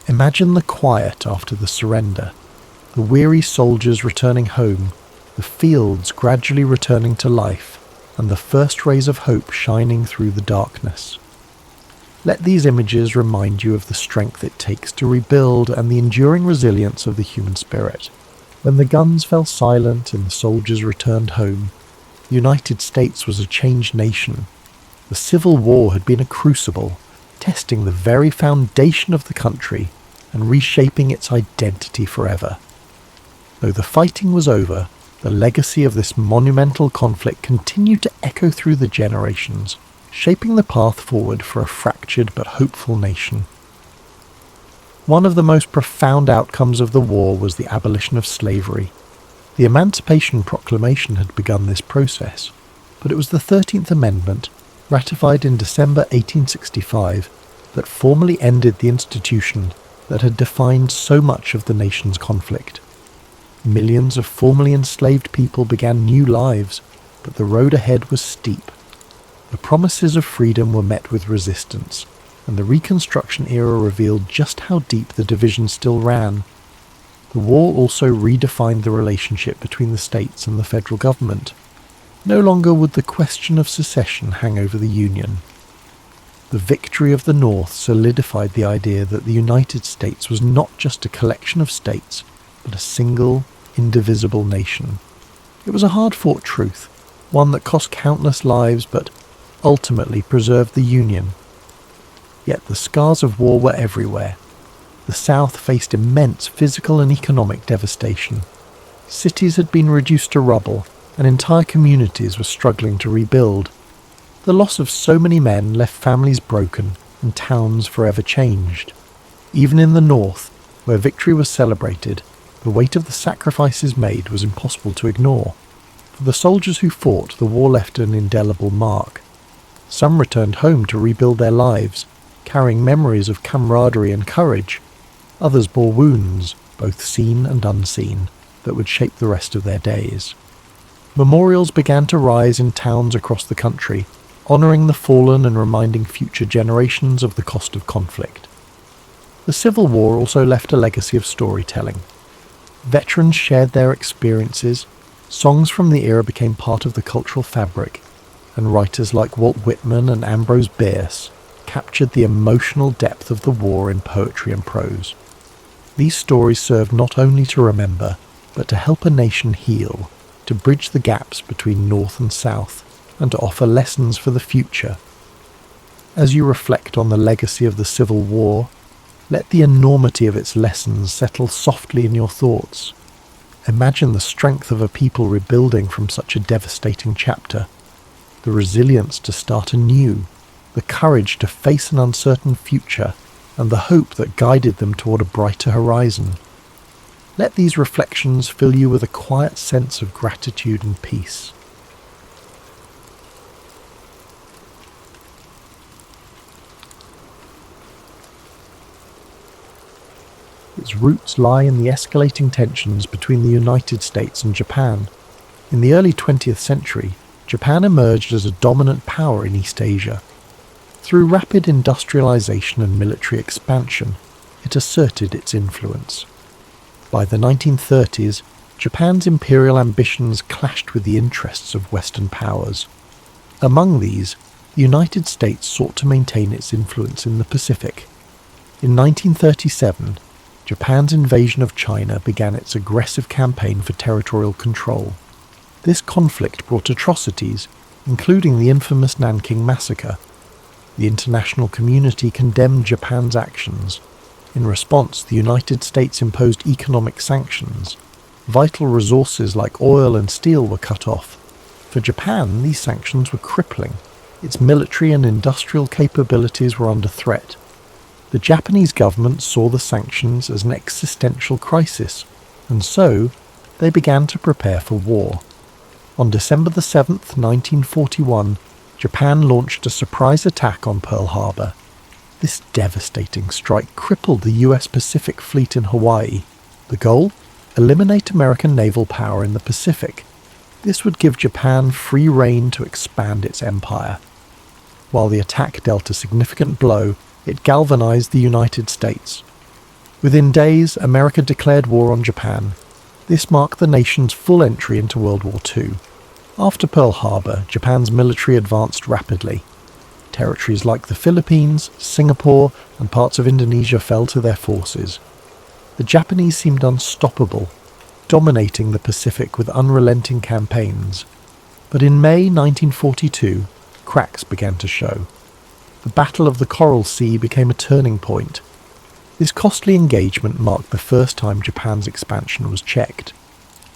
Imagine the quiet after the surrender, the weary soldiers returning home, the fields gradually returning to life, and the first rays of hope shining through the darkness. Let these images remind you of the strength it takes to rebuild and the enduring resilience of the human spirit. When the guns fell silent and the soldiers returned home, the United States was a changed nation. The Civil War had been a crucible, testing the very foundation of the country and reshaping its identity forever. Though the fighting was over, the legacy of this monumental conflict continued to echo through the generations, shaping the path forward for a fractured but hopeful nation. One of the most profound outcomes of the war was the abolition of slavery. The Emancipation Proclamation had begun this process, but it was the 13th Amendment, ratified in December 1865, that formally ended the institution that had defined so much of the nation's conflict. Millions of formerly enslaved people began new lives, but the road ahead was steep. The promises of freedom were met with resistance, and the Reconstruction era revealed just how deep the division still ran. The war also redefined the relationship between the states and the federal government. No longer would the question of secession hang over the Union. The victory of the North solidified the idea that the United States was not just a collection of states, but a single, indivisible nation. It was a hard-fought truth, one that cost countless lives but ultimately preserved the Union. Yet the scars of war were everywhere. The South faced immense physical and economic devastation. Cities had been reduced to rubble, and entire communities were struggling to rebuild. The loss of so many men left families broken and towns forever changed. Even in the North, where victory was celebrated, the weight of the sacrifices made was impossible to ignore. For the soldiers who fought, the war left an indelible mark. Some returned home to rebuild their lives, carrying memories of camaraderie and courage. Others bore wounds, both seen and unseen, that would shape the rest of their days. Memorials began to rise in towns across the country, honouring the fallen and reminding future generations of the cost of conflict. The Civil War also left a legacy of storytelling. Veterans shared their experiences, songs from the era became part of the cultural fabric, and writers like Walt Whitman and Ambrose Bierce captured the emotional depth of the war in poetry and prose. These stories served not only to remember, but to help a nation heal, to bridge the gaps between North and South, and to offer lessons for the future. As you reflect on the legacy of the Civil War, let the enormity of its lessons settle softly in your thoughts. Imagine the strength of a people rebuilding from such a devastating chapter, the resilience to start anew, the courage to face an uncertain future, and the hope that guided them toward a brighter horizon. Let these reflections fill you with a quiet sense of gratitude and peace. Its roots lie in the escalating tensions between the United States and Japan. In the early 20th century, Japan emerged as a dominant power in East Asia. Through rapid industrialization and military expansion, it asserted its influence. By the 1930s, Japan's imperial ambitions clashed with the interests of Western powers. Among these, the United States sought to maintain its influence in the Pacific. In 1937, Japan's invasion of China began its aggressive campaign for territorial control. This conflict brought atrocities, including the infamous Nanking Massacre. The international community condemned Japan's actions. In response, the United States imposed economic sanctions. Vital resources like oil and steel were cut off. For Japan, these sanctions were crippling. Its military and industrial capabilities were under threat. The Japanese government saw the sanctions as an existential crisis, and so they began to prepare for war. On December the 7th, 1941, Japan launched a surprise attack on Pearl Harbor. This devastating strike crippled the US Pacific Fleet in Hawaii. The goal? Eliminate American naval power in the Pacific. This would give Japan free rein to expand its empire. While the attack dealt a significant blow, it galvanized the United States. Within days, America declared war on Japan. This marked the nation's full entry into World War II. After Pearl Harbor, Japan's military advanced rapidly. Territories like the Philippines, Singapore, and parts of Indonesia fell to their forces. The Japanese seemed unstoppable, dominating the Pacific with unrelenting campaigns. But in May 1942, cracks began to show. The Battle of the Coral Sea became a turning point. This costly engagement marked the first time Japan's expansion was checked.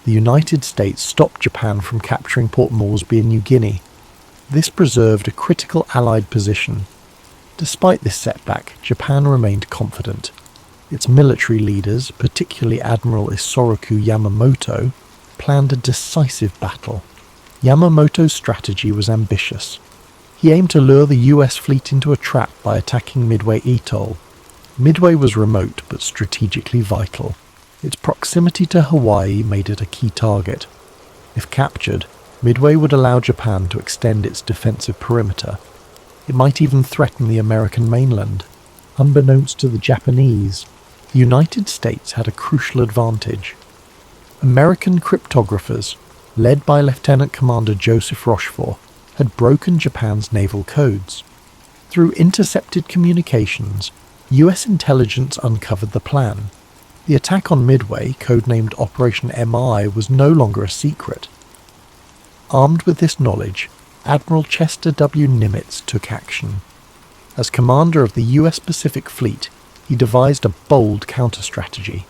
The United States stopped Japan from capturing Port Moresby in New Guinea. This preserved a critical Allied position. Despite this setback, Japan remained confident. Its military leaders, particularly Admiral Isoroku Yamamoto, planned a decisive battle. Yamamoto's strategy was ambitious. He aimed to lure the US fleet into a trap by attacking Midway Atoll. Midway was remote but strategically vital. Its proximity to Hawaii made it a key target. If captured, Midway would allow Japan to extend its defensive perimeter. It might even threaten the American mainland. Unbeknownst to the Japanese, the United States had a crucial advantage. American cryptographers, led by Lieutenant Commander Joseph Rochefort, had broken Japan's naval codes. Through intercepted communications, US intelligence uncovered the plan. The attack on Midway, codenamed Operation MI, was no longer a secret. Armed with this knowledge, Admiral Chester W. Nimitz took action. As commander of the US Pacific Fleet, he devised a bold counter-strategy.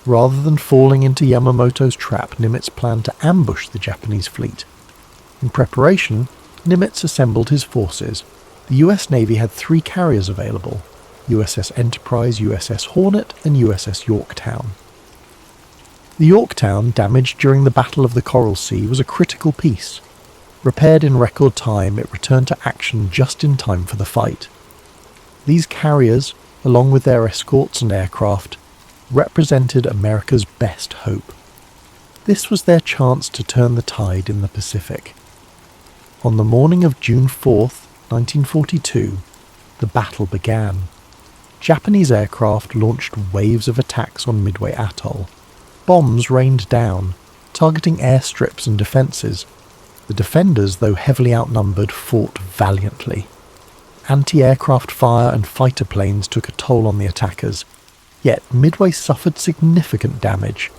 Rather than falling into Yamamoto's trap, Nimitz planned to ambush the Japanese fleet. In preparation, Nimitz assembled his forces. The US Navy had 3 carriers available: USS Enterprise, USS Hornet, and USS Yorktown. The Yorktown, damaged during the Battle of the Coral Sea, was a critical piece. Repaired in record time, it returned to action just in time for the fight. These carriers, along with their escorts and aircraft, represented America's best hope. This was their chance to turn the tide in the Pacific. On the morning of June 4th, 1942, the battle began. Japanese aircraft launched waves of attacks on Midway Atoll. Bombs rained down, targeting airstrips and defences. The defenders, though heavily outnumbered, fought valiantly. Anti-aircraft fire and fighter planes took a toll on the attackers, yet Midway suffered significant damage.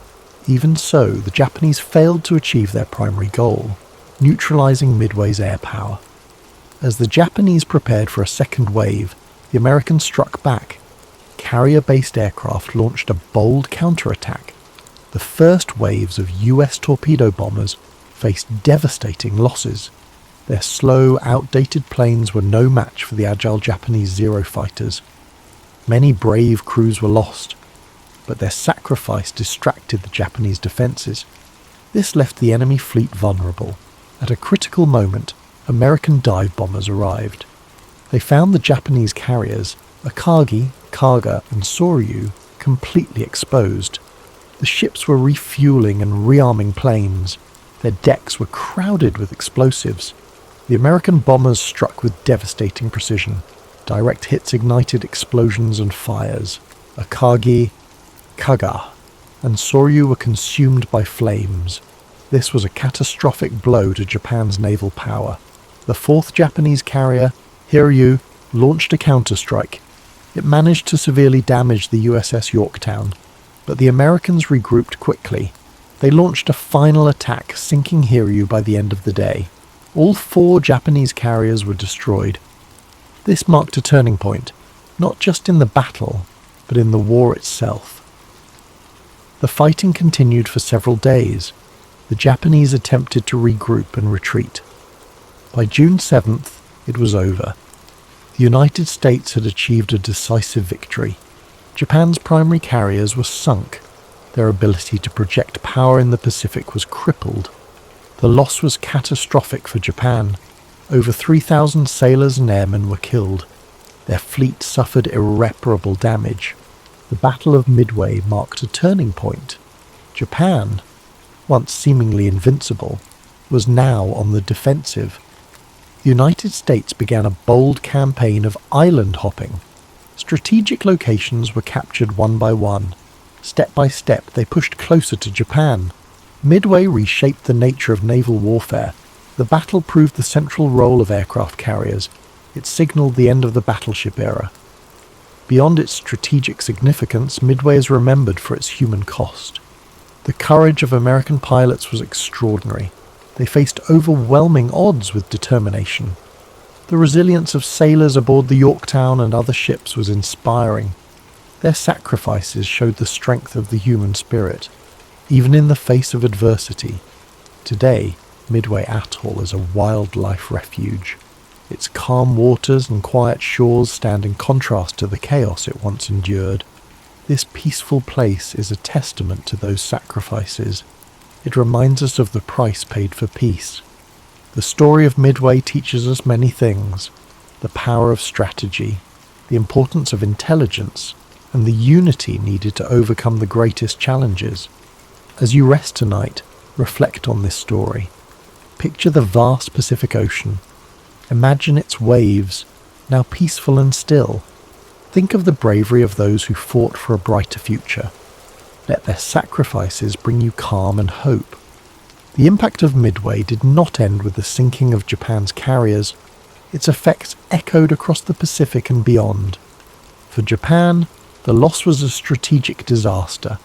Even so, the Japanese failed to achieve their primary goal, neutralising Midway's air power. As the Japanese prepared for a second wave, the Americans struck back. Carrier-based aircraft launched a bold counterattack. The first waves of US torpedo bombers faced devastating losses. Their slow, outdated planes were no match for the agile Japanese Zero fighters. Many brave crews were lost, but their sacrifice distracted the Japanese defences. This left the enemy fleet vulnerable. At a critical moment, American dive bombers arrived. They found the Japanese carriers, Akagi, Kaga, and Soryu, completely exposed. The ships were refueling and rearming planes. Their decks were crowded with explosives. The American bombers struck with devastating precision. Direct hits ignited explosions and fires. Akagi, Kaga, and Soryu were consumed by flames. This was a catastrophic blow to Japan's naval power. The 4th Japanese carrier, Hiryu, launched a counterstrike. It managed to severely damage the USS Yorktown, but the Americans regrouped quickly. They launched a final attack, sinking Hiryu by the end of the day. All 4 Japanese carriers were destroyed. This marked a turning point, not just in the battle, but in the war itself. The fighting continued for several days. The Japanese attempted to regroup and retreat. By June 7th, it was over. The United States had achieved a decisive victory. Japan's primary carriers were sunk. Their ability to project power in the Pacific was crippled. The loss was catastrophic for Japan. Over 3,000 sailors and airmen were killed. Their fleet suffered irreparable damage. The Battle of Midway marked a turning point. Japan, once seemingly invincible, was now on the defensive. The United States began a bold campaign of island hopping. Strategic locations were captured one by one. Step by step, they pushed closer to Japan. Midway reshaped the nature of naval warfare. The battle proved the central role of aircraft carriers. It signaled the end of the battleship era. Beyond its strategic significance, Midway is remembered for its human cost. The courage of American pilots was extraordinary. They faced overwhelming odds with determination. The resilience of sailors aboard the Yorktown and other ships was inspiring. Their sacrifices showed the strength of the human spirit, even in the face of adversity. Today, Midway Atoll is a wildlife refuge. Its calm waters and quiet shores stand in contrast to the chaos it once endured. This peaceful place is a testament to those sacrifices. It reminds us of the price paid for peace. The story of Midway teaches us many things: the power of strategy, the importance of intelligence, and the unity needed to overcome the greatest challenges. As you rest tonight, reflect on this story. Picture the vast Pacific Ocean. Imagine its waves, now peaceful and still. Think of the bravery of those who fought for a brighter future. Let their sacrifices bring you calm and hope. The impact of Midway did not end with the sinking of Japan's carriers. Its effects echoed across the Pacific and beyond. For Japan, the loss was a strategic disaster.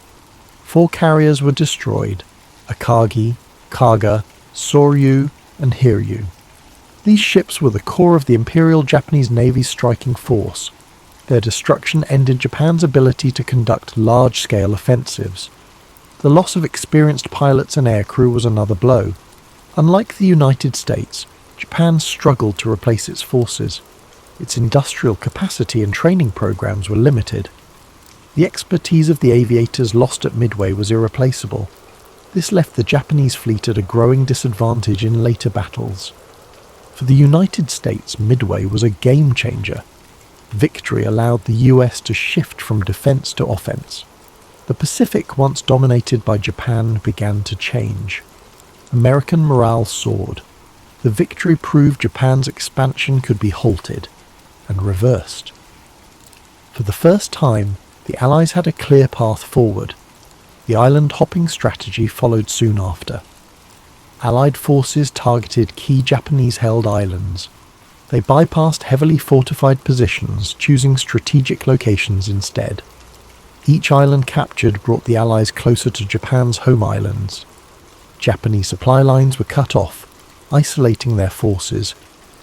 4 carriers were destroyed: Akagi, Kaga, Soryu, and Hiryu. These ships were the core of the Imperial Japanese Navy's striking force. Their destruction ended Japan's ability to conduct large-scale offensives. The loss of experienced pilots and aircrew was another blow. Unlike the United States, Japan struggled to replace its forces. Its industrial capacity and training programs were limited. The expertise of the aviators lost at Midway was irreplaceable. This left the Japanese fleet at a growing disadvantage in later battles. For the United States, Midway was a game-changer. Victory allowed the US to shift from defense to offense. The Pacific, once dominated by Japan, began to change. American morale soared. The victory proved Japan's expansion could be halted and reversed. For the first time, the Allies had a clear path forward. The island-hopping strategy followed soon after. Allied forces targeted key Japanese-held islands. They bypassed heavily fortified positions, choosing strategic locations instead. Each island captured brought the Allies closer to Japan's home islands. Japanese supply lines were cut off, isolating their forces.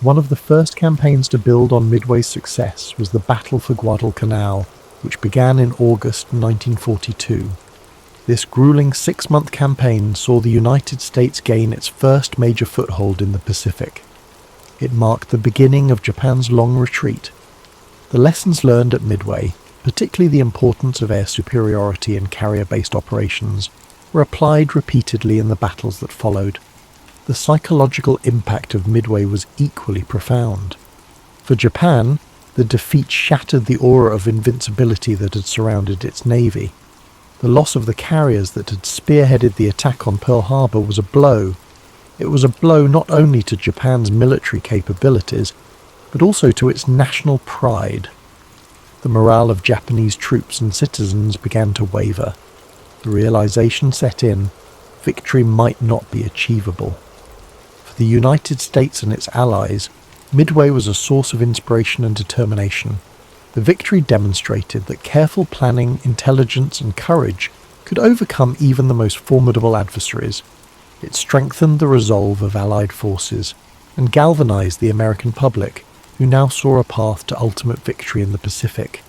One of the first campaigns to build on Midway's success was the Battle for Guadalcanal, which began in August 1942. This grueling 6-month campaign saw the United States gain its first major foothold in the Pacific. It marked the beginning of Japan's long retreat. The lessons learned at Midway, particularly the importance of air superiority in carrier-based operations, were applied repeatedly in the battles that followed. The psychological impact of Midway was equally profound. For Japan, the defeat shattered the aura of invincibility that had surrounded its navy. The loss of the carriers that had spearheaded the attack on Pearl Harbor was a blow. It was a blow not only to Japan's military capabilities, but also to its national pride. The morale of Japanese troops and citizens began to waver. The realization set in: victory might not be achievable. For the United States and its allies, Midway was a source of inspiration and determination. The victory demonstrated that careful planning, intelligence, and courage could overcome even the most formidable adversaries. It strengthened the resolve of Allied forces and galvanized the American public, who now saw a path to ultimate victory in the Pacific.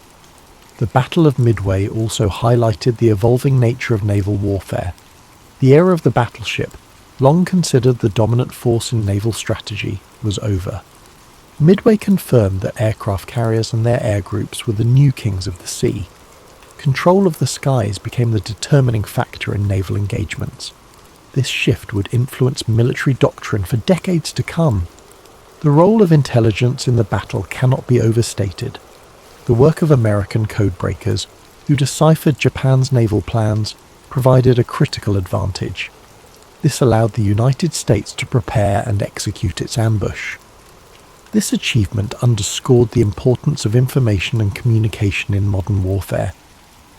The Battle of Midway also highlighted the evolving nature of naval warfare. The era of the battleship, long considered the dominant force in naval strategy, was over. Midway confirmed that aircraft carriers and their air groups were the new kings of the sea. Control of the skies became the determining factor in naval engagements. This shift would influence military doctrine for decades to come. The role of intelligence in the battle cannot be overstated. The work of American codebreakers, who deciphered Japan's naval plans, provided a critical advantage. This allowed the United States to prepare and execute its ambush. This achievement underscored the importance of information and communication in modern warfare.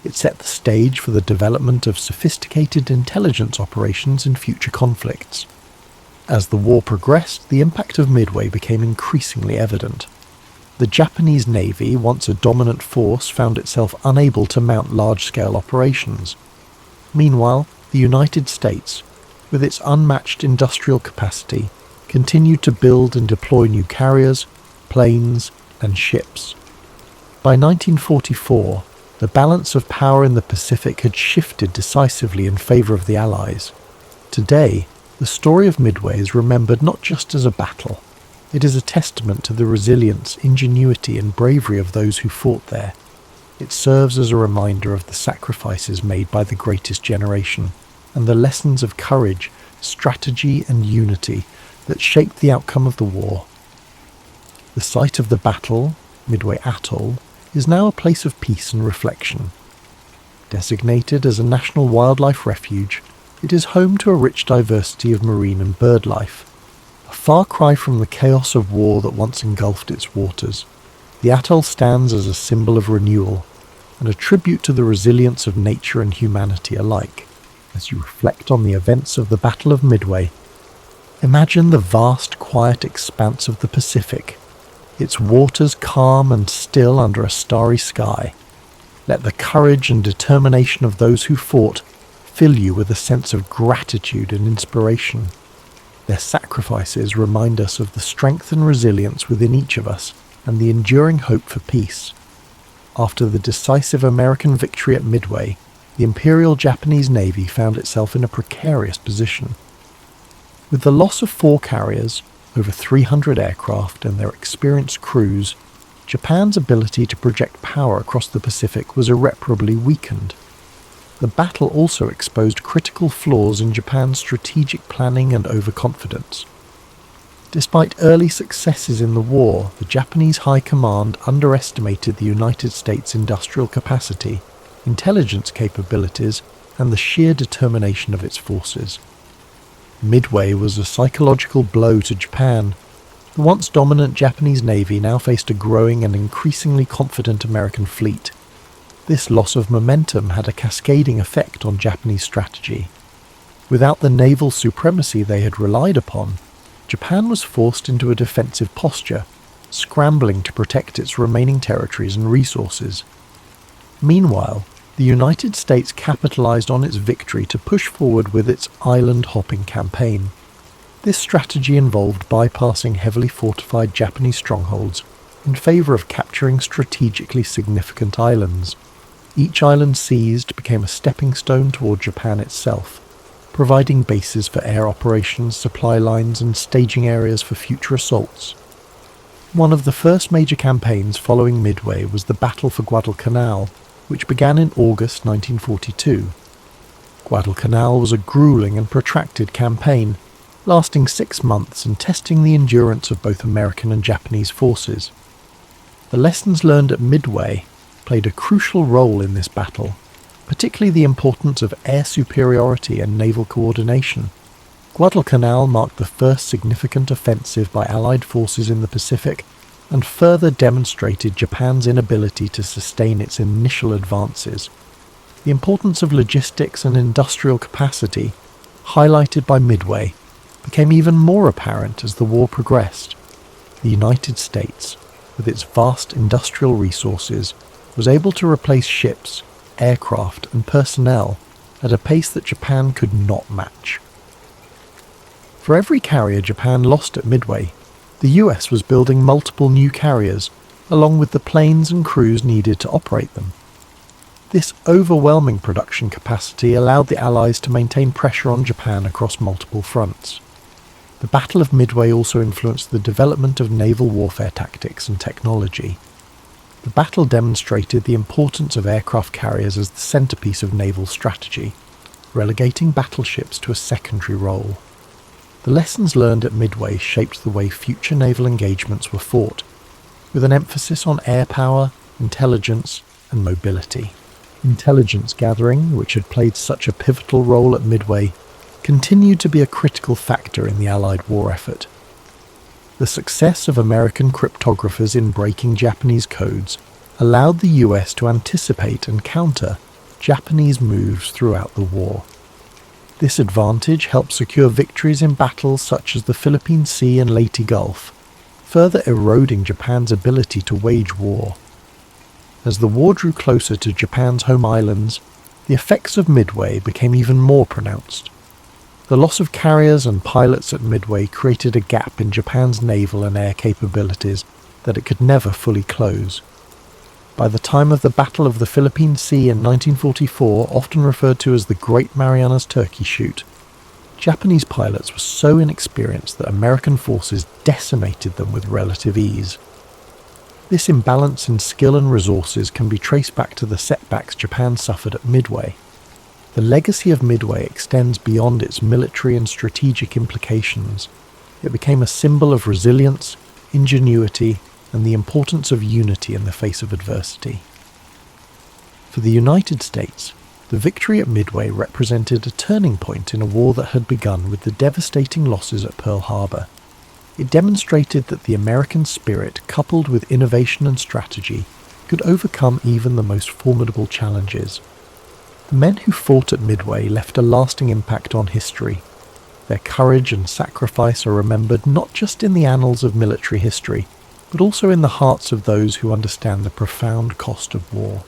It set the stage for the development of sophisticated intelligence operations in future conflicts. As the war progressed, the impact of Midway became increasingly evident. The Japanese Navy, once a dominant force, found itself unable to mount large-scale operations. Meanwhile, the United States, with its unmatched industrial capacity, continued to build and deploy new carriers, planes, and ships. By 1944, the balance of power in the Pacific had shifted decisively in favor of the Allies. Today, the story of Midway is remembered not just as a battle. It is a testament to the resilience, ingenuity, and bravery of those who fought there. It serves as a reminder of the sacrifices made by the greatest generation, and the lessons of courage, strategy, and unity that shaped the outcome of the war. The site of the battle, Midway Atoll, is now a place of peace and reflection. Designated as a national wildlife refuge, it is home to a rich diversity of marine and bird life. A far cry from the chaos of war that once engulfed its waters, the atoll stands as a symbol of renewal and a tribute to the resilience of nature and humanity alike. As you reflect on the events of the Battle of Midway, imagine the vast, quiet expanse of the Pacific, its waters calm and still under a starry sky. Let the courage and determination of those who fought fill you with a sense of gratitude and inspiration. Their sacrifices remind us of the strength and resilience within each of us and the enduring hope for peace. After the decisive American victory at Midway, the Imperial Japanese Navy found itself in a precarious position. With the loss of 4 carriers, over 300 aircraft, and their experienced crews, Japan's ability to project power across the Pacific was irreparably weakened. The battle also exposed critical flaws in Japan's strategic planning and overconfidence. Despite early successes in the war, the Japanese High Command underestimated the United States' industrial capacity, intelligence capabilities, and the sheer determination of its forces. Midway was a psychological blow to Japan. The once dominant Japanese Navy now faced a growing and increasingly confident American fleet. This loss of momentum had a cascading effect on Japanese strategy. Without the naval supremacy they had relied upon, Japan was forced into a defensive posture, scrambling to protect its remaining territories and resources. Meanwhile, the United States capitalized on its victory to push forward with its island-hopping campaign. This strategy involved bypassing heavily fortified Japanese strongholds in favor of capturing strategically significant islands. Each island seized became a stepping stone toward Japan itself, providing bases for air operations, supply lines, and staging areas for future assaults. One of the first major campaigns following Midway was the Battle for Guadalcanal, which began in August 1942. Guadalcanal was a grueling and protracted campaign, lasting 6 months and testing the endurance of both American and Japanese forces. The lessons learned at Midway played a crucial role in this battle, particularly the importance of air superiority and naval coordination. Guadalcanal marked the first significant offensive by Allied forces in the Pacific and further demonstrated Japan's inability to sustain its initial advances. The importance of logistics and industrial capacity, highlighted by Midway, became even more apparent as the war progressed. The United States, with its vast industrial resources, was able to replace ships, aircraft, and personnel at a pace that Japan could not match. For every carrier Japan lost at Midway, the US was building multiple new carriers, along with the planes and crews needed to operate them. This overwhelming production capacity allowed the Allies to maintain pressure on Japan across multiple fronts. The Battle of Midway also influenced the development of naval warfare tactics and technology. The battle demonstrated the importance of aircraft carriers as the centerpiece of naval strategy, relegating battleships to a secondary role. The lessons learned at Midway shaped the way future naval engagements were fought, with an emphasis on air power, intelligence, and mobility. Intelligence gathering, which had played such a pivotal role at Midway, continued to be a critical factor in the Allied war effort. The success of American cryptographers in breaking Japanese codes allowed the US to anticipate and counter Japanese moves throughout the war. This advantage helped secure victories in battles such as the Philippine Sea and Leyte Gulf, further eroding Japan's ability to wage war. As the war drew closer to Japan's home islands, the effects of Midway became even more pronounced. The loss of carriers and pilots at Midway created a gap in Japan's naval and air capabilities that it could never fully close. By the time of the Battle of the Philippine Sea in 1944, often referred to as the Great Marianas Turkey Shoot, Japanese pilots were so inexperienced that American forces decimated them with relative ease. This imbalance in skill and resources can be traced back to the setbacks Japan suffered at Midway. The legacy of Midway extends beyond its military and strategic implications. It became a symbol of resilience, ingenuity, and the importance of unity in the face of adversity. For the United States, the victory at Midway represented a turning point in a war that had begun with the devastating losses at Pearl Harbor. It demonstrated that the American spirit, coupled with innovation and strategy, could overcome even the most formidable challenges. The men who fought at Midway left a lasting impact on history. Their courage and sacrifice are remembered not just in the annals of military history, but also in the hearts of those who understand the profound cost of war.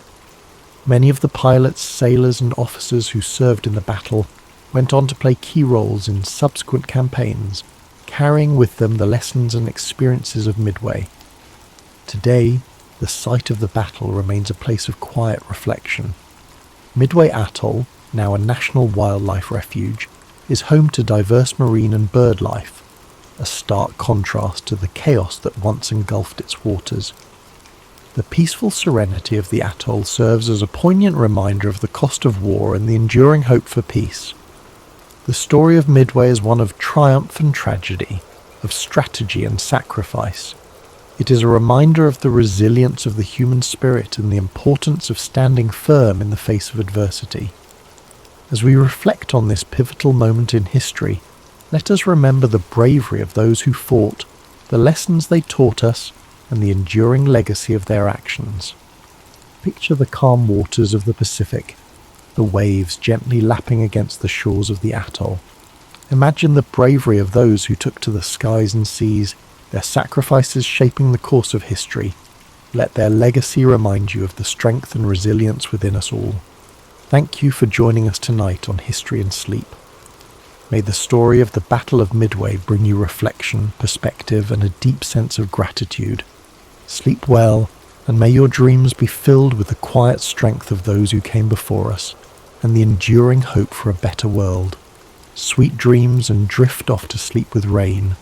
Many of the pilots, sailors, and officers who served in the battle went on to play key roles in subsequent campaigns, carrying with them the lessons and experiences of Midway. Today, the site of the battle remains a place of quiet reflection. Midway Atoll, now a national wildlife refuge, is home to diverse marine and bird life, a stark contrast to the chaos that once engulfed its waters. The peaceful serenity of the atoll serves as a poignant reminder of the cost of war and the enduring hope for peace. The story of Midway is one of triumph and tragedy, of strategy and sacrifice. It is a reminder of the resilience of the human spirit and the importance of standing firm in the face of adversity. As we reflect on this pivotal moment in history, let us remember the bravery of those who fought, the lessons they taught us, and the enduring legacy of their actions. Picture the calm waters of the Pacific, the waves gently lapping against the shores of the atoll. Imagine the bravery of those who took to the skies and seas, their sacrifices shaping the course of history. Let their legacy remind you of the strength and resilience within us all. Thank you for joining us tonight on History and Sleep. May the story of the Battle of Midway bring you reflection, perspective, and a deep sense of gratitude. Sleep well, and may your dreams be filled with the quiet strength of those who came before us, and the enduring hope for a better world. Sweet dreams, and drift off to sleep with rain.